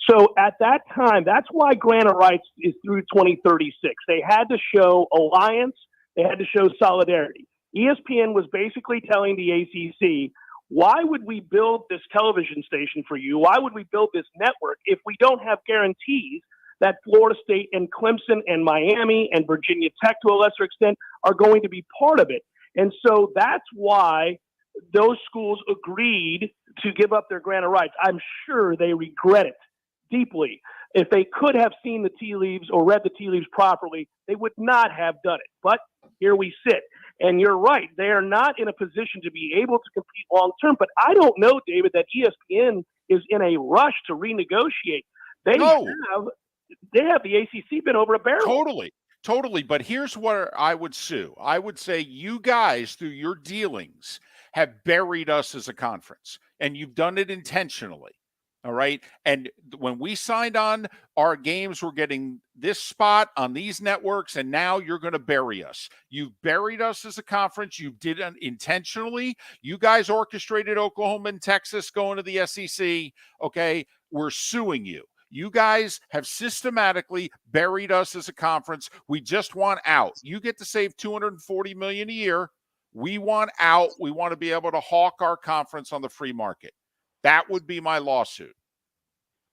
So at that time, that's why grant of rights is through 2036. They had to show alliance. They had to show solidarity. ESPN was basically telling the ACC, why would we build this television station for you? Why would we build this network if we don't have guarantees that Florida State and Clemson and Miami and Virginia Tech to a lesser extent are going to be part of it? And so that's why those schools agreed to give up their grant of rights. I'm sure they regret it deeply. If they could have seen the tea leaves or read the tea leaves properly, they would not have done it. But here we sit. And you're right. They are not in a position to be able to compete long term. But I don't know, David, that ESPN is in a rush to renegotiate. They have the ACC been over a barrel. Totally. But here's where I would sue. I would say you guys, through your dealings, have buried us as a conference, and you've done it intentionally. All right. And when we signed on, our games were getting this spot on these networks, and now you're going to bury us. You've buried us as a conference. You did it intentionally. You guys orchestrated Oklahoma and Texas going to the SEC. Okay. We're suing you. You guys have systematically buried us as a conference. We just want out. You get to save $240 million a year. We want out. We want to be able to hawk our conference on the free market. That would be my lawsuit.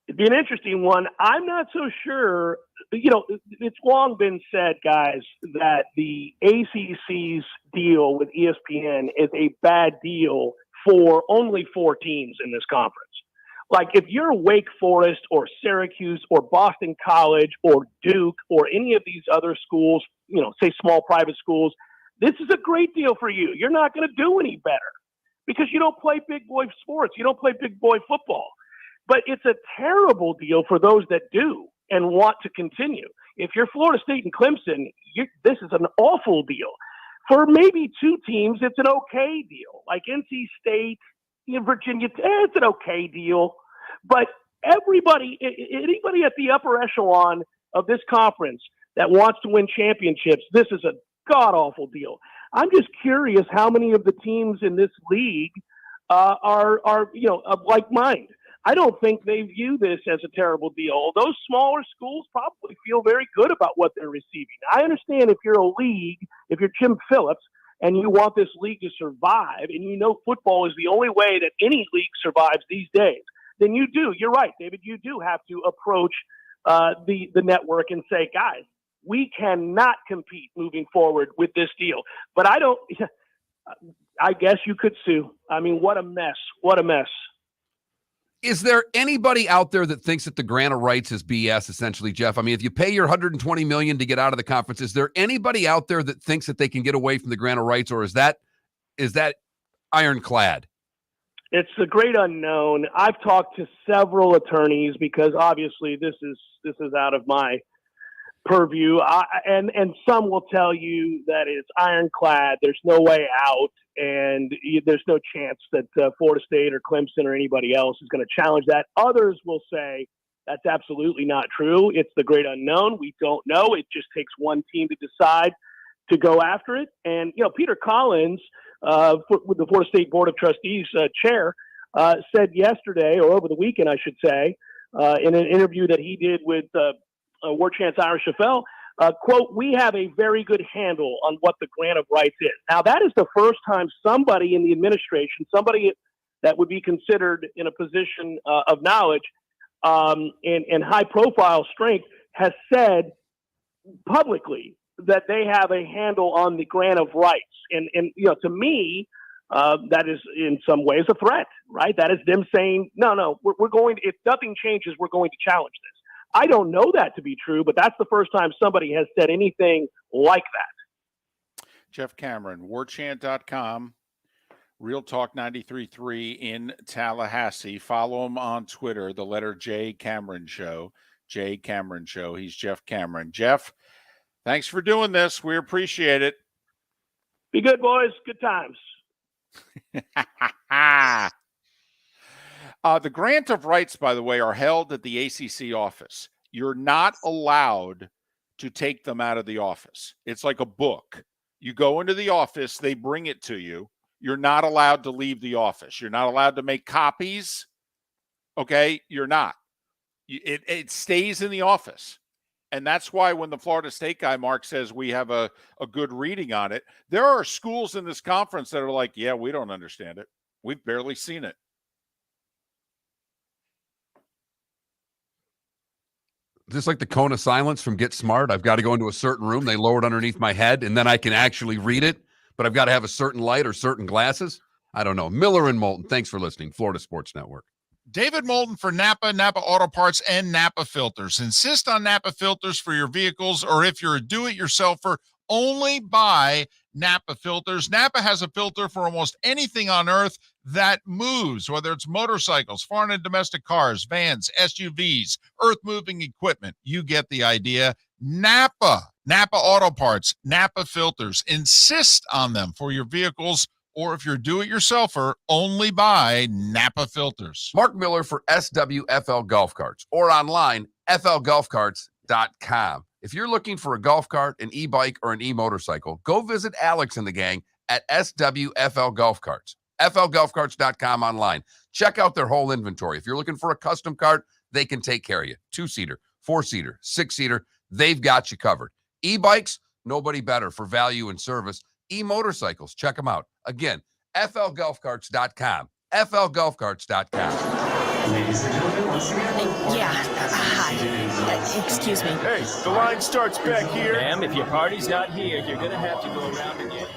It'd be an interesting one. I'm not so sure. It's long been said, guys, that the ACC's deal with ESPN is a bad deal for only 4 teams in this conference. Like if you're Wake Forest or Syracuse or Boston College or Duke or any of these other schools, say small private schools, this is a great deal for you. You're not going to do any better because you don't play big boy sports. You don't play big boy football. But it's a terrible deal for those that do and want to continue. If you're Florida State and Clemson, this is an awful deal. For maybe 2 teams, it's an okay deal. Like NC State, Virginia, it's an okay deal. But anybody at the upper echelon of this conference that wants to win championships, this is a god-awful deal. I'm just curious how many of the teams in this league are of like mind. I don't think they view this as a terrible deal. Those smaller schools probably feel very good about what they're receiving. I understand if you're a league, if you're Jim Phillips, and you want this league to survive, and football is the only way that any league survives these days, then you do. You're right, David. You do have to approach the network and say, guys, we cannot compete moving forward with this deal. But I guess you could sue. I mean, what a mess. What a mess. Is there anybody out there that thinks that the grant of rights is BS, essentially, Jeff? I mean, if you pay your $120 million to get out of the conference, is there anybody out there that thinks that they can get away from the grant of rights, or is that ironclad? It's a great unknown. I've talked to several attorneys because obviously this is out of my purview, and some will tell you that it's ironclad. There's no way out, and there's no chance that Florida State or Clemson or anybody else is going to challenge that. Others will say that's absolutely not true. It's the great unknown. We don't know. It just takes one team to decide to go after it. And Peter Collins, with the Florida State Board of Trustees chair, said yesterday, or over the weekend, I should say, in an interview that he did with War Chance Irish Chaffel, quote, "We have a very good handle on what the grant of rights is." Now, that is the first time somebody in the administration, somebody that would be considered in a position of knowledge and high-profile strength, has said publicly that they have a handle on the grant of rights. And to me, that is in some ways a threat, right? That is them saying, no, we're going to, if nothing changes, we're going to challenge this. I don't know that to be true, but that's the first time somebody has said anything like that. Jeff Cameron, warchant.com, Real Talk 93.3 in Tallahassee. Follow him on Twitter, the letter J Cameron Show. J Cameron Show. He's Jeff Cameron. Jeff, thanks for doing this. We appreciate it. Be good, boys. Good times. The grant of rights, by the way, are held at the ACC office. You're not allowed to take them out of the office. It's like a book. You go into the office, they bring it to you. You're not allowed to leave the office. You're not allowed to make copies. Okay? You're not. It stays in the office. And that's why when the Florida State guy, Mark, says we have a good reading on it, there are schools in this conference that are like, yeah, we don't understand it. We've barely seen it. Just like the cone of silence from Get Smart, I've got to go into a certain room. They lower it underneath my head, and then I can actually read it. But I've got to have a certain light or certain glasses. I don't know. Miller and Moulton, thanks for listening. Florida Sports Network. David Moulton for Napa, Napa Auto Parts, and Napa Filters. Insist on Napa filters for your vehicles, or if you're a do-it-yourselfer, only buy Napa filters. Napa has a filter for almost anything on earth that moves, whether it's motorcycles, foreign and domestic cars, vans, SUVs, earth-moving equipment. You get the idea. Napa Auto Parts, Napa filters. Insist on them for your vehicles, or if you're do-it-yourselfer, only buy Napa filters. Mark Miller for SWFL Golf Carts, or online, flgolfcarts.com. If you're looking for a golf cart, an e-bike, or an e-motorcycle, go visit Alex and the gang at SWFL Golf Carts. flgolfcarts.com online. Check out their whole inventory. If you're looking for a custom cart, they can take care of you. 2-seater, 4-seater, 6-seater, they've got you covered. E-bikes, nobody better for value and service. E-motorcycles, check them out. Again, flgolfcarts.com. flgolfcarts.com. Ladies and gentlemen, once again. Hi. Excuse me. Hey, the line starts back here. Ma'am, if your party's not here, you're going to have to go around again.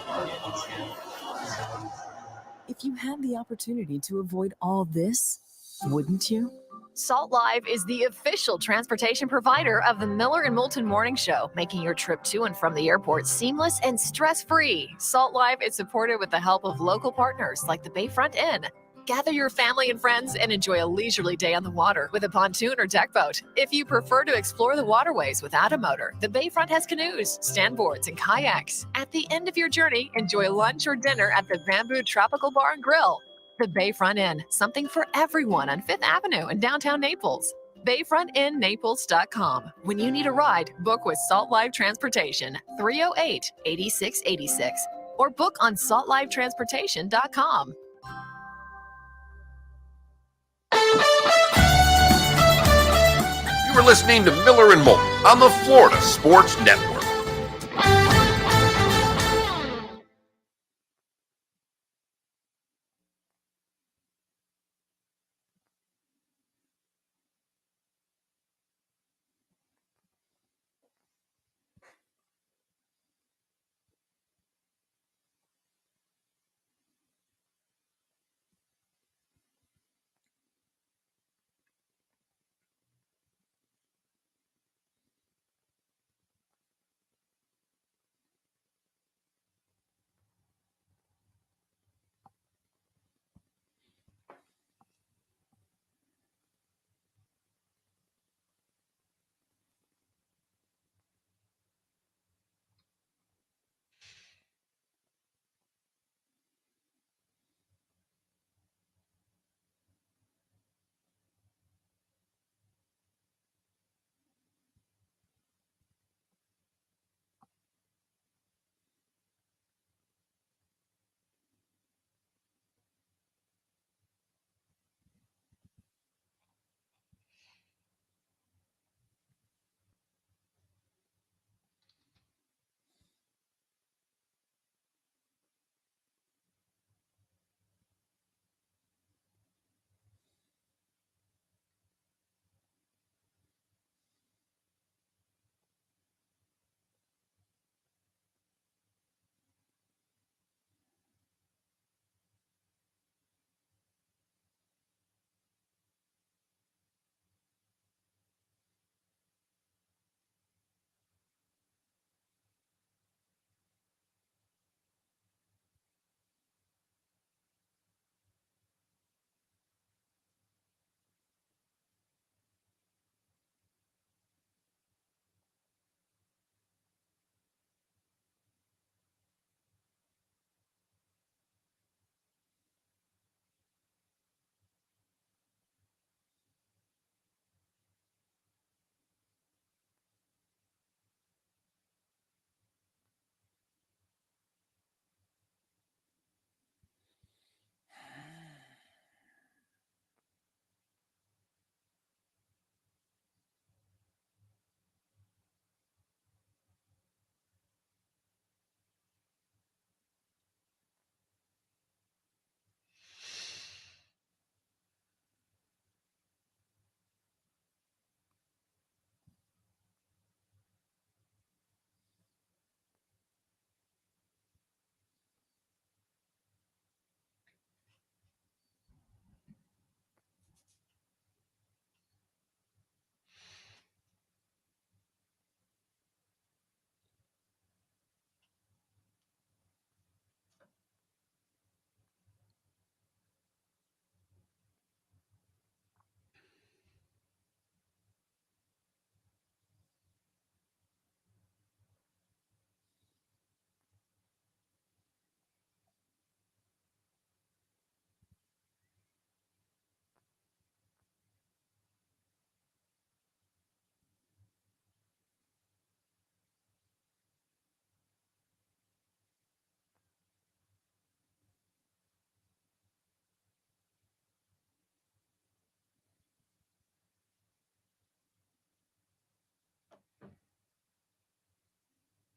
If you had the opportunity to avoid all this, wouldn't you? Salt Live is the official transportation provider of the Miller and Moulton Morning Show, making your trip to and from the airport seamless and stress-free. Salt Live is supported with the help of local partners like the Bayfront Inn. Gather your family and friends and enjoy a leisurely day on the water with a pontoon or deck boat. If you prefer to explore the waterways without a motor, the Bayfront has canoes, standboards, and kayaks. At the end of your journey, enjoy lunch or dinner at the Bamboo Tropical Bar and Grill. The Bayfront Inn, something for everyone on 5th Avenue in downtown Naples. BayfrontInNaples.com. When you need a ride, book with Salt Live Transportation, 308-8686, or book on saltlivetransportation.com. You are listening to Miller and Moulton on the Florida Sports Network.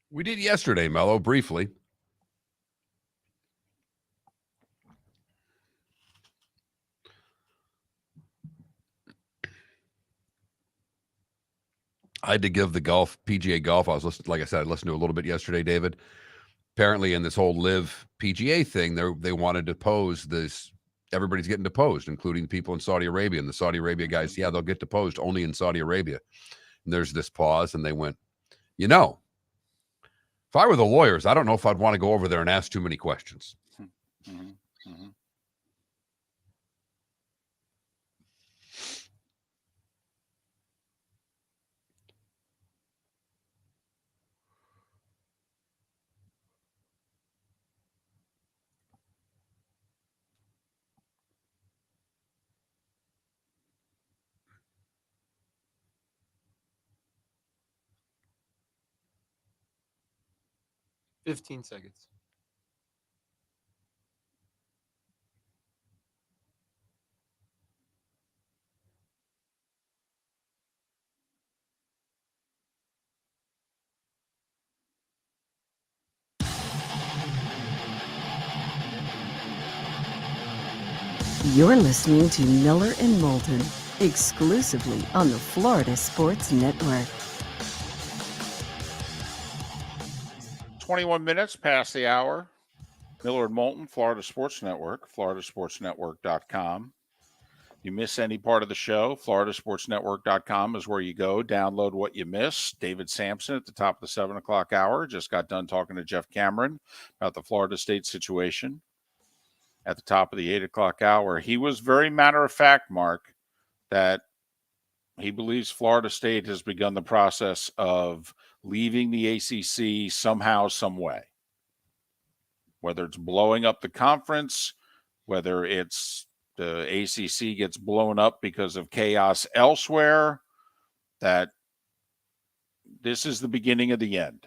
We did yesterday, Mello, briefly. I had to give the PGA golf. I was listening, like I said, I listened to a little bit yesterday, David. Apparently, in this whole live PGA thing, they wanted to pose this. Everybody's getting deposed, including the people in Saudi Arabia. And the Saudi Arabia guys, yeah, they'll get deposed only in Saudi Arabia. And there's this pause, and they went, if I were the lawyers, I don't know if I'd want to go over there and ask too many questions. Mm-hmm. Mm-hmm. $15 seconds. You're listening to Miller and Moulton, exclusively on the Florida Sports Network. 21 minutes past the hour. Miller and Moulton, Florida Sports Network, floridasportsnetwork.com. You miss any part of the show, floridasportsnetwork.com is where you go. Download what you miss. David Samson at the top of the 7 o'clock hour just got done talking to Jeff Cameron about the Florida State situation. At the top of the 8 o'clock hour, he was very matter of fact, Mark, that he believes Florida State has begun the process of leaving the ACC somehow, some way. Whether it's blowing up the conference, whether it's the ACC gets blown up because of chaos elsewhere, that this is the beginning of the end.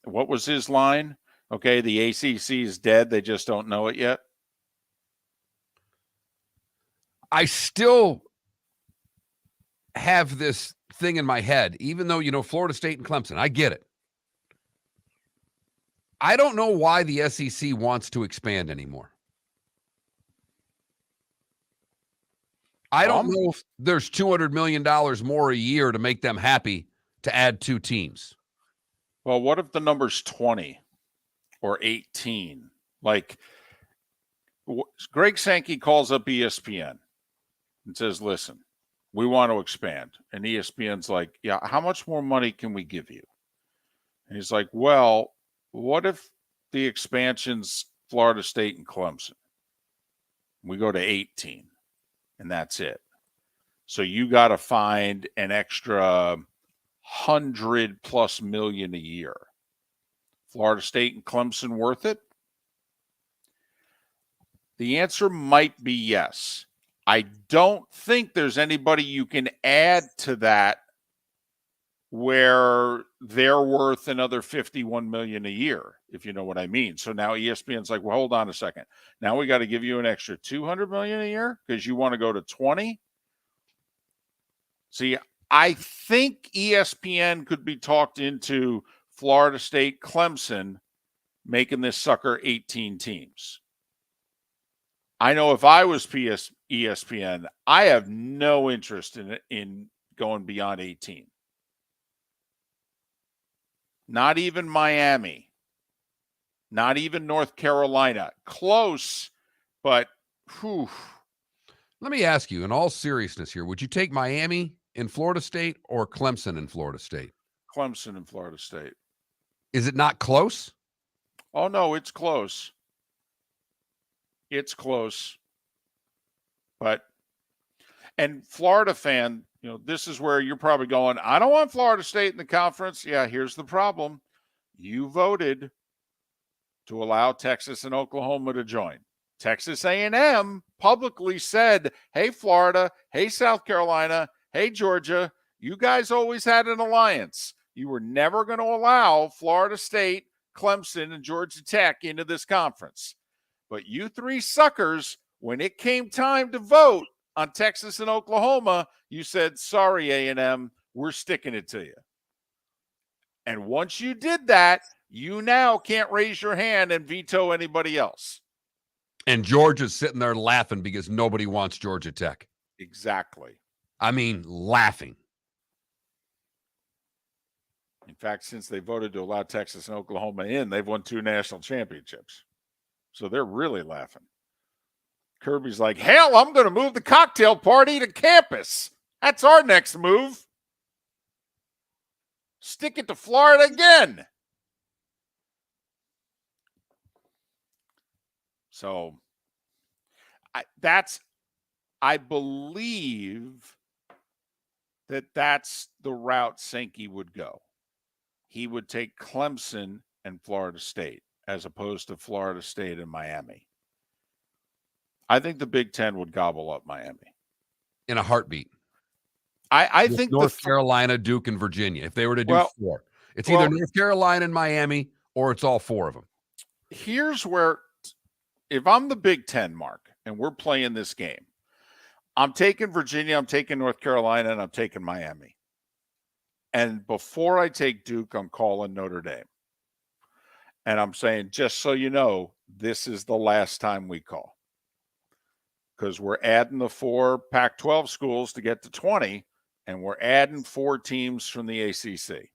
What was his line? Okay, the ACC is dead. They just don't know it yet. I still have this thing in my head, even though, Florida State and Clemson, I get it. I don't know why the SEC wants to expand anymore. I don't know if there's $200 million more a year to make them happy to add 2 teams. Well, what if the number's 20 or 18? Like, Greg Sankey calls up ESPN and says, listen, we want to expand. And ESPN's like, yeah, how much more money can we give you? And he's like, well, what if the expansion's Florida State and Clemson? We go to 18, and that's it. So you got to find an extra $100+ million a year. Florida State and Clemson worth it? The answer might be yes. I don't think there's anybody you can add to that where they're worth another $51 million a year, if you know what I mean. So now ESPN's like, well, hold on a second. Now we got to give you an extra $200 million a year because you want to go to 20. See, I think ESPN could be talked into Florida State, Clemson making this sucker 18 teams. I know if I was ESPN, I have no interest in going beyond 18. Not even Miami. Not even North Carolina. Close, but whew. Let me ask you, in all seriousness here, would you take Miami in Florida State or Clemson in Florida State? Clemson in Florida State. Is it not close? Oh, no, it's close. It's close. And Florida fan, this is where you're probably going, I don't want Florida State in the conference. Yeah, here's the problem. You voted to allow Texas and Oklahoma to join. Texas A&M publicly said, hey, Florida, hey, South Carolina, hey, Georgia, you guys always had an alliance. You were never going to allow Florida State, Clemson, and Georgia Tech into this conference. But you 3 suckers, when it came time to vote on Texas and Oklahoma, you said, sorry, A&M, we're sticking it to you. And once you did that, you now can't raise your hand and veto anybody else. And Georgia's sitting there laughing because nobody wants Georgia Tech. Exactly. I mean, laughing. In fact, since they voted to allow Texas and Oklahoma in, they've won 2 national championships. So they're really laughing. Kirby's like, hell, I'm going to move the cocktail party to campus. That's our next move. Stick it to Florida again. So I believe that's the route Sankey would go. He would take Clemson and Florida State as opposed to Florida State and Miami. I think the Big Ten would gobble up Miami in a heartbeat. I think North Carolina, Duke, and Virginia. If they were to do 4, it's either North Carolina and Miami, or it's all 4 of them. Here's where, if I'm the Big Ten, Mark, and we're playing this game, I'm taking Virginia, I'm taking North Carolina, and I'm taking Miami. And before I take Duke, I'm calling Notre Dame. And I'm saying, just so you know, this is the last time we call. Because we're adding the 4 Pac-12 schools to get to 20, and we're adding 4 teams from the ACC.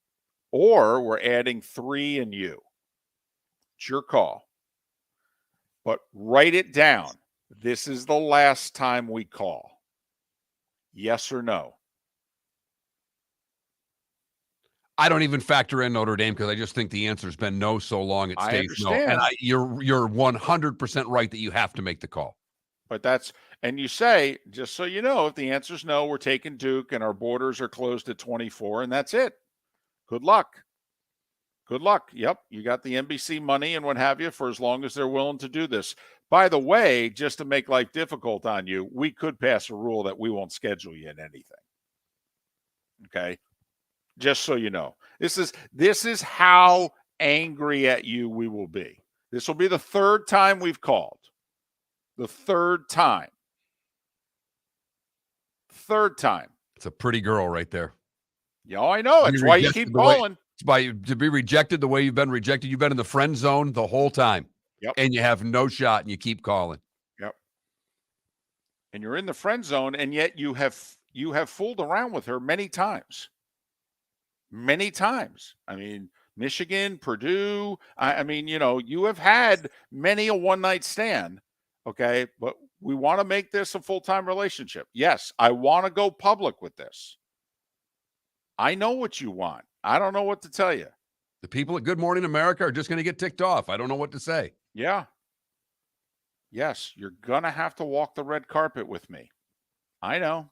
Or we're adding 3 and you. It's your call. But write it down. This is the last time we call. Yes or no? I don't even factor in Notre Dame because I just think the answer's been no so long it stays no. And you're 100% right that you have to make the call. But and you say, just so you know, if the answer's no, we're taking Duke and our borders are closed at 24 and that's it. Good luck. Good luck. Yep. You got the NBC money and what have you for as long as they're willing to do this. By the way, just to make life difficult on you, we could pass a rule that we won't schedule you in anything. Okay. Just so you know, this is how angry at you we will be. This will be the 3rd time we've called. The 3rd time. 3rd time. It's a pretty girl right there. Yeah, I know. It's why you keep calling. To be rejected the way you've been rejected. You've been in the friend zone the whole time. Yep. And you have no shot and you keep calling. Yep. And you're in the friend zone, and yet you have fooled around with her many times. Many times. I mean, Michigan, Purdue. I mean, you have had many a one-night stand. Okay, but we want to make this a full-time relationship. Yes, I want to go public with this. I know what you want. I don't know what to tell you. The people at Good Morning America are just going to get ticked off. I don't know what to say. Yeah. Yes, you're going to have to walk the red carpet with me. I know.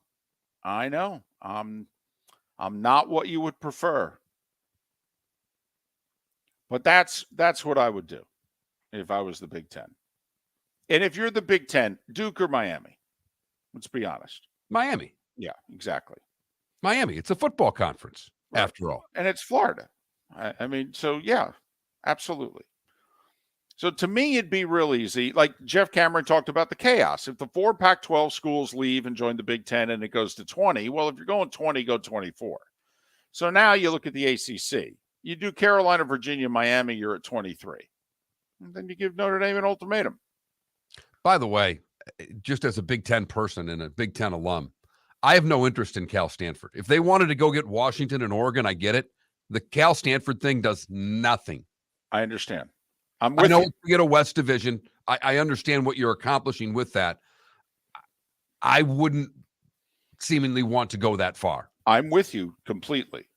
I'm not what you would prefer. But that's what I would do if I was the Big Ten. And if you're the Big Ten, Duke or Miami? Let's be honest. Miami. Yeah, exactly. Miami. It's a football conference, right, after all. And it's Florida. I mean, so yeah, absolutely. So to me, it'd be real easy. Like Jeff Cameron talked about the chaos. If the 4 Pac-12 schools leave and join the Big Ten and it goes to 20, well, if you're going 20, go 24. So now you look at the ACC. You do Carolina, Virginia, Miami, you're at 23. And then you give Notre Dame an ultimatum. By the way, just as a Big Ten person and a Big Ten alum, I have no interest in Cal Stanford. If they wanted to go get Washington and Oregon, I get it. The Cal Stanford thing does nothing. I understand. I know you get a West Division. I understand what you're accomplishing with that. I wouldn't seemingly want to go that far. I'm with you completely.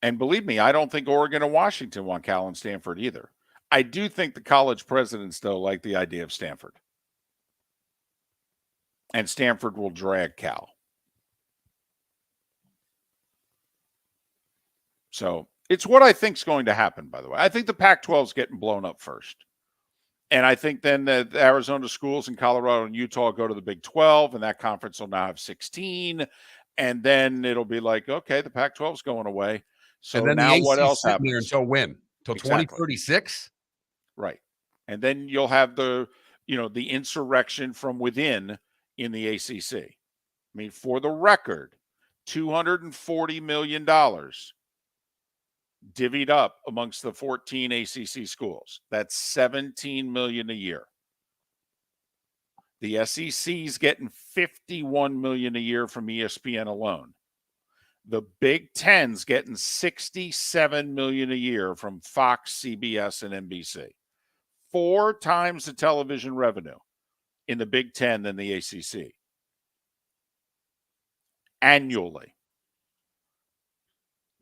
And believe me, I don't think Oregon and Washington want Cal and Stanford either. I do think the college presidents, though, like the idea of Stanford. And Stanford will drag Cal. So it's what I think is going to happen, by the way. I think the Pac-12 is getting blown up first. And I think then the Arizona schools in Colorado and Utah go to the Big 12, and that conference will now have 16. And then it'll be like, okay, the Pac-12 is going away. So and then now the what else happens? There until when? Till 2036? Right. And then you'll have the insurrection from within in the ACC. I mean, for the record, $240 million divvied up amongst the 14 ACC schools. That's $17 million a year. The SEC's getting $51 million a year from ESPN alone. The Big Ten's getting $67 million a year from Fox, CBS, and NBC. 4 times the television revenue in the Big Ten than the ACC annually.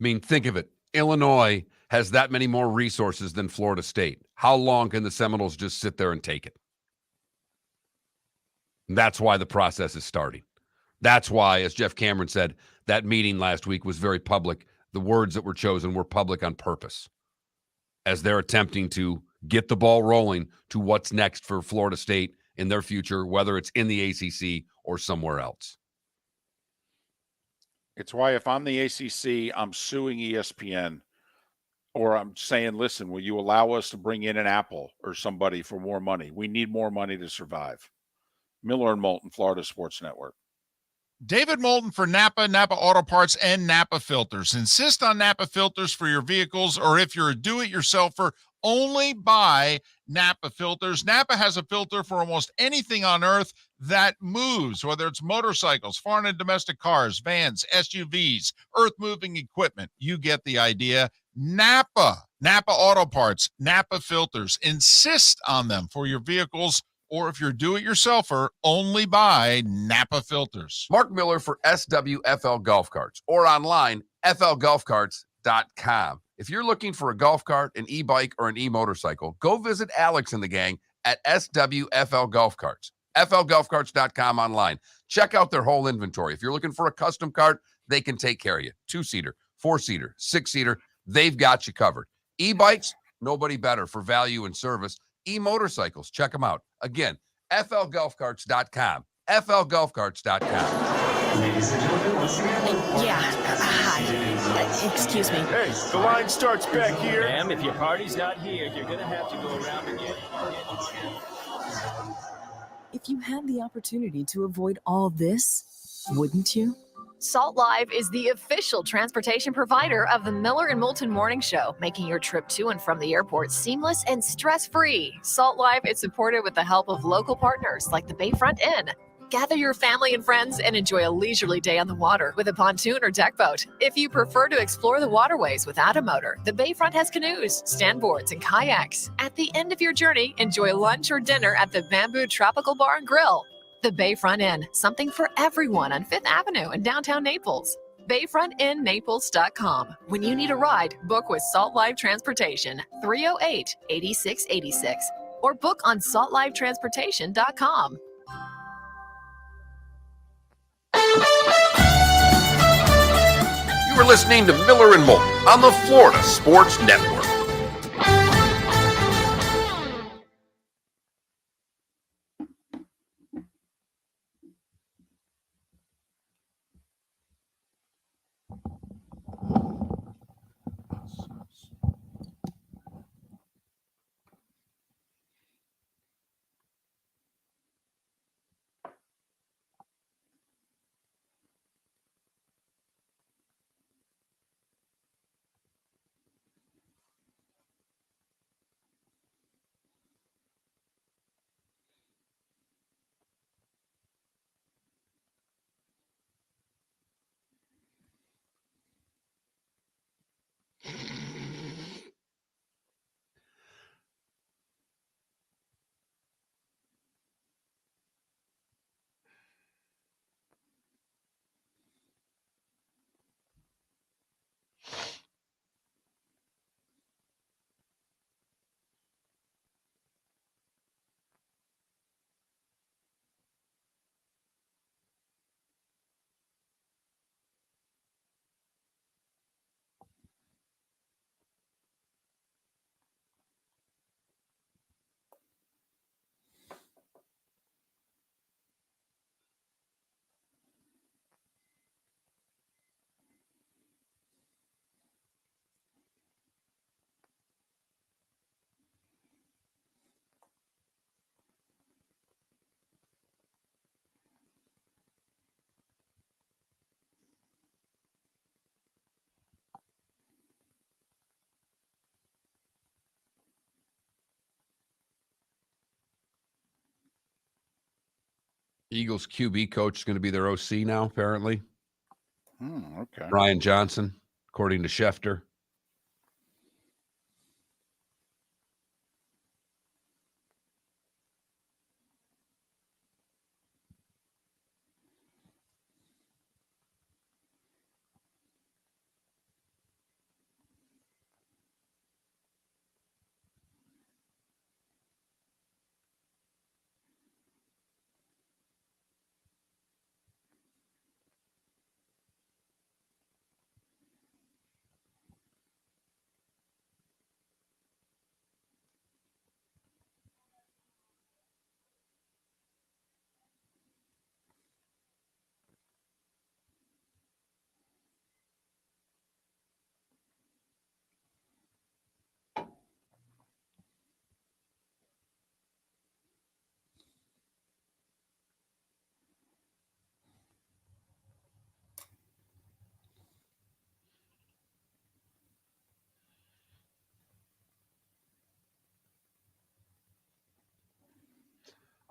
I mean, think of it. Illinois has that many more resources than Florida State. How long can the Seminoles just sit there and take it? And that's why the process is starting. That's why, as Jeff Cameron said, that meeting last week was very public. The words that were chosen were public on purpose, as they're attempting to get the ball rolling to what's next for Florida State in their future, whether it's in the ACC or somewhere else. It's why if I'm the ACC, I'm suing ESPN, or I'm saying, listen, will you allow us to bring in an Apple or somebody for more money? We need more money to survive. Miller and Moulton, Florida Sports Network. David Moulton for Napa, Napa Auto Parts, and Napa Filters. Insist on Napa filters for your vehicles, or if you're a do-it-yourselfer, only buy Napa filters. Napa has a filter for almost anything on earth that moves, whether it's motorcycles, foreign and domestic cars, vans, SUVs, earth-moving equipment. You get the idea. Napa Auto Parts, Napa filters. Insist on them for your vehicles, or if you're do-it-yourselfer, only buy Napa filters. Mark Miller for SWFL Golf Carts, or online, flgolfcarts.com. If you're looking for a golf cart, an e-bike, or an e-motorcycle, go visit Alex and the gang at SWFL Golf Carts. flgolfcarts.com online. Check out their whole inventory. If you're looking for a custom cart, they can take care of you. 2-seater, 4-seater, 6-seater, they've got you covered. E-bikes, nobody better for value and service. E-motorcycles, check them out. Again, flgolfcarts.com. flgolfcarts.com. Ladies and gentlemen, hi. Excuse me. Hey, the line starts back here. Ma'am, if your party's not here, you're going to have to go around again. If you had the opportunity to avoid all this, wouldn't you? Salt Live is the official transportation provider of the Miller and Moulton Morning Show, making your trip to and from the airport seamless and stress-free. Salt Live is supported with the help of local partners like the Bayfront Inn. Gather your family and friends and enjoy a leisurely day on the water with a pontoon or deck boat. If you prefer to explore the waterways without a motor, the Bayfront has canoes, standboards, and kayaks. At the end of your journey, enjoy lunch or dinner at the Bamboo Tropical Bar and Grill. The Bayfront Inn, something for everyone on 5th Avenue in downtown Naples. BayfrontInNaples.com. When you need a ride, book with Salt Live Transportation, 308-8686, or book on saltlivetransportation.com. You were listening to Miller and Moulton on the Florida Sports Network. Eagles QB coach is going to be their OC now, apparently. Okay. Brian Johnson, according to Schefter.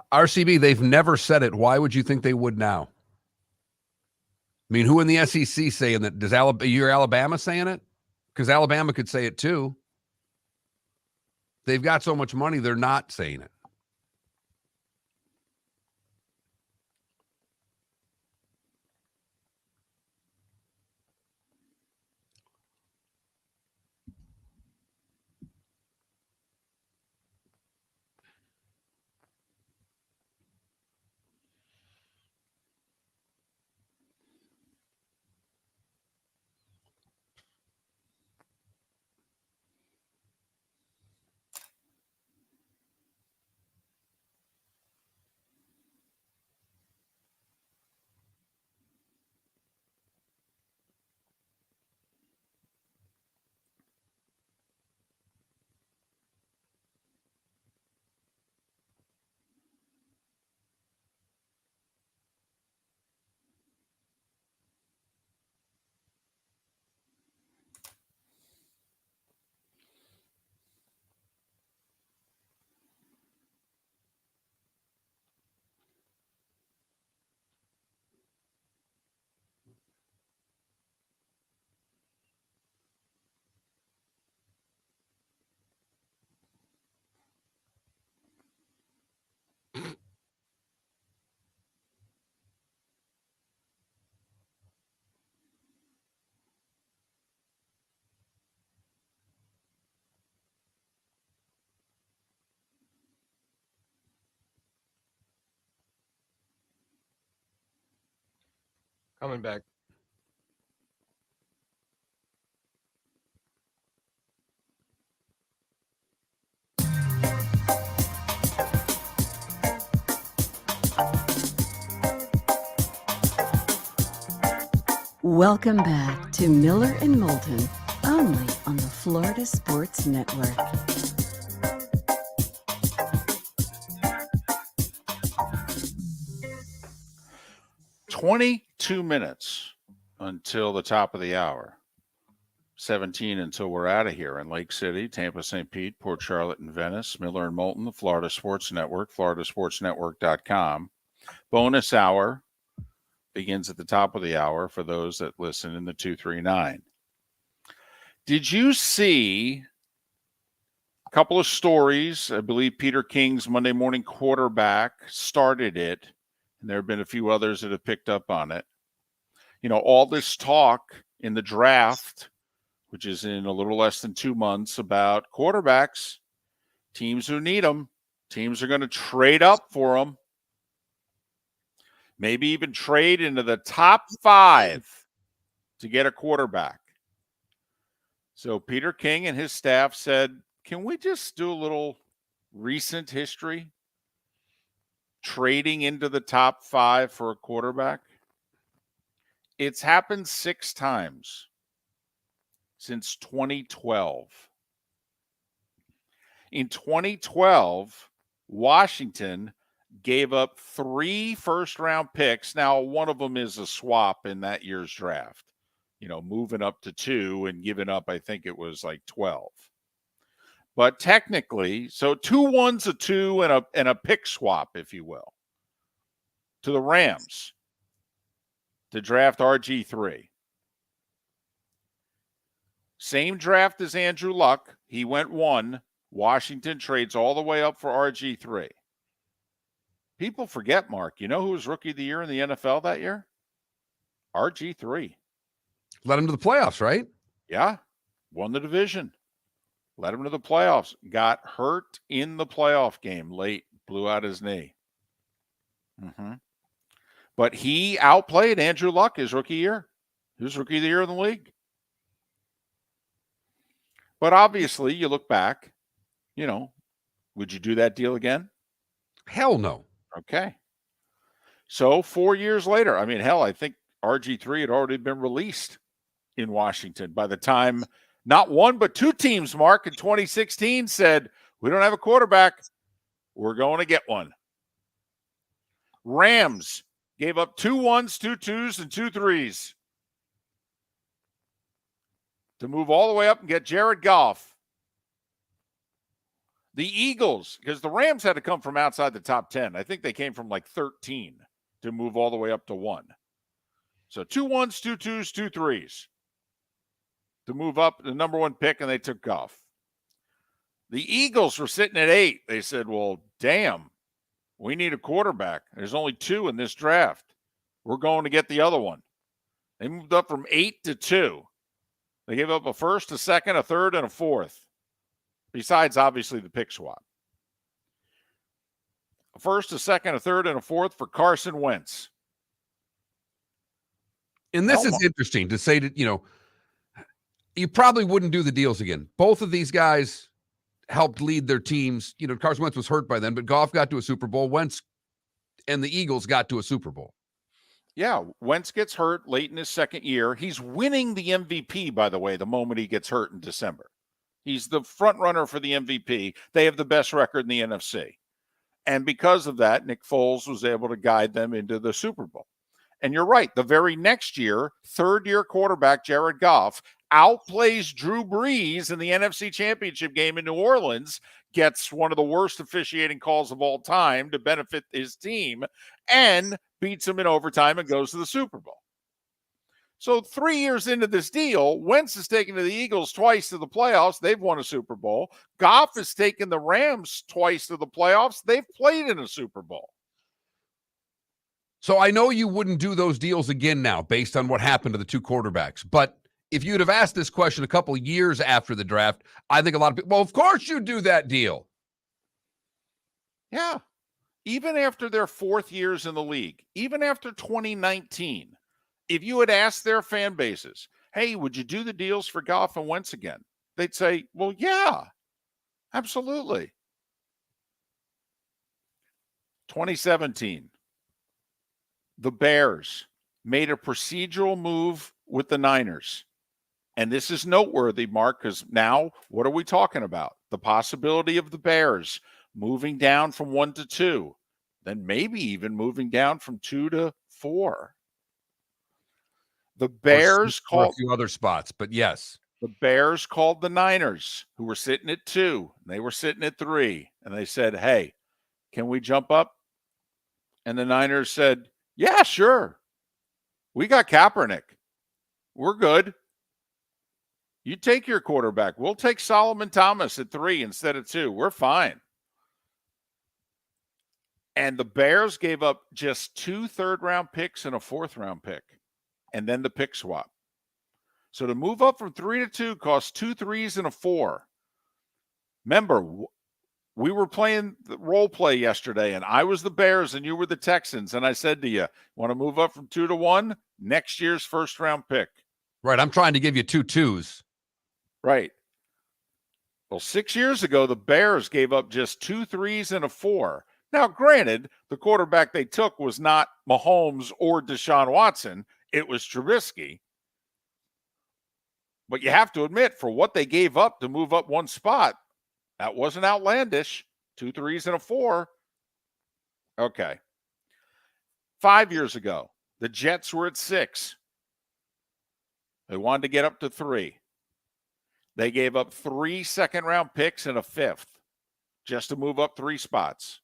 RCB, they've never said it. Why would you think they would now? I mean, who in the SEC saying that? Does Alabama saying it? Because Alabama could say it too. They've got so much money, they're not saying it. Coming back. Welcome back to Miller and Moulton, only on the Florida Sports Network. "22 minutes until the top of the hour. 17 until we're out of here in Lake City, Tampa, St. Pete, Port Charlotte, and Venice. Miller and Moulton, the Florida Sports Network, floridasportsnetwork.com. Bonus hour begins at the top of the hour for those that listen in the 239. Did you see a couple of stories? I believe Peter King's Monday Morning Quarterback started it, and there have been a few others that have picked up on it. You know, all this talk in the draft, which is in a little less than 2 months, about quarterbacks, teams who need them, teams are going to trade up for them. Maybe even trade into the top 5 to get a quarterback. So Peter King and his staff said, can we just do a little recent history? Trading into the top 5 for a quarterback? It's happened 6 times since 2012. In 2012, Washington gave up 3 first-round picks. Now, one of them is a swap in that year's draft, you know, moving up to 2 and giving up, I think it was like 12. But technically, so 2 1's a 2 and a pick swap, if you will. to the Rams to draft RG3. Same draft as Andrew Luck. He went 1. Washington trades all the way up for RG3. People forget, Mark. You know who was Rookie of the Year in the NFL that year? RG3. Led him to the playoffs, right? Yeah. Won the division. Led him to the playoffs. Got hurt in the playoff game late. Blew out his knee. But he outplayed Andrew Luck his rookie year. He was Rookie of the Year in the league. But obviously, you look back, would you do that deal again? Hell no. Okay. So 4 years later, I think RG3 had already been released in Washington by the time not one but two teams, Mark, in 2016 said, we don't have a quarterback. We're going to get one. Rams gave up 2 1s, 2 2s, and 2 3s to move all the way up and get Jared Goff. The Eagles, because the Rams had to come from outside the top 10. I think they came from like 13 to move all the way up to 1. So 2 1s, 2 2s, 2 3s to move up the number 1 pick, and they took Goff. The Eagles were sitting at 8. They said, well, damn, we need a quarterback. There's only 2 in this draft. We're going to get the other one. They moved up from 8 to 2. They gave up a first, a second, a third, and a fourth. Besides, obviously, the pick swap. A first, a second, a third, and a fourth for Carson Wentz. And this is interesting to say that, you probably wouldn't do the deals again. Both of these guys helped lead their teams. Carson Wentz was hurt by then, but Goff got to a Super Bowl. Wentz and the Eagles got to a Super Bowl. Yeah, Wentz gets hurt late in his second year. He's winning the MVP, by the way, the moment he gets hurt in December. He's the front runner for the MVP. They have the best record in the NFC. And because of that, Nick Foles was able to guide them into the Super Bowl. And you're right. The very next year, third-year quarterback Jared Goff outplays Drew Brees in the NFC Championship game in New Orleans, gets one of the worst officiating calls of all time to benefit his team, and beats him in overtime and goes to the Super Bowl. So 3 years into this deal, Wentz has taken the Eagles twice to the playoffs. They've won a Super Bowl. Goff has taken the Rams twice to the playoffs. They've played in a Super Bowl. So I know you wouldn't do those deals again now based on what happened to the 2 quarterbacks. But if you'd have asked this question a couple of years after the draft, I think a lot of people, well, of course you'd do that deal. Yeah. Even after their 4th years in the league, even after 2019, if you had asked their fan bases, hey, would you do the deals for Goff and Wentz again? They'd say, well, yeah, absolutely. 2017, the Bears made a procedural move with the Niners. And this is noteworthy, Mark, because now what are we talking about? The possibility of the Bears moving down from 1 to 2, then maybe even moving down from 2 to 4. The Bears called a few other spots, but yes. The Bears called the Niners, who were sitting at 2. And they were sitting at 3. And they said, hey, can we jump up? And the Niners said, yeah, sure. We got Kaepernick. We're good. You take your quarterback. We'll take Solomon Thomas at 3 instead of 2. We're fine. And the Bears gave up just 2 third-round picks and a 4th-round pick, and then the pick swap. So to move up from 3 to 2 costs 2 3s and a 4. Remember, we were playing the role play yesterday, and I was the Bears and you were the Texans, and I said to you, want to move up from 2 to 1? Next year's first-round pick. Right, I'm trying to give you 2 2s. Right. Well, 6 years ago, the Bears gave up just 2 3s and a 4. Now, granted, the quarterback they took was not Mahomes or Deshaun Watson. It was Trubisky. But you have to admit, for what they gave up to move up one spot, that wasn't outlandish. 2 3s and a 4. Okay. 5 years ago, the Jets were at 6. They wanted to get up to 3. They gave up 3 second-round picks and a 5th just to move up 3 spots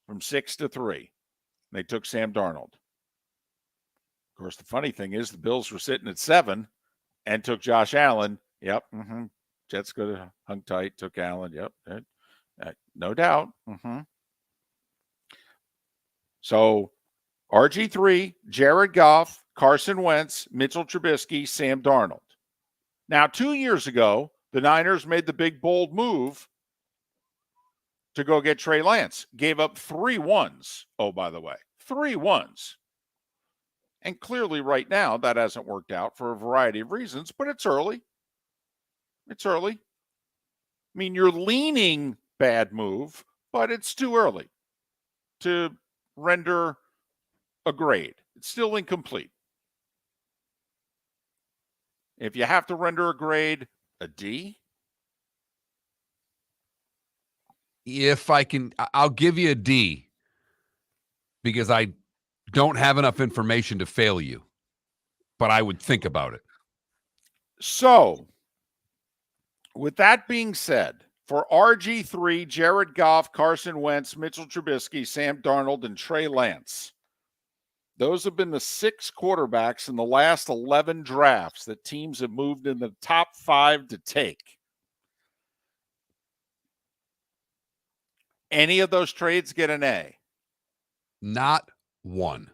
from 6 to 3. They took Sam Darnold. Of course, the funny thing is the Bills were sitting at 7 and took Josh Allen. Yep. Jets could have hung tight, took Allen. Yep. No doubt. So RG3, Jared Goff, Carson Wentz, Mitchell Trubisky, Sam Darnold. Now, 2 years ago, the Niners made the big, bold move to go get Trey Lance. Gave up 3 ones. Oh, by the way, 3 ones. And clearly right now that hasn't worked out for a variety of reasons, but it's early. It's early. I mean, you're leaning bad move, but it's too early to render a grade. It's still incomplete. If you have to render a grade, a D. If I can, I'll give you a D because I don't have enough information to fail you, but I would think about it. So, with that being said, for RG3, Jared Goff, Carson Wentz, Mitchell Trubisky, Sam Darnold, and Trey Lance, those have been the 6 quarterbacks in the last 11 drafts that teams have moved in the top 5 to take. Any of those trades get an A? Not one.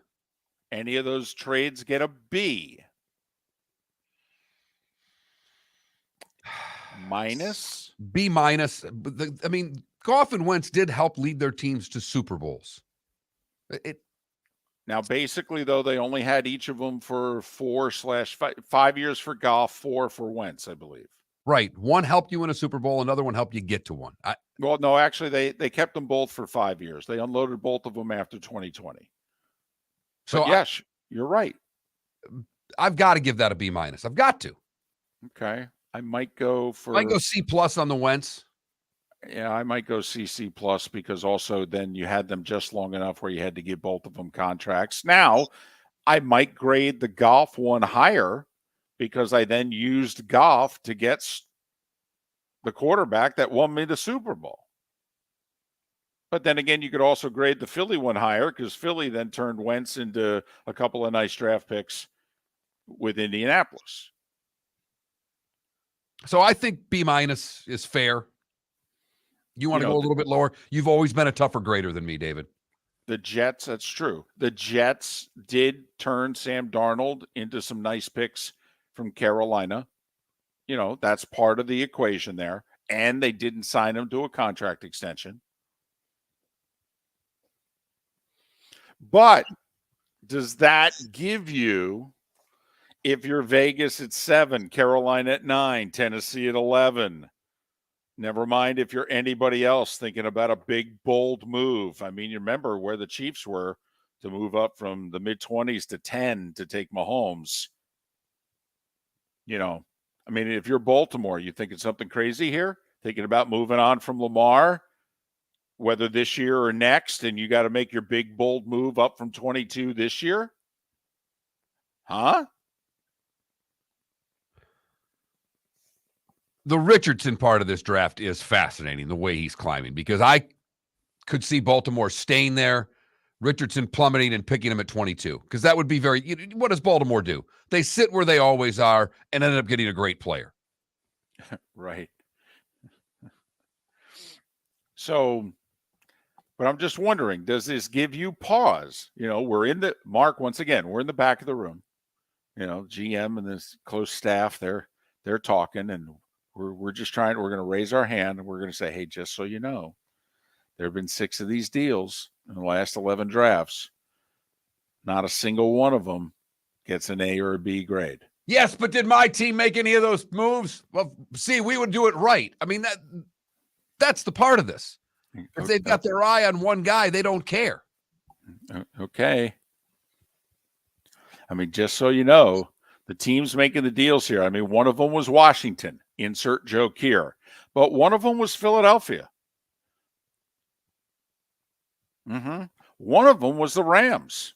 Any of those trades get a B? Minus? B minus. I mean, Goff and Wentz did help lead their teams to Super Bowls. Now, basically, though, they only had each of them for 4/5 years for Goff, 4 for Wentz, I believe. Right. One helped you win a Super Bowl. Another one helped you get to one. Well, no, actually, they kept them both for 5 years. They unloaded both of them after 2020. So, yes, you're right. I've got to give that a B minus. I've got to. Okay. I might go C plus on the Wentz. Yeah, I might go CC plus because also then you had them just long enough where you had to give both of them contracts. Now, I might grade the Goff one higher because I then used Goff to get the quarterback that won me the Super Bowl. But then again, you could also grade the Philly one higher because Philly then turned Wentz into a couple of nice draft picks with Indianapolis. So I think B minus is fair. You want to go a little bit lower? You've always been a tougher grader than me, David. The Jets, that's true. The Jets did turn Sam Darnold into some nice picks from Carolina. You know, that's part of the equation there. And they didn't sign him to a contract extension. But does that give you, if you're Vegas at 7, Carolina at 9, Tennessee at 11, never mind if you're anybody else thinking about a big, bold move. I mean, you remember where the Chiefs were to move up from the mid-20s to 10 to take Mahomes. You know, I mean, if you're Baltimore, you thinking something crazy here? Thinking about moving on from Lamar, whether this year or next, and you got to make your big, bold move up from 22 this year? Huh? The Richardson part of this draft is fascinating, the way he's climbing, because I could see Baltimore staying there, Richardson plummeting and picking him at 22, because that would be what does Baltimore do? They sit where they always are and end up getting a great player. Right. So, but I'm just wondering, does this give you pause? You know, we're in the the back of the room. You know, GM and this close staff, they're talking, and we're going to raise our hand and we're going to say, hey, just so you know, there have been 6 of these deals in the last 11 drafts. Not a single one of them gets an A or a B grade. Yes, but did my team make any of those moves? Well, see, we would do it right. I mean, that's the part of this. If they've got their eye on one guy, they don't care. Okay. I mean, just so you know, the teams making the deals here, I mean, one of them was Washington, insert joke here, but one of them was Philadelphia. One of them was the Rams.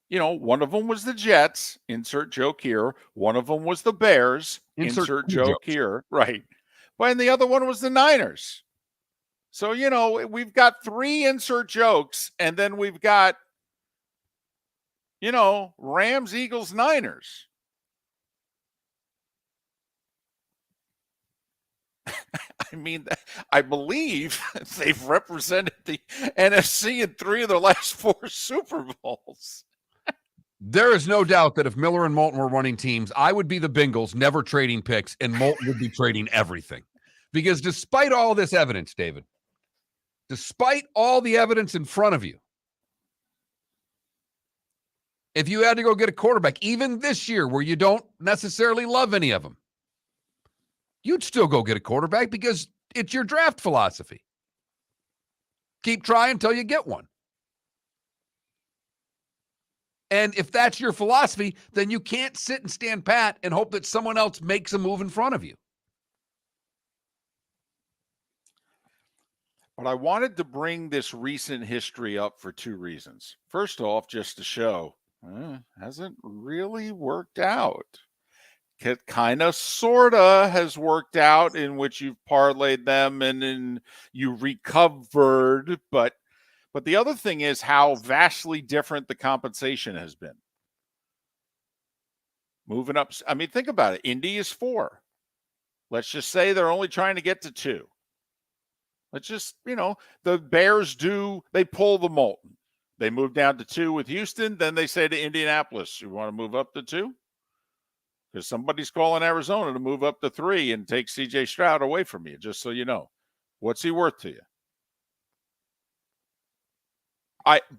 You know, one of them was the Jets, insert joke here. One of them was the Bears, insert joke here. Right. But and the other one was the Niners. So, we've got 3 insert jokes, and then we've got, Rams, Eagles, Niners. I mean, I believe they've represented the NFC in 3 of their last 4 Super Bowls. There is no doubt that if Miller and Moulton were running teams, I would be the Bengals, never trading picks, and Moulton would be trading everything. Because despite all this evidence, David, despite all the evidence in front of you, if you had to go get a quarterback, even this year where you don't necessarily love any of them, you'd still go get a quarterback because it's your draft philosophy. Keep trying until you get one. And if that's your philosophy, then you can't sit and stand pat and hope that someone else makes a move in front of you. But I wanted to bring this recent history up for 2 reasons. First off, just to show, hasn't really worked out. It kind of, sort of has worked out in which you've parlayed them and then you recovered. But the other thing is how vastly different the compensation has been. Moving up. I mean, think about it. Indy is 4. Let's just say they're only trying to get to 2. Let's just, the Bears they pull the Moulton. They move down to 2 with Houston. Then they say to Indianapolis, you want to move up to 2? Because somebody's calling Arizona to move up to 3 and take C.J. Stroud away from you, just so you know. What's he worth to you?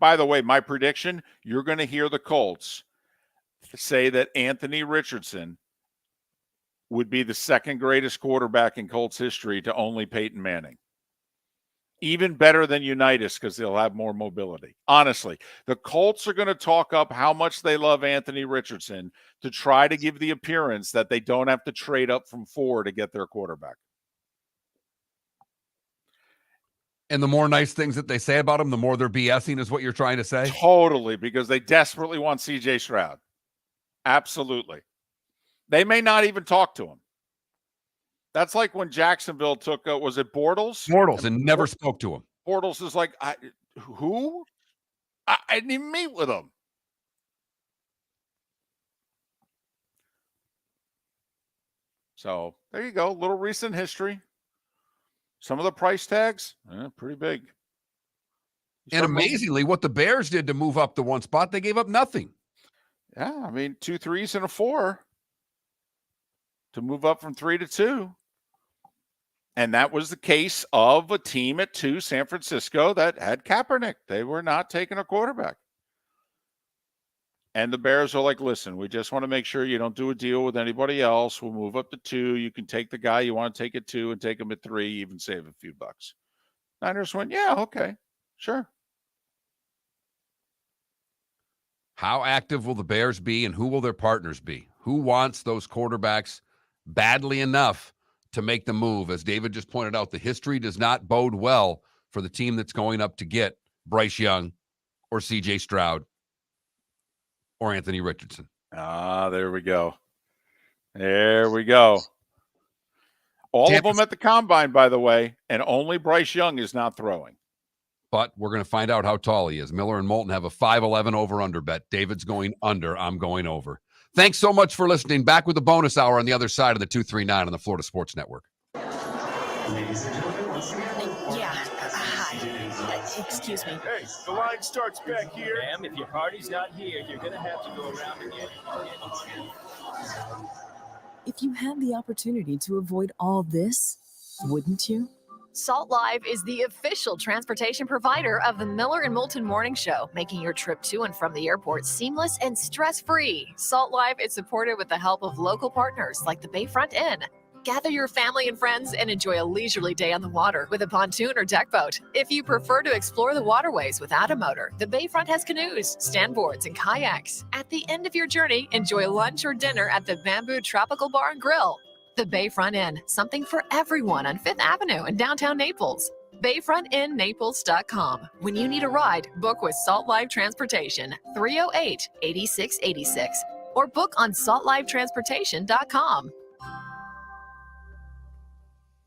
By the way, my prediction, you're going to hear the Colts say that Anthony Richardson would be the 2nd greatest quarterback in Colts history to only Peyton Manning. Even better than Unitas because they'll have more mobility. Honestly, the Colts are going to talk up how much they love Anthony Richardson to try to give the appearance that they don't have to trade up from 4 to get their quarterback. And the more nice things that they say about him, the more they're BSing is what you're trying to say? Totally, because they desperately want C.J. Stroud. Absolutely. They may not even talk to him. That's like when Jacksonville took, was it Bortles? Bortles, and never spoke to him. Bortles is like, who? I didn't even meet with him. So there you go. Little recent history. Some of the price tags, pretty big. And amazingly, what the Bears did to move up the 1 spot, they gave up nothing. Yeah, I mean, 2 3s and a 4 to move up from 3 to 2. And that was the case of a team at 2, San Francisco, that had Kaepernick. They were not taking a quarterback. And the Bears are like, listen, we just want to make sure you don't do a deal with anybody else. We'll move up to 2. You can take the guy you want to take at 2 and take him at 3, even save a few bucks. Niners went, yeah, okay, sure. How active will the Bears be, and who will their partners be? Who wants those quarterbacks badly enough to make the move? As David just pointed out, the history does not bode well for the team that's going up to get Bryce Young or C.J. Stroud or Anthony Richardson. There we go. There we go. All of them at the combine, by the way, and only Bryce Young is not throwing. But we're going to find out how tall he is. Miller and Moulton have a 5'11" over-under bet. David's going under. I'm going over. Thanks so much for listening. Back with the bonus hour on the other side of the 239 on the Florida Sports Network. Ladies and gentlemen, once again. Hi. Excuse me. Hey, the line starts back here. Ma'am, if your party's not here, you're going to have to go around again. If you had the opportunity to avoid all this, wouldn't you? Salt Live is the official transportation provider of the Miller and Moulton Morning Show, making your trip to and from the airport seamless and stress-free. Salt Live is supported with the help of local partners like the Bayfront Inn. Gather your family and friends and enjoy a leisurely day on the water with a pontoon or deck boat. If you prefer to explore the waterways without a motor, the Bayfront has canoes, standboards, and kayaks. At the end of your journey, enjoy lunch or dinner at the Bamboo Tropical Bar and Grill. The Bayfront Inn, something for everyone on 5th Avenue in downtown Naples. BayfrontInNaples.com. When you need a ride, book with Salt Live Transportation, 308-8686, or book on saltlivetransportation.com.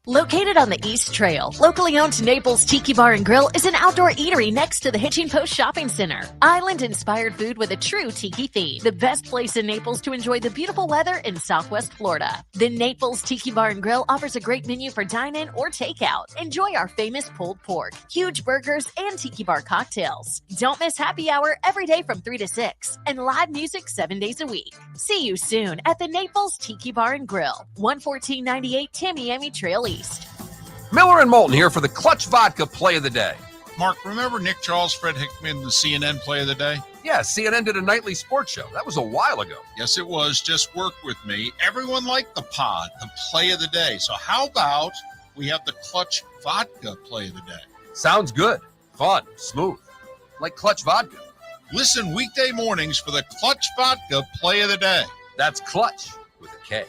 Located on the East Trail, locally owned Naples Tiki Bar and Grill is an outdoor eatery next to the Hitching Post Shopping Center. Island-inspired food with a true tiki theme. The best place in Naples to enjoy the beautiful weather in Southwest Florida. The Naples Tiki Bar and Grill offers a great menu for dine-in or takeout. Enjoy our famous pulled pork, huge burgers, and tiki bar cocktails. Don't miss happy hour every day from 3 to 6 and live music 7 days a week. See you soon at the Naples Tiki Bar and Grill, 11498 Tamiami Trail East. Miller and Moulton here for the Clutch Vodka Play of the Day. Mark, remember Nick Charles, Fred Hickman, the CNN Play of the Day? Yeah, CNN did a nightly sports show. That was a while ago. Yes, it was. Just work with me. Everyone liked the pod, the Play of the Day. So how about we have the Clutch Vodka Play of the Day? Sounds good. Fun. Smooth. Like Clutch Vodka. Listen weekday mornings for the Clutch Vodka Play of the Day. That's Clutch with a K.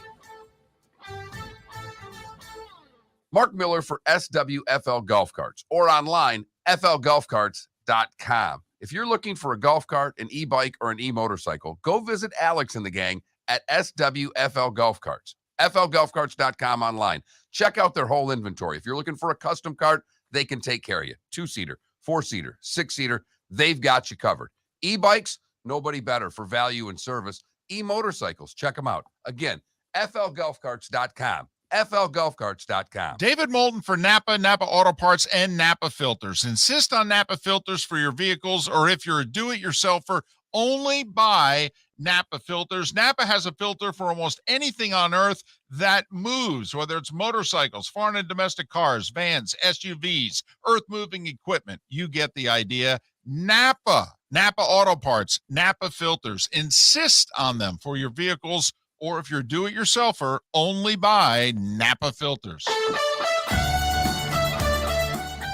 Mark Miller for SWFL Golf Carts or online, flgolfcarts.com. If you're looking for a golf cart, an e-bike, or an e-motorcycle, go visit Alex and the gang at SWFL Golf Carts. flgolfcarts.com online. Check out their whole inventory. If you're looking for a custom cart, they can take care of you. 2-seater, 4-seater, 6-seater, they've got you covered. E-bikes, nobody better for value and service. E-motorcycles, check them out. Again, flgolfcarts.com. flgolfcarts.com. David Moulton for Napa, Napa Auto Parts, and Napa Filters. Insist on Napa filters for your vehicles, or if you're a do-it-yourselfer, only buy Napa filters. Napa has a filter for almost anything on earth that moves, whether it's motorcycles, foreign and domestic cars, vans, SUVs, earth-moving equipment. You get the idea. Napa Auto Parts, Napa filters. Insist on them for your vehicles, or if you're a do-it-yourselfer, only buy Napa filters.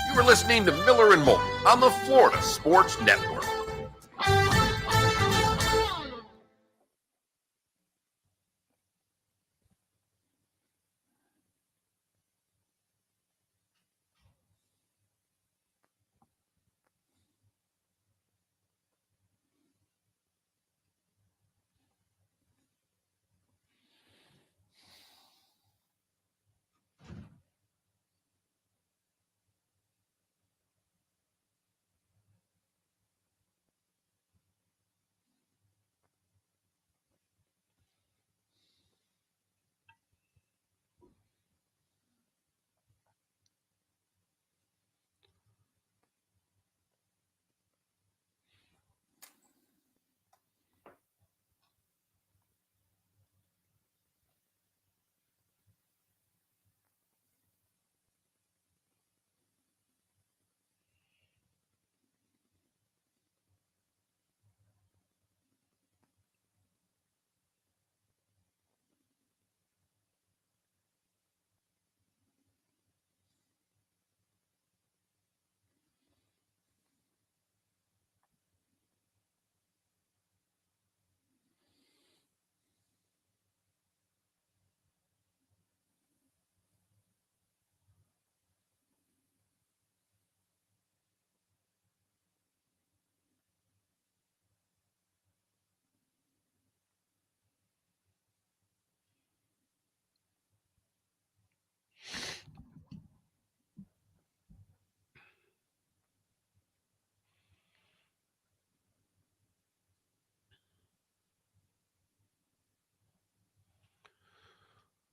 You were listening to Miller and Moulton on the Florida Sports Network.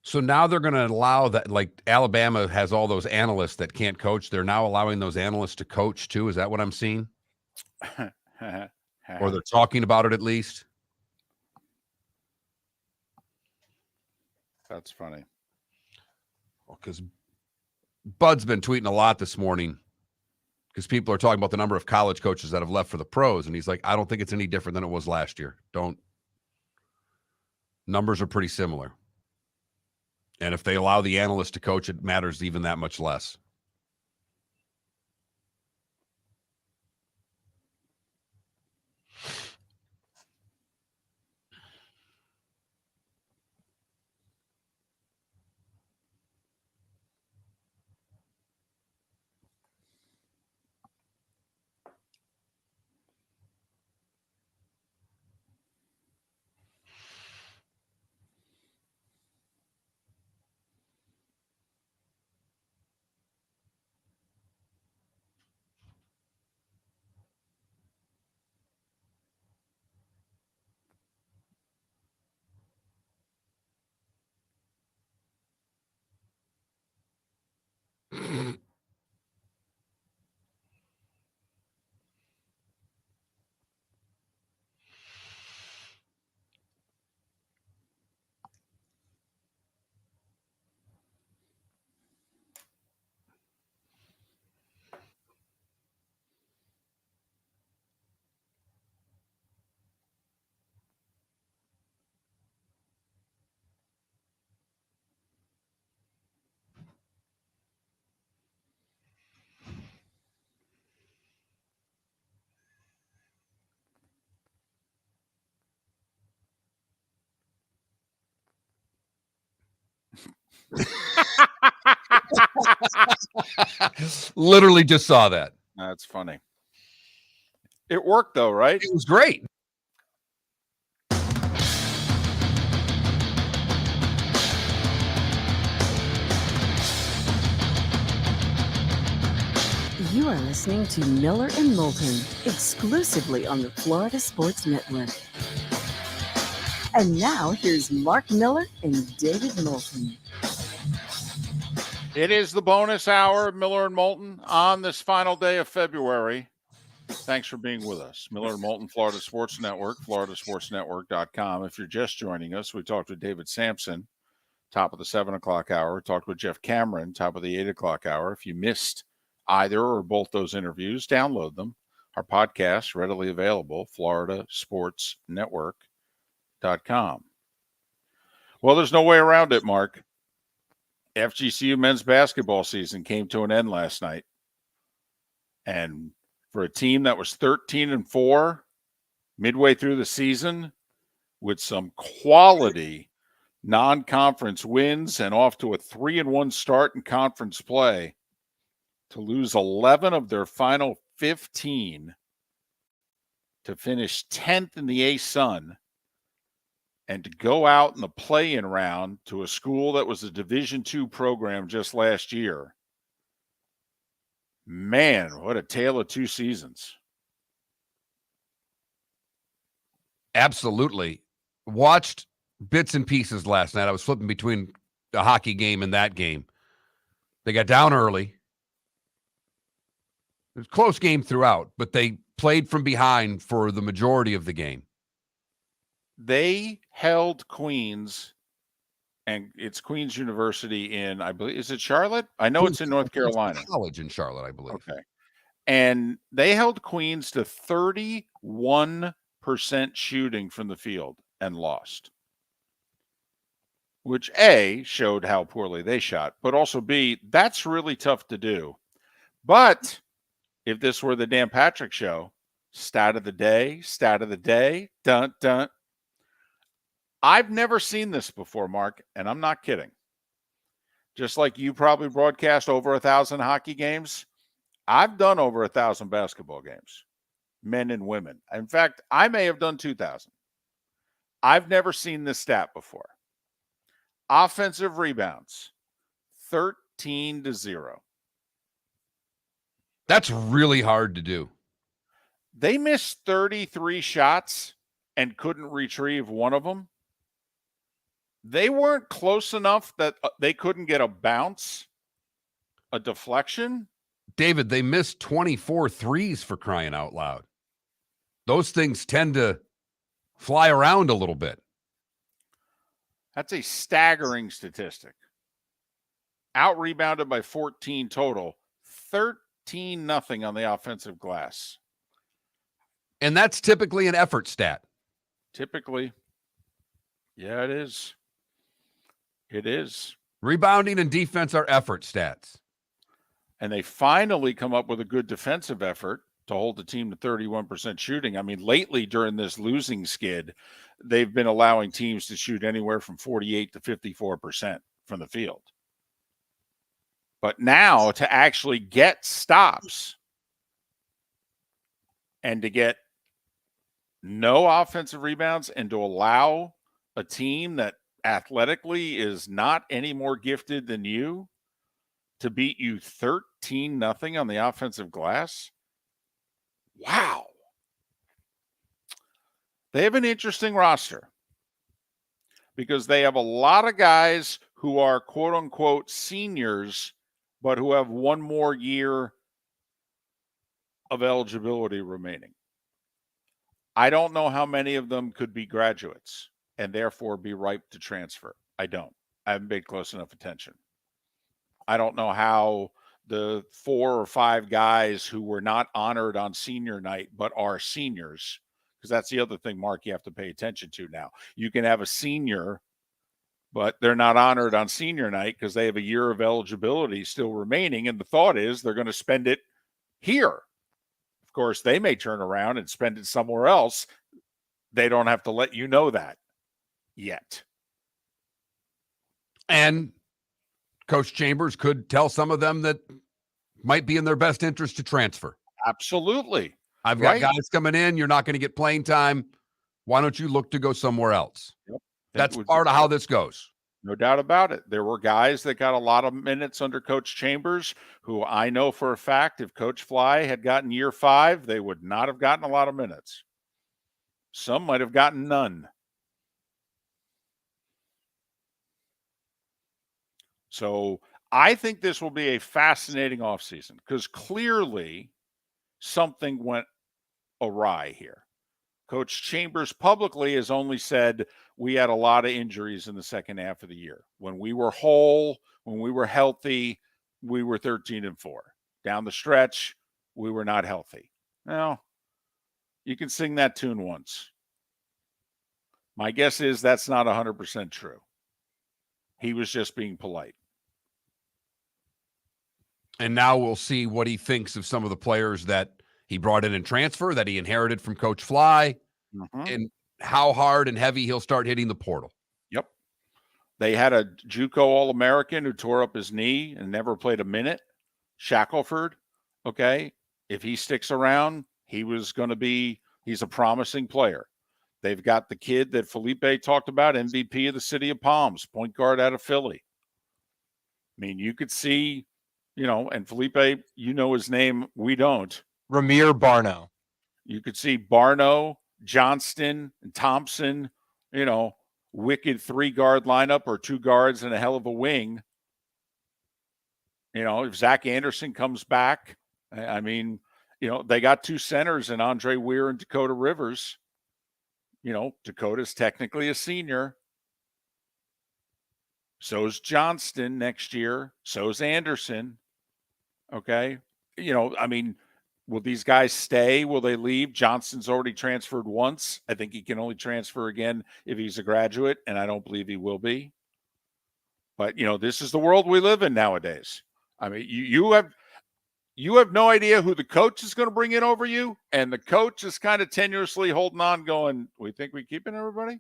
So now they're going to allow that, like Alabama has all those analysts that can't coach. They're now allowing those analysts to coach too. Is that what I'm seeing? Or they're talking about it at least? That's funny. Well, because Bud's been tweeting a lot this morning because people are talking about the number of college coaches that have left for the pros. And he's like, I don't think it's any different than it was last year. Numbers are pretty similar. And if they allow the analyst to coach, it matters even that much less. Literally just saw that. That's funny. It worked though, right? It was great. You are listening to Miller and Moulton, exclusively on the Florida Sports Network. And now here's Mark Miller and David Moulton. It is the bonus hour of Miller and Moulton on this final day of February. Thanks for being with us. Miller and Moulton, Florida Sports Network, floridasportsnetwork.com. If you're just joining us, we talked with David Samson, top of the 7 o'clock hour. We talked with Jeff Cameron, top of the 8 o'clock hour. If you missed either or both those interviews, download them. Our podcast, readily available, floridasportsnetwork.com. Well, there's no way around it, Mark. FGCU men's basketball season came to an end last night. And for a team that was 13-4 midway through the season with some quality non-conference wins and off to a 3-1 start in conference play, to lose 11 of their final 15 to finish 10th in the A-Sun and to go out in the play-in round to a school that was a Division II program just last year. Man, what a tale of two seasons. Absolutely. Watched bits and pieces last night. I was flipping between the hockey game and that game. They got down early. It was a close game throughout, but they played from behind for the majority of the game. They held Queens, and it's Queens University in, I believe, is it Charlotte? I know it's in North Carolina. College in Charlotte, I believe. Okay. And they held Queens to 31% shooting from the field and lost. Which, A, showed how poorly they shot, but also, B, that's really tough to do. But if this were the Dan Patrick Show, stat of the day, dun, dun. I've never seen this before, Mark, and I'm not kidding. Just like you probably broadcast over 1,000 hockey games, I've done over 1,000 basketball games, men and women. In fact, I may have done 2,000. I've never seen this stat before. Offensive rebounds, 13-0. That's really hard to do. They missed 33 shots and couldn't retrieve one of them. They weren't close enough that they couldn't get a bounce, a deflection. David, they missed 24 threes for crying out loud. Those things tend to fly around a little bit. That's a staggering statistic. Out-rebounded by 14 total, 13-0 on the offensive glass. And that's typically an effort stat. Typically. Yeah, it is. It is. Rebounding and defense are effort stats. And they finally come up with a good defensive effort to hold the team to 31% shooting. I mean, lately during this losing skid, they've been allowing teams to shoot anywhere from 48 to 54% from the field. But now to actually get stops and to get no offensive rebounds and to allow a team that athletically is not any more gifted than you to beat you 13-0 on the offensive glass. Wow. They have an interesting roster because they have a lot of guys who are quote unquote seniors, but who have one more year of eligibility remaining. I don't know how many of them could be graduates and therefore be ripe to transfer. I don't. I haven't paid close enough attention. I don't know how the 4 or 5 guys who were not honored on senior night but are seniors, because that's the other thing, Mark, you have to pay attention to now. You can have a senior, but they're not honored on senior night because they have a year of eligibility still remaining, and the thought is they're going to spend it here. Of course, they may turn around and spend it somewhere else. They don't have to let you know that yet. And Coach Chambers could tell some of them that might be in their best interest to transfer. Absolutely. I've got Right. guys coming in. You're not going to get playing time. Why don't you look to go somewhere else? Yep. That's part of how this goes. No doubt about it. There were guys that got a lot of minutes under Coach Chambers who I know for a fact if Coach Fly had gotten year 5, they would not have gotten a lot of minutes. Some might have gotten none. So I think this will be a fascinating offseason because clearly something went awry here. Coach Chambers publicly has only said we had a lot of injuries in the second half of the year. When we were whole, when we were healthy, we were 13-4. Down the stretch, we were not healthy. Well, you can sing that tune once. My guess is that's not 100% true. He was just being polite. And now we'll see what he thinks of some of the players that he brought in transfer, that he inherited from Coach Fly, and how hard and heavy he'll start hitting the portal. Yep. They had a JUCO All-American who tore up his knee and never played a minute, Shackelford. Okay. If he sticks around, he's a promising player. They've got the kid that Felipe talked about, MVP of the city of Palms, point guard out of Philly. I mean, you could see, and Felipe, his name, we don't. Ramir Barno. You could see Barno, Johnston, and Thompson, wicked 3-guard lineup or 2 guards and a hell of a wing. If Zach Anderson comes back, I mean, they got 2 centers in Andre Weir and Dakota Rivers. Dakota's technically a senior. So's Johnston next year. So's Anderson. Okay. Will these guys stay? Will they leave? Johnston's already transferred once. I think he can only transfer again if he's a graduate, and I don't believe he will be. But, this is the world we live in nowadays. I mean, you have no idea who the coach is going to bring in over you, and the coach is kind of tenuously holding on going, we think we keeping everybody?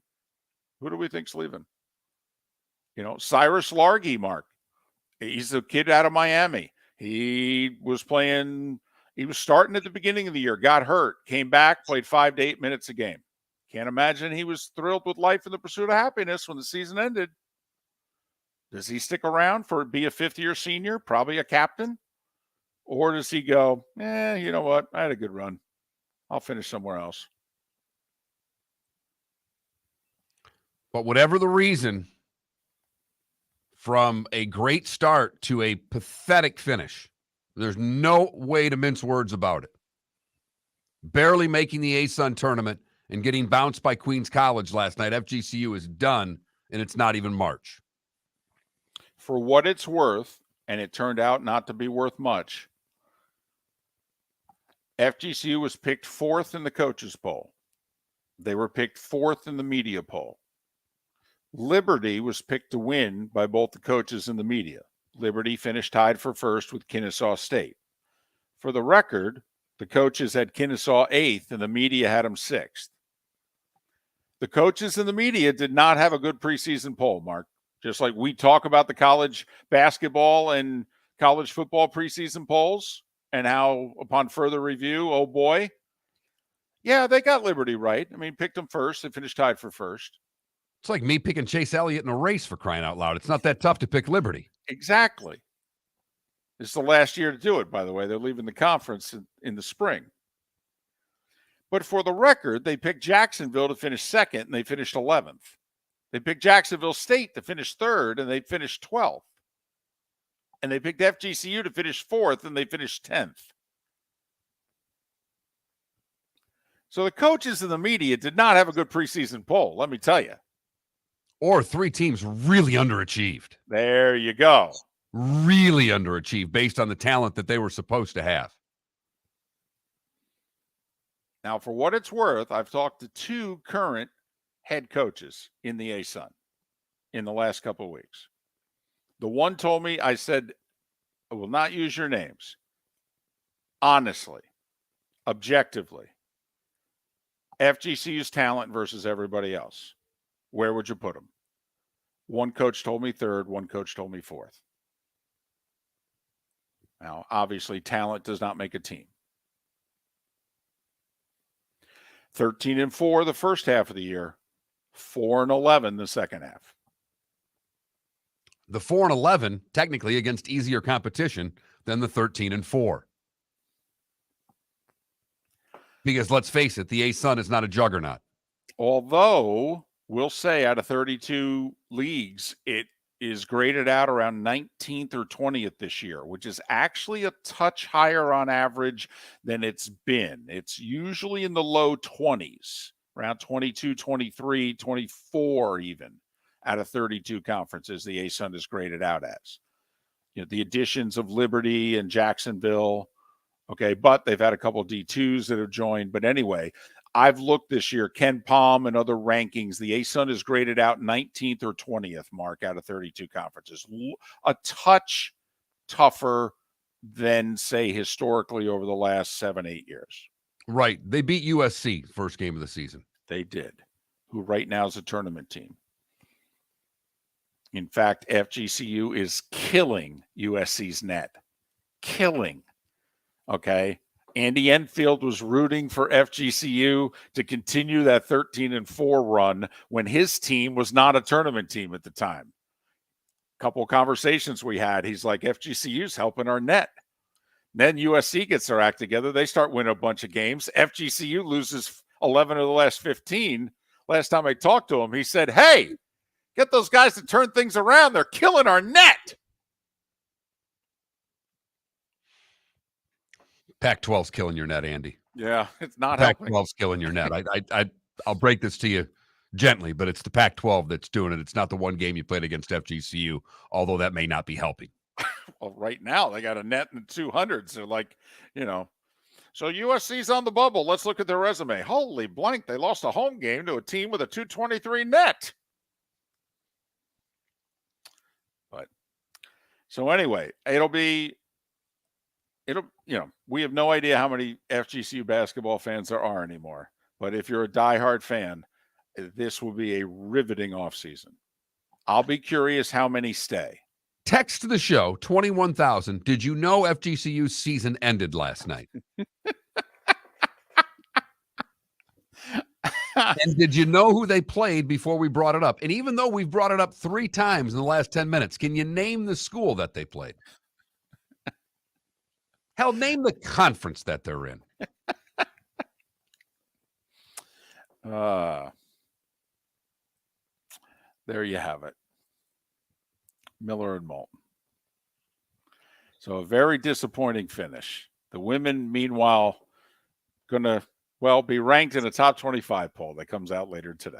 Who do we think's leaving? Cyrus Largy, Mark. He's a kid out of Miami. He was starting at the beginning of the year, got hurt, came back, played 5 to 8 minutes a game. Can't imagine he was thrilled with life in the pursuit of happiness when the season ended. Does he stick around be a 5th-year senior, probably a captain? Or does he go, you know what? I had a good run. I'll finish somewhere else. But whatever the reason, from a great start to a pathetic finish, there's no way to mince words about it. Barely making the ASUN tournament and getting bounced by Queens College last night. FGCU is done, and it's not even March. For what it's worth, and it turned out not to be worth much, FGCU was picked 4th in the coaches poll. They were picked 4th in the media poll. Liberty was picked to win by both the coaches and the media. Liberty finished tied for 1st with Kennesaw State. For the record, the coaches had Kennesaw 8th and the media had them 6th. The coaches and the media did not have a good preseason poll, Mark. Just like we talk about the college basketball and college football preseason polls and how upon further review, oh boy, yeah, they got Liberty right. I mean, picked them 1st. They finished tied for 1st. It's like me picking Chase Elliott in a race, for crying out loud. It's not that tough to pick Liberty. Exactly. This is the last year to do it, by the way. They're leaving the conference in the spring. But for the record, they picked Jacksonville to finish 2nd, and they finished 11th. They picked Jacksonville State to finish 3rd, and they finished 12th. And they picked FGCU to finish 4th, and they finished 10th. So the coaches and the media did not have a good preseason poll, let me tell you. Or 3 teams really underachieved. There you go. Really underachieved based on the talent that they were supposed to have. Now, for what it's worth, I've talked to 2 current head coaches in the ASUN in the last couple of weeks. The one told me, I said, I will not use your names. Honestly, objectively, FGCU's talent versus everybody else. Where would you put them? One coach told me 3rd, one coach told me 4th. Now, obviously, talent does not make a team. 13-4 the first half of the year, 4-11 the second half. The 4-11, technically against easier competition than the 13-4. Because let's face it, the A-Sun is not a juggernaut. Although, we'll say out of 32 leagues, it is graded out around 19th or 20th this year, which is actually a touch higher on average than it's been. It's usually in the low 20s, around 22, 23, 24 even, out of 32 conferences the A-Sun is graded out as. You know, the additions of Liberty and Jacksonville, okay, but they've had a couple of D2s that have joined. But anyway, I've looked this year, Ken Palm and other rankings. The A-Sun is graded out 19th or 20th, Mark, out of 32 conferences. A touch tougher than, say, historically over the last 7-8 years. Right. They beat USC first game of the season. They did, who right now is a tournament team. In fact, FGCU is killing USC's net. Killing. Okay. Andy Enfield was rooting for FGCU to continue that 13-4 run when his team was not a tournament team at the time. A couple of conversations we had, he's like, FGCU's helping our net. Then USC gets their act together. They start winning a bunch of games. FGCU loses 11 of the last 15. Last time I talked to him, he said, hey, get those guys to turn things around. They're killing our net. Pac-12's killing your net, Andy. Yeah, it's not helping. Pac-12's killing your net. I'll break this to you gently, but it's the Pac-12 that's doing it. It's not the one game you played against FGCU, although that may not be helping. Well, right now they got a net in the 200s. They're like, you know. So USC's on the bubble. Let's look at their resume. Holy blank, they lost a home game to a team with a 223 net. But so anyway, we have no idea how many FGCU basketball fans there are anymore. But if you're a diehard fan, this will be a riveting offseason. I'll be curious how many stay. Text to the show, 21,000. Did you know FGCU's season ended last night? And did you know who they played before we brought it up? And even though we've brought it up 3 times in the last 10 minutes, can you name the school that they played? Hell, name the conference that they're in. There you have it. Miller and Moulton. So a very disappointing finish. The women, meanwhile, going to, be ranked in a top 25 poll that comes out later today.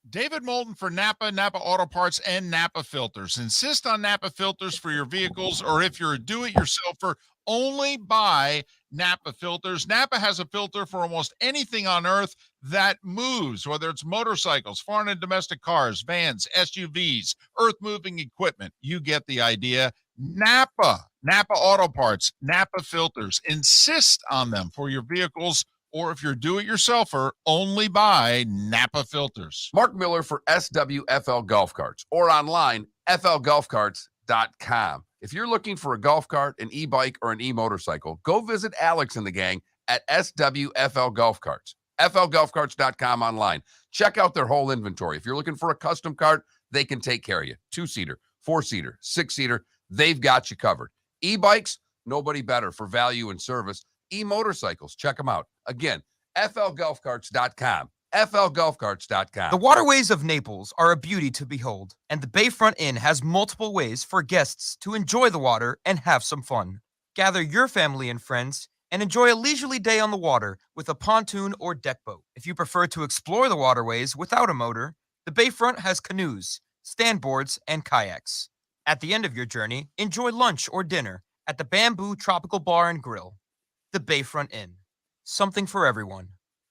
David Moulton for Napa Auto Parts, and Napa Filters. Insist on Napa Filters for your vehicles, or if you're a do-it-yourselfer, only buy Napa Filters. Napa has a filter for almost anything on earth that moves, whether it's motorcycles, foreign and domestic cars, vans, SUVs, earth-moving equipment. You get the idea. Napa Auto Parts, Napa Filters. Insist on them for your vehicles, or if you're do-it-yourselfer, only buy Napa Filters. Mark Miller for SWFL Golf Carts, or online, flgolfcarts.com. If you're looking for a golf cart, an e-bike, or an e-motorcycle, go visit Alex and the gang at SWFL Golf Carts. flgolfcarts.com online. Check out their whole inventory. If you're looking for a custom cart, they can take care of you. 2-seater, 4-seater, 6-seater, they've got you covered. E-bikes, nobody better for value and service. E-motorcycles, check them out. Again, flgolfcarts.com. flgolfcarts.com. The waterways of Naples are a beauty to behold, and the Bayfront Inn has multiple ways for guests to enjoy the water and have some fun. Gather your family and friends and enjoy a leisurely day on the water with a pontoon or deck boat. If you prefer to explore the waterways without a motor, the Bayfront has canoes, standboards, and kayaks. At the end of your journey, enjoy lunch or dinner at the Bamboo Tropical Bar and Grill. The Bayfront Inn. Something for everyone.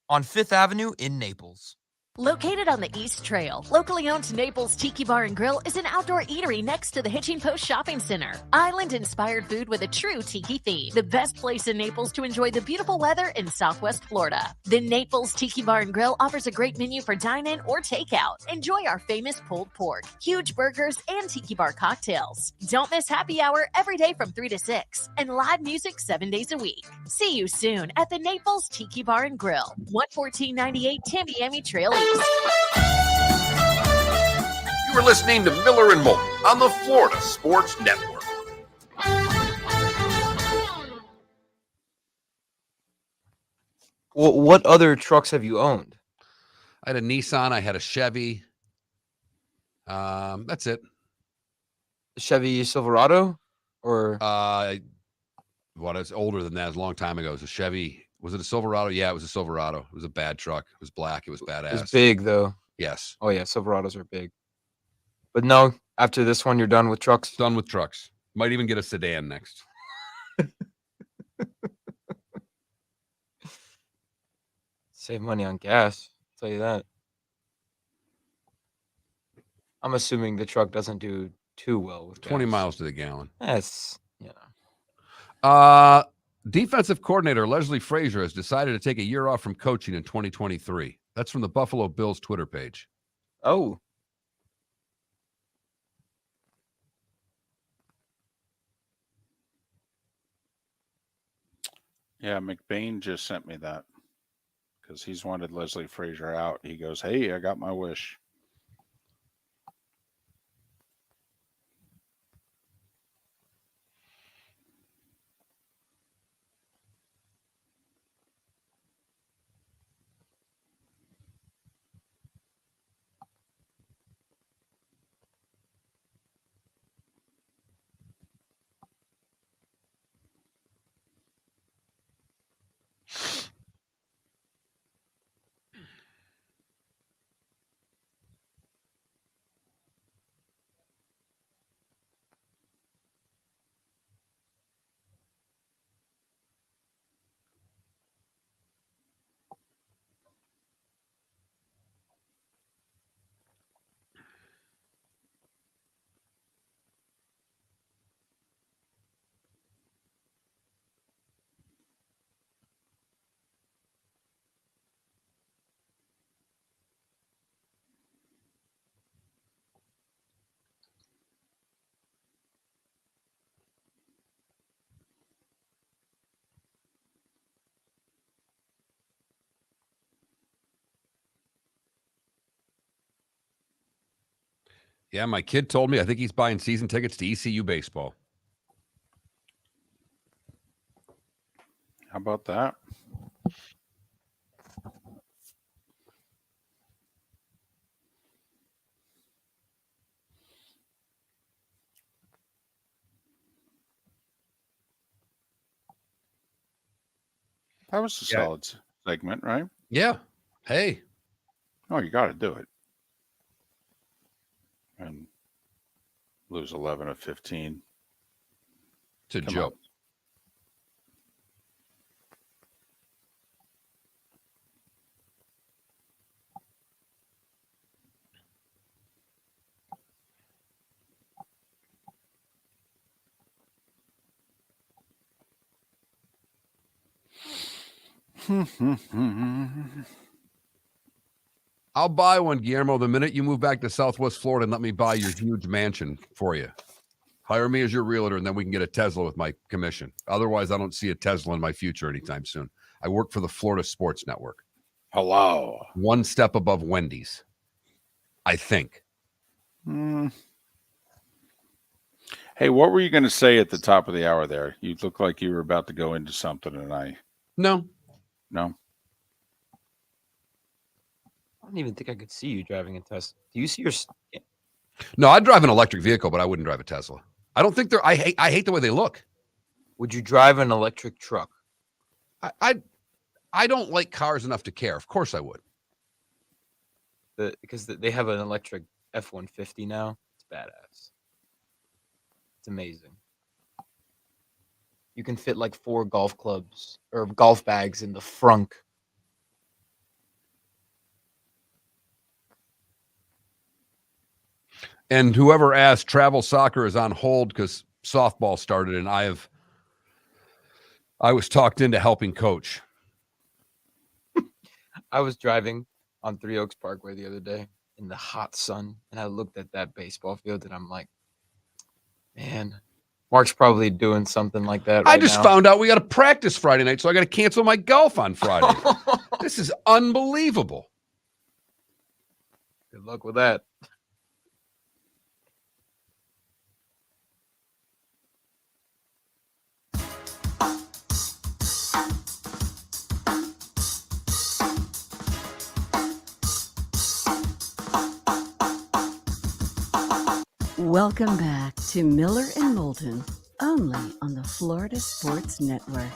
On 5th Avenue in Naples. Located on the East Trail, locally owned Naples Tiki Bar and Grill is an outdoor eatery next to the Hitching Post Shopping Center. Island-inspired food with a true tiki theme. The best place in Naples to enjoy the beautiful weather in Southwest Florida. The Naples Tiki Bar and Grill offers a great menu for dine-in or takeout. Enjoy our famous pulled pork, huge burgers, and tiki bar cocktails. Don't miss happy hour every day from 3 to 6 and live music 7 days a week. See you soon at the Naples Tiki Bar and Grill, 11498 Tamiami Trail East. You are listening to Miller and Moulton on the Florida Sports Network. Well, what other trucks have you owned? I had a Nissan. I had a Chevy. That's it. Chevy Silverado, or what? It's older than that. It was a long time ago. It was a Chevy. Was it a Silverado? Yeah, it was a Silverado. It was a bad truck. It was black. It was badass. it's big though. Yes. Oh yeah, Silverados are big. But no, after this one, you're done with trucks. Done with trucks. Might even get a sedan next. Save money on gas. I'll tell you that. I'm assuming the truck doesn't do too well with 20 gas. miles to the gallon. That's Defensive coordinator Leslie Frazier has decided to take a year off from coaching in 2023. That's from the Buffalo Bills Twitter page. Oh. Yeah, McBain just sent me that because he's wanted Leslie Frazier out. He goes, "Hey, I got my wish." Yeah, my kid told me I think he's buying season tickets to ECU baseball. How about that? That was a solid segment, right? Yeah. Hey. Oh, you got to do it. And lose 11 of 15. It's a Come joke. I'll buy one, Guillermo, the minute you move back to Southwest Florida and let me buy your huge mansion for you. Hire me as your realtor, and then we can get a Tesla with my commission. Otherwise, I don't see a Tesla in my future anytime soon. I work for the Florida Sports Network. Hello. One step above Wendy's, I think. Hey, what were you going to say at the top of the hour there? You look like you were about to go into something, and No. I don't even think I could see you driving a Tesla. Do you see your? No, I'd drive an electric vehicle, but I wouldn't drive a Tesla. I don't think they're. I hate the way they look. Would you drive an electric truck? I don't like cars enough to care. Of course, I would. Because they have an electric F-150 now. It's badass. It's amazing. You can fit like 4 golf clubs or golf bags in the frunk. And whoever asked, travel soccer is on hold because softball started, and I was talked into helping coach. I was driving on Three Oaks Parkway the other day in the hot sun, and I looked at that baseball field, and I'm like, man, Mark's probably doing something like that I right just now. found out we got to practice Friday night, so I got to cancel my golf on Friday. This is unbelievable. Good luck with that. Welcome back to Miller and Moulton, only on the Florida Sports Network.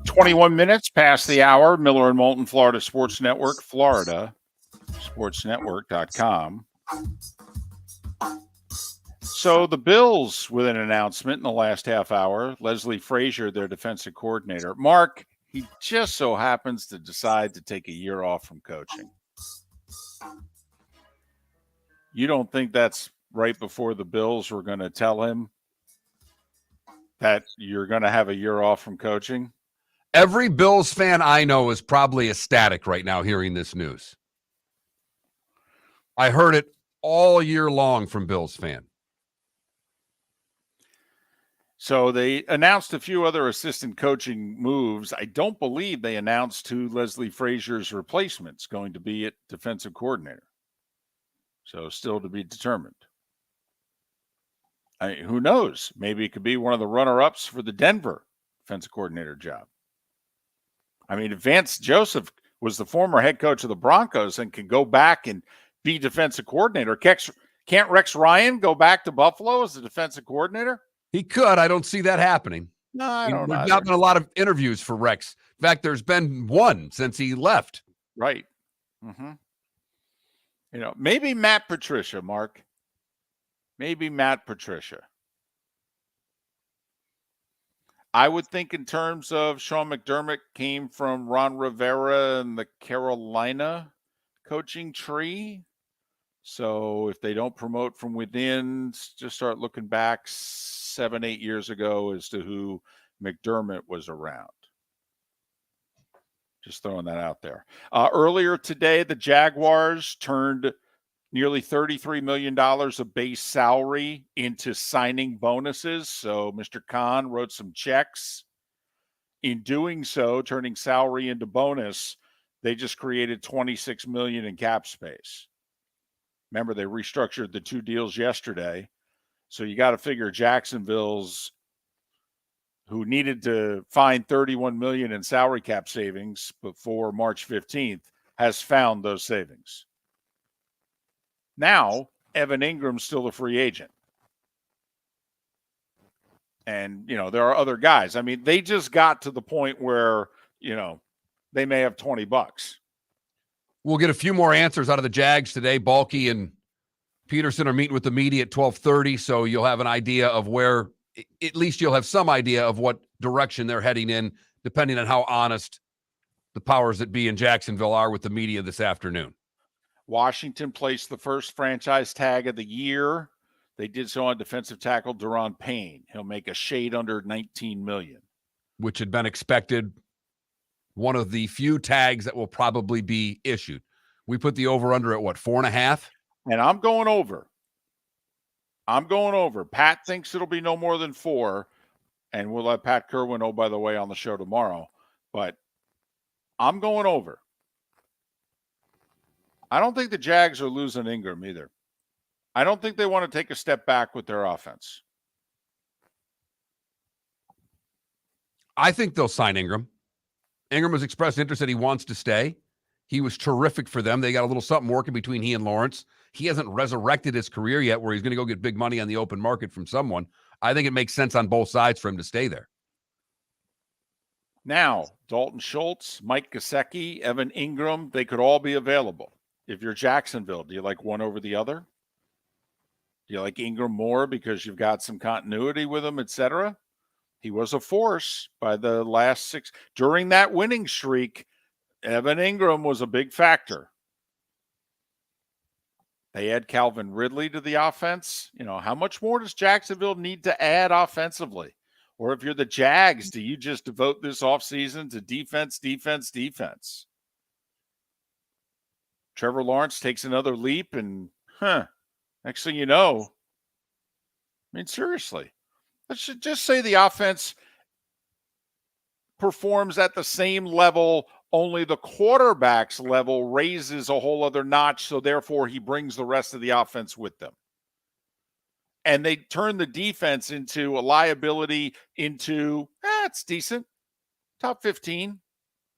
$21 past the hour. Miller and Moulton, Florida Sports Network, Florida sportsnetwork.com. So the Bills with an announcement in the last half hour. Leslie Frazier, their defensive coordinator. Mark, he just so happens to decide to take a year off from coaching. You don't think that's right before the Bills were going to tell him that you're going to have a year off from coaching? Every Bills fan I know is probably ecstatic right now hearing this news. I heard it all year long from Bills fan. So they announced a few other assistant coaching moves. I don't believe they announced who Leslie Frazier's replacement's going to be at defensive coordinator. So still to be determined. Who knows? Maybe it could be one of the runner-ups for the Denver defensive coordinator job. I mean, if Vance Joseph was the former head coach of the Broncos and can go back and be defensive coordinator, can't Rex Ryan go back to Buffalo as the defensive coordinator? He could. I don't see that happening. No, I don't know. There's not been a lot of interviews for Rex. In fact, there's been one since he left. Right. Mm-hmm. Maybe Matt Patricia, Mark. Maybe Matt Patricia. I would think in terms of Sean McDermott came from Ron Rivera and the Carolina coaching tree. So if they don't promote from within, just start looking back 7-8 years ago as to who McDermott was around. Just throwing that out there. Earlier today, the Jaguars turned nearly $33 million of base salary into signing bonuses. So Mr. Khan wrote some checks. In doing so, turning salary into bonus, they just created $26 million in cap space. Remember, they restructured the two deals yesterday. So you got to figure Jacksonville's, who needed to find $31 million in salary cap savings before March 15th, has found those savings. Now, Evan Ingram's still a free agent. And, there are other guys. I mean, they just got to the point where, they may have $20. We'll get a few more answers out of the Jags today. Balky and Peterson are meeting with the media at 12:30, so you'll have an idea of where, at least you'll have some idea of what direction they're heading in, depending on how honest the powers that be in Jacksonville are with the media this afternoon. Washington placed the first franchise tag of the year. They did so on defensive tackle Deron Payne. He'll make a shade under $19 million. Which had been expected. One of the few tags that will probably be issued. We put the over-under at what, 4.5? And I'm going over. Pat thinks it'll be no more than 4. And we'll let Pat Kerwin know, by the way, on the show tomorrow. But I'm going over. I don't think the Jags are losing Ingram either. I don't think they want to take a step back with their offense. I think they'll sign Ingram. Ingram has expressed interest that he wants to stay. He was terrific for them. They got a little something working between he and Lawrence. He hasn't resurrected his career yet where he's going to go get big money on the open market from someone. I think it makes sense on both sides for him to stay there. Now, Dalton Schultz, Mike Gesicki, Evan Ingram, they could all be available. If you're Jacksonville, do you like one over the other? Do you like Ingram more because you've got some continuity with him, et cetera? He was a force by the last 6. During that winning streak, Evan Ingram was a big factor. They add Calvin Ridley to the offense. How much more does Jacksonville need to add offensively? Or if you're the Jags, do you just devote this offseason to defense, defense, defense? Trevor Lawrence takes another leap and, next thing you know, seriously, let's just say the offense performs at the same level, only the quarterback's level raises a whole other notch, so therefore he brings the rest of the offense with them. And they turn the defense into a liability into, it's decent, top 15,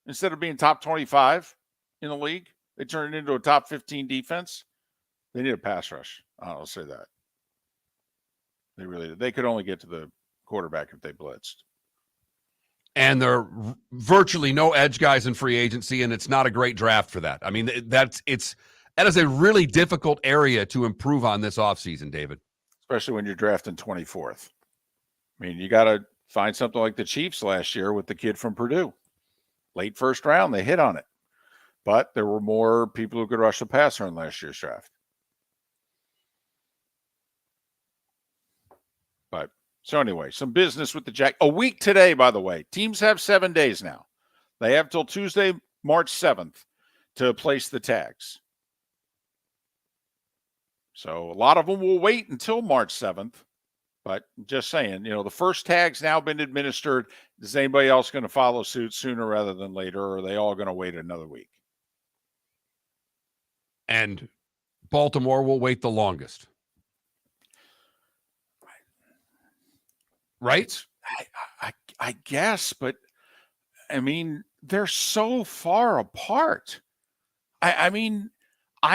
instead of being top 25 in the league. They turn it into a top 15 defense. They need a pass rush. I'll say that. They really did. They could only get to the quarterback if they blitzed. And there are virtually no edge guys in free agency, and it's not a great draft for that. I mean, that is a really difficult area to improve on this offseason, David. Especially when you're drafting 24th. You got to find something like the Chiefs last year with the kid from Purdue. Late first round, they hit on it. But there were more people who could rush the passer in last year's draft. So anyway, some business with the Jack. A week today, by the way. Teams have 7 days now. They have till Tuesday, March 7th to place the tags. So a lot of them will wait until March 7th. But just saying, the first tag's now been administered. Is anybody else going to follow suit sooner rather than later, or are they all going to wait another week? And Baltimore will wait the longest. Right? I guess, but they're so far apart. I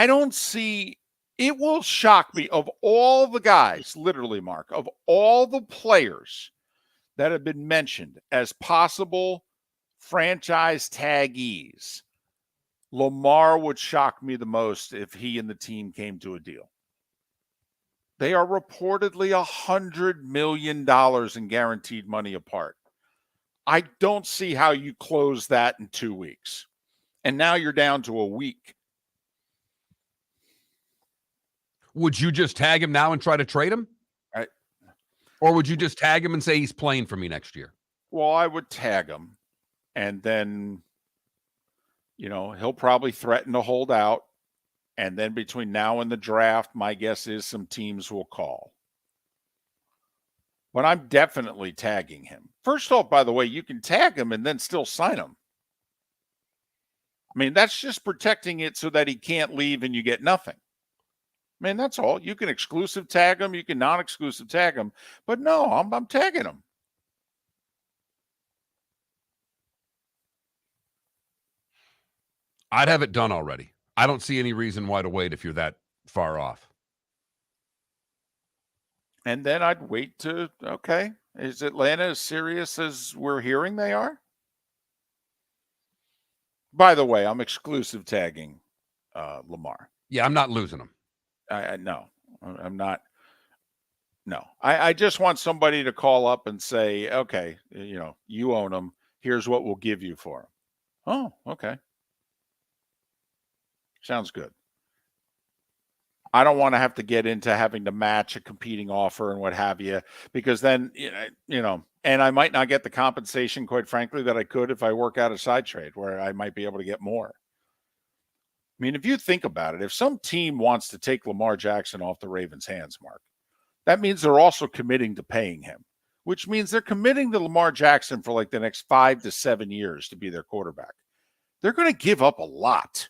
don't see. It will shock me, of all the guys, literally, Mark, of all the players that have been mentioned as possible franchise taggees, Lamar would shock me the most if he and the team came to a deal. They are reportedly $100 million in guaranteed money apart. I don't see how you close that in 2 weeks. And now you're down to a week. Would you just tag him now and try to trade him? Or would you just tag him and say he's playing for me next year? Well, I would tag him. And then, he'll probably threaten to hold out. And then between now and the draft, my guess is some teams will call. But I'm definitely tagging him. First off, by the way, you can tag him and then still sign him. That's just protecting it so that he can't leave and you get nothing. That's all. You can exclusive tag him. You can non-exclusive tag him. But no, I'm tagging him. I'd have it done already. I don't see any reason why to wait if you're that far off. And then I'd wait to, okay, is Atlanta as serious as we're hearing they are? By the way, I'm exclusive tagging Lamar. Yeah, I'm not losing him. No, I'm not. No, I just want somebody to call up and say, okay, you own him. Here's what we'll give you for him. Oh, okay. Sounds good. I don't want to have to get into having to match a competing offer and what have you, because then, and I might not get the compensation, quite frankly, that I could if I work out a side trade where I might be able to get more. If you think about it, if some team wants to take Lamar Jackson off the Ravens' hands, Mark, that means they're also committing to paying him, which means they're committing to Lamar Jackson for like the next 5 to 7 years to be their quarterback. They're going to give up a lot.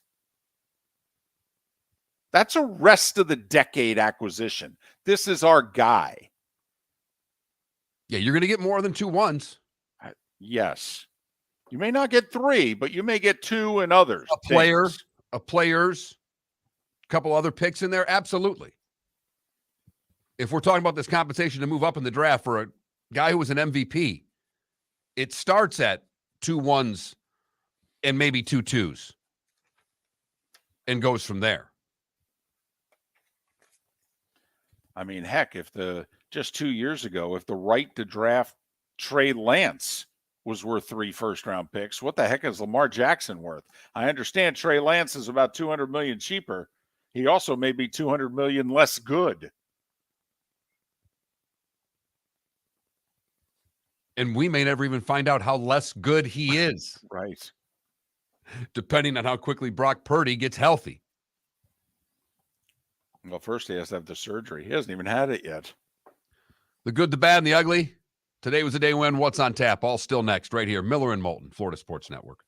That's a rest of the decade acquisition. This is our guy. Yeah, you're going to get more than 2 ones. Yes. You may not get 3, but you may get 2 and others. A player's, a couple other picks in there. Absolutely. If we're talking about this compensation to move up in the draft for a guy who was an MVP, it starts at 2 1s and maybe 2 2s and goes from there. Heck, just 2 years ago, if the right to draft Trey Lance was worth 3 first-round picks. What the heck is Lamar Jackson worth? I understand Trey Lance is about $200 million cheaper. He also may be $200 million less good. And we may never even find out how less good he is. Right. Depending on how quickly Brock Purdy gets healthy. Well, first he has to have the surgery. He hasn't even had it yet. The good, the bad, and the ugly. Today was the day when What's on Tap. All still next right here. Miller and Moulton, Florida Sports Network.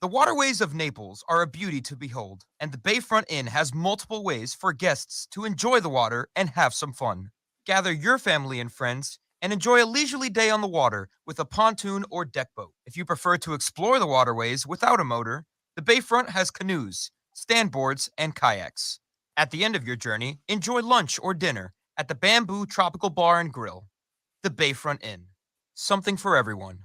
The waterways of Naples are a beauty to behold, and the Bayfront Inn has multiple ways for guests to enjoy the water and have some fun. Gather your family and friends and enjoy a leisurely day on the water with a pontoon or deck boat. If you prefer to explore the waterways without a motor, the Bayfront has canoes, standboards, and kayaks. At the end of your journey, enjoy lunch or dinner at the Bamboo Tropical Bar and Grill. The Bayfront Inn. Something for everyone.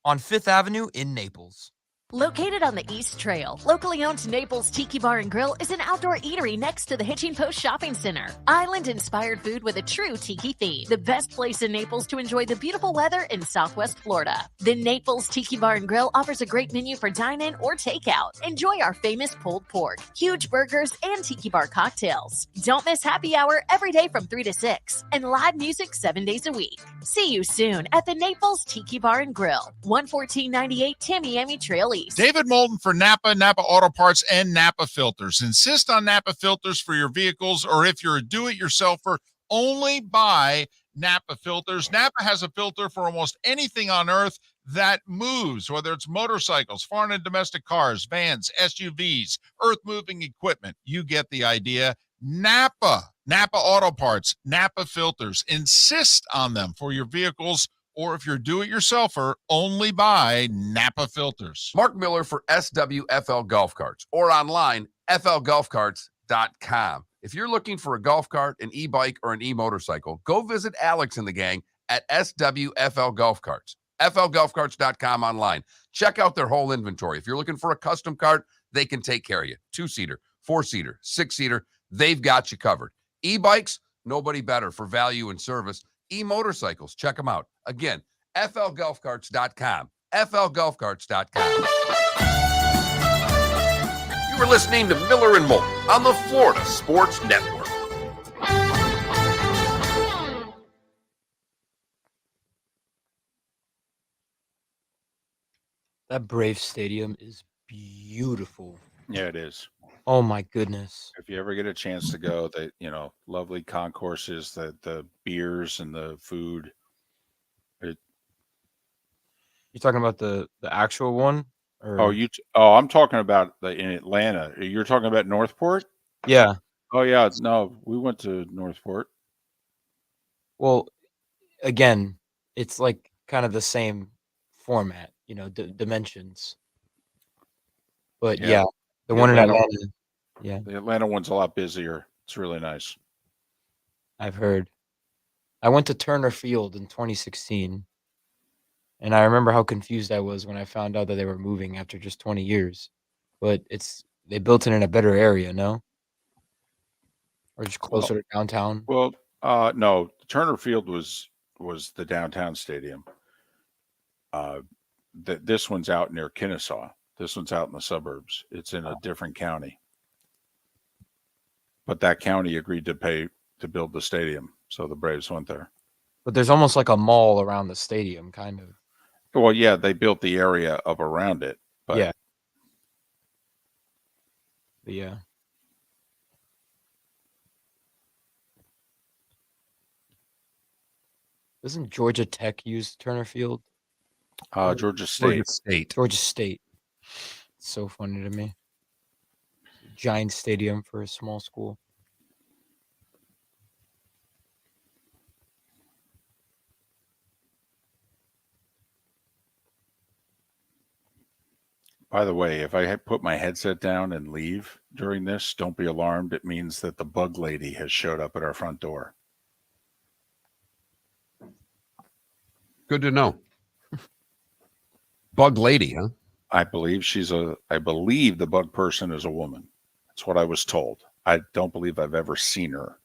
On 5th Avenue in Naples. Located on the East Trail, locally owned Naples Tiki Bar and Grill is an outdoor eatery next to the Hitching Post Shopping Center. Island-inspired food with a true tiki theme. The best place in Naples to enjoy the beautiful weather in Southwest Florida. The Naples Tiki Bar and Grill offers a great menu for dine-in or takeout. Enjoy our famous pulled pork, huge burgers, and tiki bar cocktails. Don't miss happy hour every day from 3 to 6 and live music 7 days a week. See you soon at the Naples Tiki Bar and Grill, 11498 Tamiami Trail East. David Moulton for Napa, Napa Auto Parts, and Napa Filters. Insist on Napa filters for your vehicles, or if you're a do-it-yourselfer, only buy Napa filters. Napa has a filter for almost anything on earth that moves, whether it's motorcycles, foreign and domestic cars, vans, SUVs, earth-moving equipment. You get the idea. Napa Auto Parts, Napa filters. Insist on them for your vehicles, or if you're do-it-yourselfer, only buy Napa filters. Mark Miller for SWFL Golf Carts or online, flgolfcarts.com. If you're looking for a golf cart, an e-bike, or an e-motorcycle, go visit Alex and the gang at SWFL Golf Carts. flgolfcarts.com online. Check out their whole inventory. If you're looking for a custom cart, they can take care of you. 2-seater, 4-seater, 6-seater, they've got you covered. E-bikes, nobody better for value and service. E-motorcycles, check them out. Again, flgolfcarts.com. flgolfcarts.com. You were listening to Miller and Moulton on the Florida Sports Network. That Braves Stadium is beautiful. Yeah, it is. Oh my goodness. If you ever get a chance to go, lovely concourses, the beers and the food. You're talking about the actual one? Or... I'm talking about in Atlanta. You're talking about Northport? Yeah. Oh yeah, no, we went to Northport. Well, again, it's like kind of the same format, dimensions. But yeah, the one in Atlanta. Yeah. The Atlanta one's a lot busier. It's really nice. I've heard. I went to Turner Field in 2016. And I remember how confused I was when I found out that they were moving after just 20 years. But they built it in a better area, no? Or just closer to downtown? Well, no. Turner Field was the downtown stadium. This one's out near Kennesaw. This one's out in the suburbs. It's in a different county. But that county agreed to pay to build the stadium, so the Braves went there. But there's almost like a mall around the stadium, kind of. Well, yeah, they built the area up around it. But yeah. But yeah. Doesn't Georgia Tech use Turner Field? Georgia State. Georgia State. It's so funny to me. Giant stadium for a small school. By the way, if I put my headset down and leave during this, don't be alarmed. It means that the bug lady has showed up at our front door. Good to know. Bug lady, huh? I believe the bug person is a woman. That's what I was told. I don't believe I've ever seen her.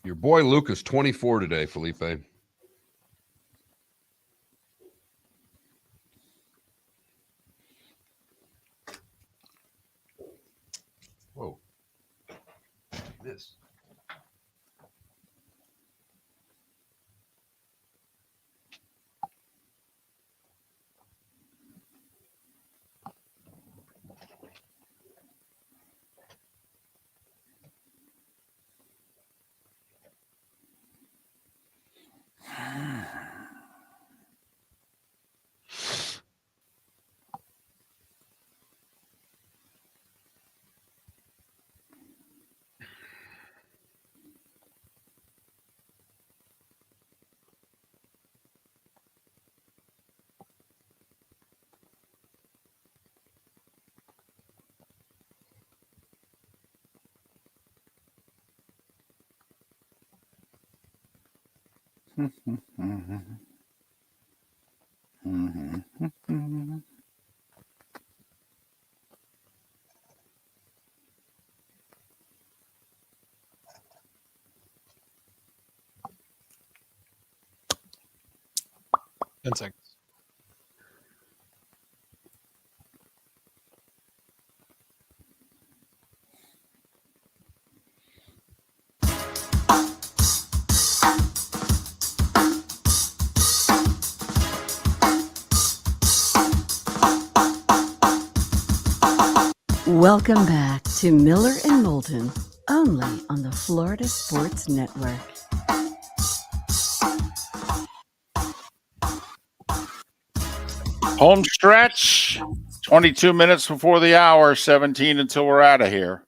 Your boy Luke is 24 today, Felipe. Whoa. This. Insects. Welcome back to Miller and Moulton, only on the Florida Sports Network. Home stretch, 22 minutes before the hour, 17 until we're out of here.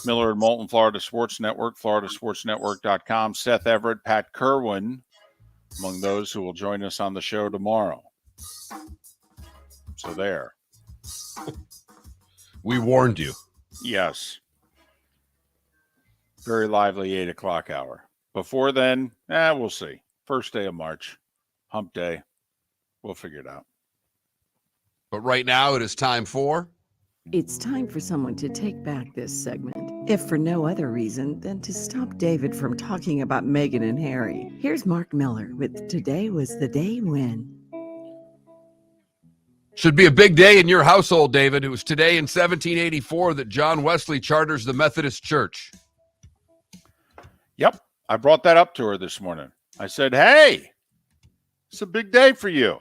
Miller and Moulton, Florida Sports Network, floridasportsnetwork.com. Seth Everett, Pat Kerwin, among those who will join us on the show tomorrow. So there. We warned you. Yes. Very lively 8 o'clock hour. Before then, we'll see. First day of March, hump day. We'll figure it out. But right now it is time for... It's time for someone to take back this segment, if for no other reason than to stop David from talking about Meghan and Harry. Here's Mark Miller with Today Was the Day When. Should be a big day in your household, David. It was today in 1784 that John Wesley charters the Methodist Church. Yep. I brought that up to her this morning. I said, hey, it's a big day for you.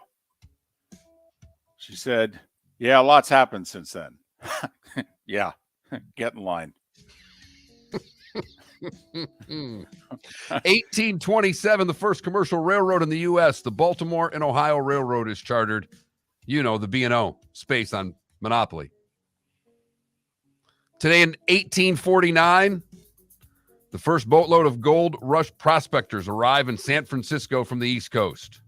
She said, yeah, a lot's happened since then. Yeah, get in line. 1827, the first commercial railroad in the U.S., the Baltimore and Ohio Railroad, is chartered. You know, the B&O, space on Monopoly. Today in 1849, the first boatload of gold rush prospectors arrive in San Francisco from the East Coast.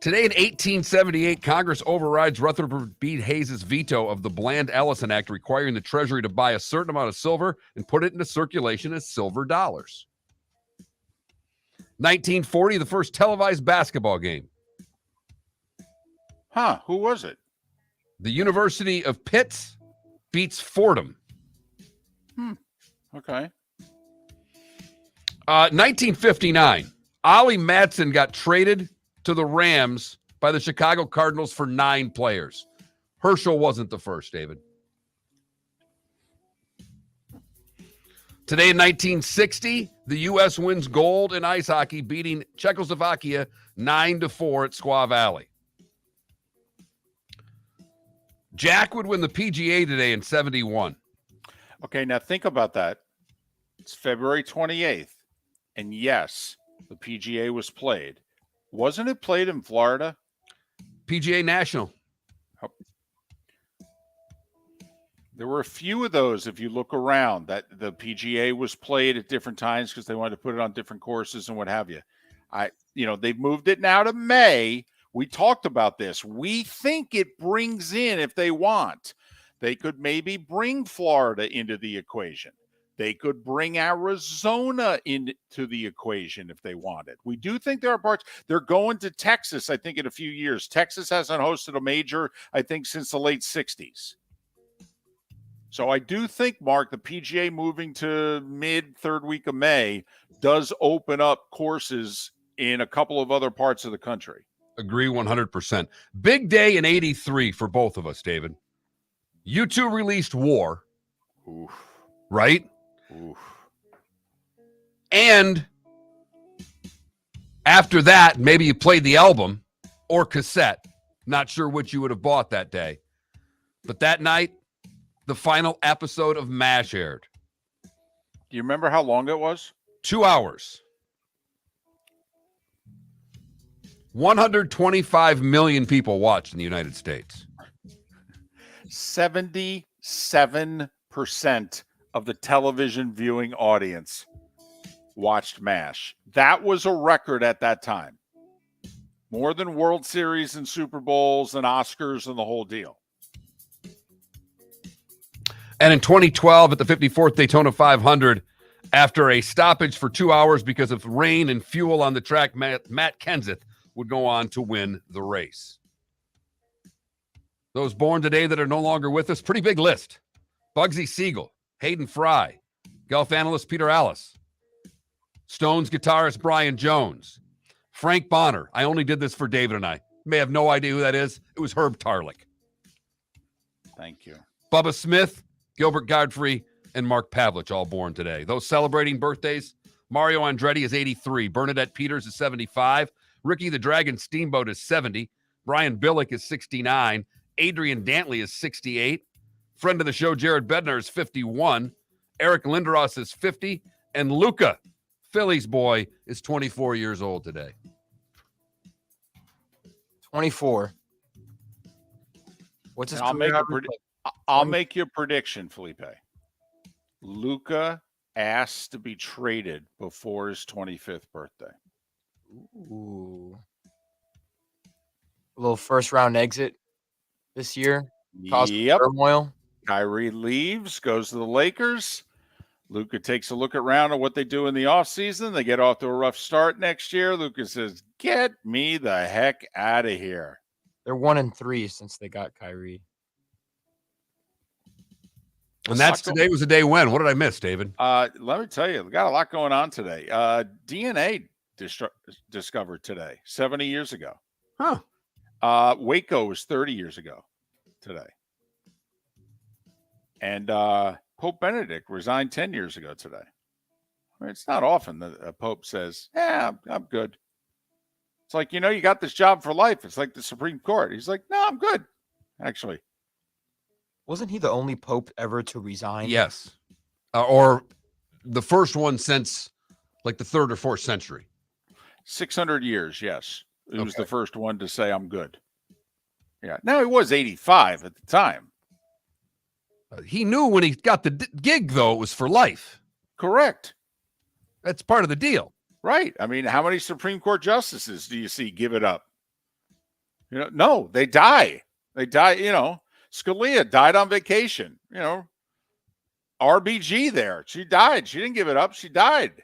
Today in 1878, Congress overrides Rutherford B. Hayes' veto of the Bland-Ellison Act requiring the Treasury to buy a certain amount of silver and put it into circulation as silver dollars. 1940, the first televised basketball game. Huh, who was it? The University of Pitt beats Fordham. Okay. 1959, Ollie Madsen got traded to the Rams by the Chicago Cardinals for 9 players. Herschel wasn't the first, David. Today in 1960, the U.S. wins gold in ice hockey, beating Czechoslovakia 9-4 at Squaw Valley. Jack would win the PGA today in 71. Okay, now think about that. It's February 28th. And yes, the PGA was played. Wasn't it played in Florida? PGA National. There were a few of those, if you look around, that the PGA was played at different times because they wanted to put it on different courses and what have you. They've moved it now to May. We talked about this. We think it brings in, if they want, they could maybe bring Florida into the equation. They could bring Arizona into the equation if they wanted. We do think there are parts. They're going to Texas, I think, in a few years. Texas hasn't hosted a major, I think, since the late 60s. So I do think, Mark, the PGA moving to third week of May does open up courses in a couple of other parts of the country. Agree 100%. Big day in 83 for both of us, David. U2 released War. Oof. Right? Oof. And after that, maybe you played the album or cassette. Not sure which you would have bought that day. But that night, the final episode of MASH aired. Do you remember how long it was? 2 hours. 125 million people watched in the United States. 77% of the television viewing audience watched MASH. That was a record at that time. More than World Series and Super Bowls and Oscars and the whole deal. And in 2012 at the 54th Daytona 500, after a stoppage for 2 hours because of rain and fuel on the track, Matt Kenseth would go on to win the race. Those born today that are no longer with us, pretty big list. Bugsy Siegel, Hayden Fry, golf analyst Peter Allis, Stones guitarist Brian Jones, Frank Bonner. I only did this for David and I. You may have no idea who that is. It was Herb Tarlick. Thank you. Bubba Smith, Gilbert Godfrey, and Mark Pavlich, all born today. Those celebrating birthdays, Mario Andretti is 83. Bernadette Peters is 75. Ricky the Dragon Steamboat is 70. Brian Billick is 69. Adrian Dantley is 68. Friend of the show, Jared Bednar, is 51. Eric Lindros is 50. And Luca, Phillies boy, is 24 years old today. 24. What's his I'll make career I'll make you a prediction, Felipe. Luca asked to be traded before his 25th birthday. Ooh. A little first round exit this year. Cause turmoil. Kyrie leaves, goes to the Lakers. Luca takes a look around at what they do in the offseason. They get off to a rough start next year. Luca says, get me the heck out of here. They're 1-3 since they got Kyrie. And that's today was a day when? What did I miss, David? Let me tell you, we got a lot going on today. DNA discovered today, 70 years ago. Huh. Waco was 30 years ago today. And Pope Benedict resigned 10 years ago today. I mean, it's not often that a Pope says, yeah, I'm good. It's like, you got this job for life. It's like the Supreme Court. He's like, no, I'm good, actually. Wasn't he the only Pope ever to resign? Yes. Or the first one since like the 3rd or 4th century. 600 years, yes. He was the first one to say, I'm good. Yeah. Now, he was 85 at the time. He knew when he got the gig, though, it was for life. Correct. That's part of the deal. Right. I mean, how many Supreme Court justices do you see give it up? No, they die. They die, Scalia died on vacation, RBG there. She died. She didn't give it up. She died.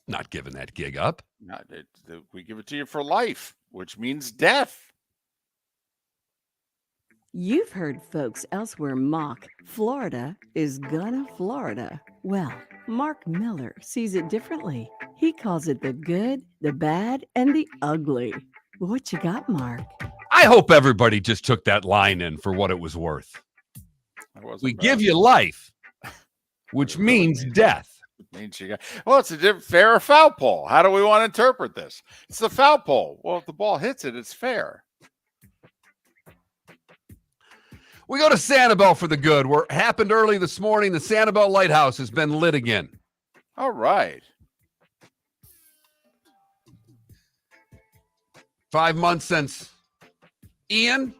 Not giving that gig up. We give it to you for life, which means death. You've heard folks elsewhere mock Florida is gonna Florida. Well, Mark Miller sees it differently. He calls it the good, the bad, and the ugly. What you got, Mark? I hope everybody just took that line in for what it was worth. We give you life, which means death. It's a different fair or foul pole. How do we want to interpret this? It's the foul pole. Well, if the ball hits it, it's fair. We go to Sanibel for the good. Where it happened early this morning, the Sanibel Lighthouse has been lit again. All right. 5 months since Ian,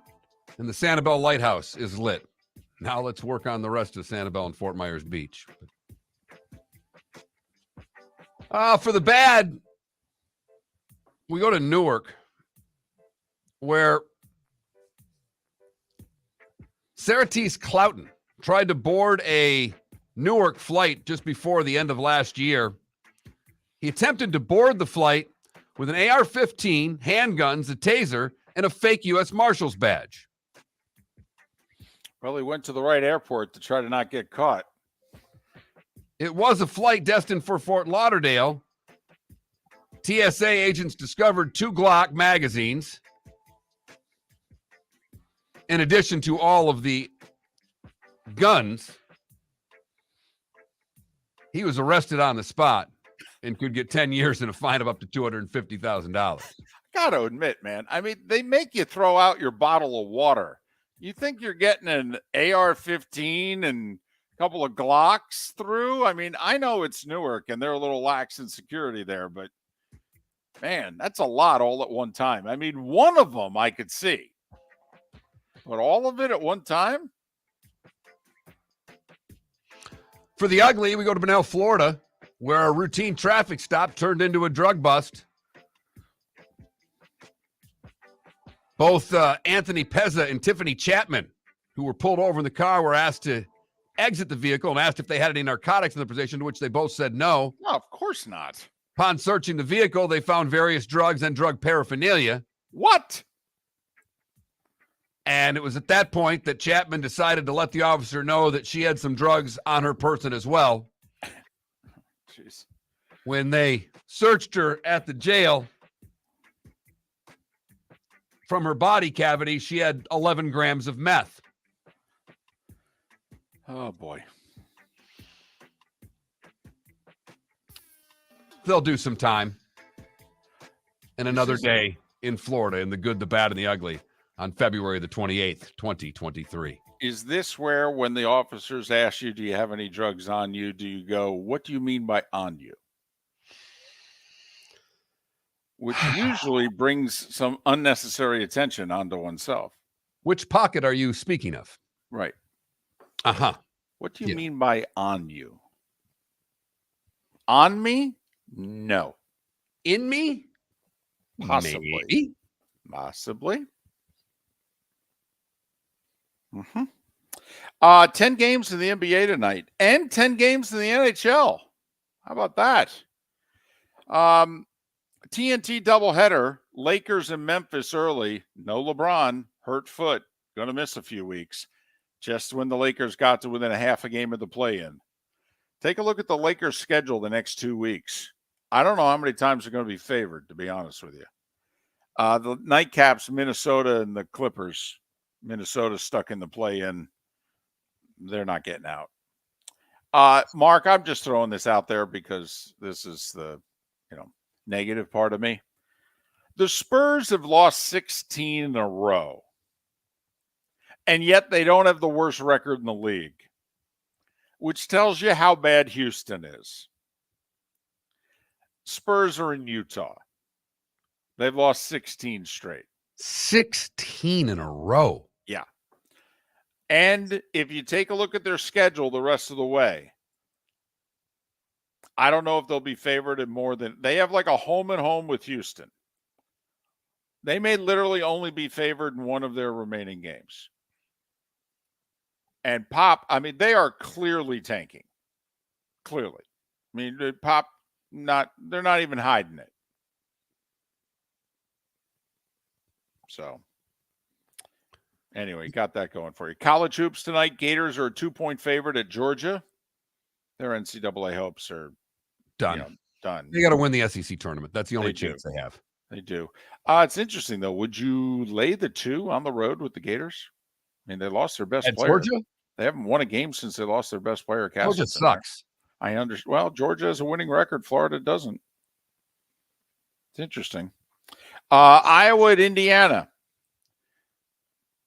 and the Sanibel Lighthouse is lit. Now let's work on the rest of Sanibel and Fort Myers Beach. For the bad, we go to Newark, where Saratis Cloughton tried to board a Newark flight just before the end of last year. He attempted to board the flight with an AR-15, handguns, a taser, and a fake U.S. Marshal's badge. Probably went to the right airport to try to not get caught. It was a flight destined for Fort Lauderdale. TSA agents discovered 2 Glock magazines, in addition to all of the guns. He was arrested on the spot and could get 10 years and a fine of up to $250,000. Gotta admit, man. I mean, they make you throw out your bottle of water. You think you're getting an AR-15 and a couple of Glocks through? I mean, I know it's Newark and they're a little lax in security there, but man, that's a lot all at one time. I mean, one of them I could see, but all of it at one time? For the ugly, we go to Bunnell, Florida, where a routine traffic stop turned into a drug bust. Both Anthony Pezza and Tiffany Chapman, who were pulled over in the car, were asked to exit the vehicle and asked if they had any narcotics in their possession, to which they both said no. No, of course not. Upon searching the vehicle, they found various drugs and drug paraphernalia. What? And it was at that point that Chapman decided to let the officer know that she had some drugs on her person as well. Jeez. When they searched her at the jail, from her body cavity, she had 11 grams of meth. Oh, boy. They'll do some time. And another day in Florida in the good, the bad, and the ugly on February the 28th, 2023. Is this where when the officers ask you, do you have any drugs on you, do you go, what do you mean by on you? Which usually brings some unnecessary attention onto oneself. Which pocket are you speaking of? Right. Uh-huh. What do you mean by on you? On me? No. In me? Possibly. Maybe. Possibly. Mm-hmm. 10 games in the NBA tonight and 10 games in the NHL. How about that? TNT doubleheader, Lakers and Memphis early. No LeBron, hurt foot, going to miss a few weeks. Just when the Lakers got to within a half a game of the play-in. Take a look at the Lakers' schedule the next 2 weeks. I don't know how many times they're going to be favored, to be honest with you. The nightcaps, Minnesota and the Clippers. Minnesota stuck in the play-in. They're not getting out. Mark, I'm just throwing this out there because this is the, negative part of me. The Spurs have lost 16 in a row, and yet they don't have the worst record in the league, which tells you how bad Houston is. Spurs are in Utah. They've lost 16 straight. 16 in a row. Yeah. And if you take a look at their schedule the rest of the way, I don't know if they'll be favored in more than they have like a home and home with Houston. They may literally only be favored in one of their remaining games. And Pop, they are clearly tanking. Clearly. Pop, they're not even hiding it. So, anyway, got that going for you. College hoops tonight. Gators are a 2-point favorite at Georgia. Their NCAA hopes are done. Done. They got to win the SEC tournament. That's the only chance they have. They do. It's interesting, though. Would you lay the 2 on the road with the Gators? They lost their best player. Georgia? They haven't won a game since they lost their best player. Georgia sucks. I understand. Well, Georgia has a winning record. Florida doesn't. It's interesting. Iowa at Indiana.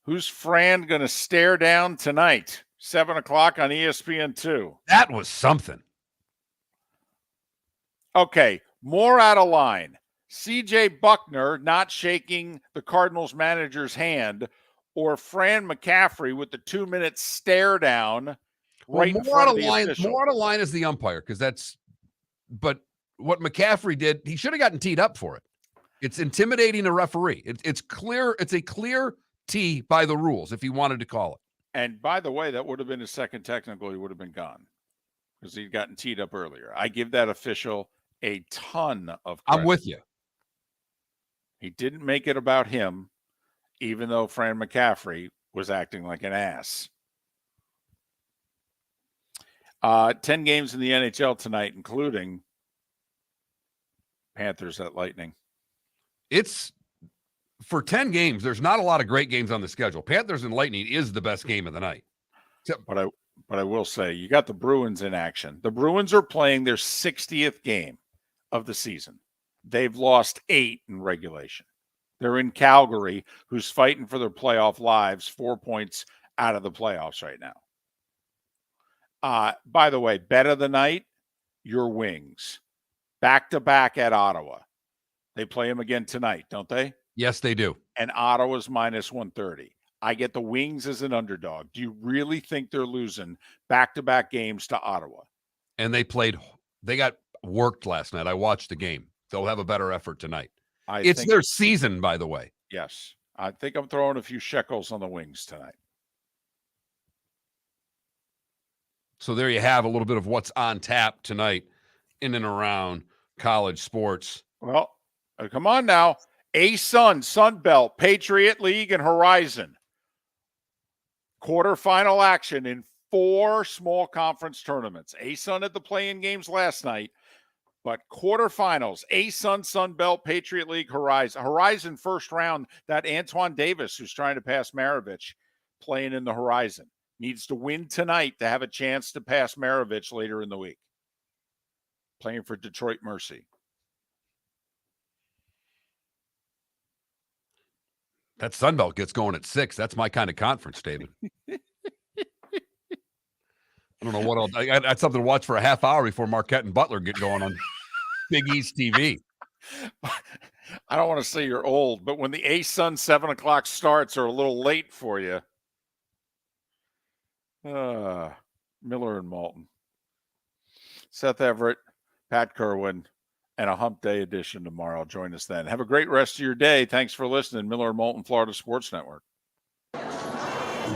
Who's Fran going to stare down tonight? 7 o'clock on ESPN2. That was something. Okay, more out of line. C.J. Buckner not shaking the Cardinals manager's hand, or Fran McCaffrey with the 2-minute stare down right in front of the official. More out of line is the umpire, but what McCaffrey did, he should have gotten teed up for it. It's intimidating a referee. It's clear. It's a clear tee by the rules if he wanted to call it. And by the way, that would have been his second technical. He would have been gone because he'd gotten teed up earlier. I give that official a ton of credit. I'm with you. He didn't make it about him, even though Fran McCaffrey was acting like an ass. 10 games in the NHL tonight, including Panthers at Lightning. It's for 10 games. There's not a lot of great games on the schedule. Panthers and Lightning is the best game of the night. But I will say, you got the Bruins in action. The Bruins are playing their 60th game of the season. They've lost 8 in regulation. They're in Calgary, who's fighting for their playoff lives, 4 points out of the playoffs right now. By the way, bet of the night, your Wings. Back-to-back at Ottawa. They play them again tonight, don't they? Yes, they do. And Ottawa's minus 130. I get the Wings as an underdog. Do you really think they're losing back-to-back games to Ottawa? And they got worked last night. I watched the game. They'll have a better effort tonight. It's their season, by the way. Yes. I think I'm throwing a few shekels on the Wings tonight. So there you have a little bit of what's on tap tonight in and around college sports. Well, come on now. A-Sun, Sun Belt, Patriot League, and Horizon. Quarterfinal action in 4 small conference tournaments. A-Sun at the play-in games last night, but quarterfinals, A-Sun, Sun Belt, Patriot League, Horizon. Horizon first round, that Antoine Davis, who's trying to pass Maravich, playing in the Horizon. Needs to win tonight to have a chance to pass Maravich later in the week. Playing for Detroit Mercy. That Sunbelt gets going at 6. That's my kind of conference, David. I don't know what else. I got something to watch for a half hour before Marquette and Butler get going on Big East TV. I don't want to say you're old, but when the A-Sun 7 o'clock starts are a little late for you. Miller and Moulton. Seth Everett, Pat Kerwin, and a hump day edition tomorrow. Join us then. Have a great rest of your day. Thanks for listening. Miller and Moulton, Florida Sports Network.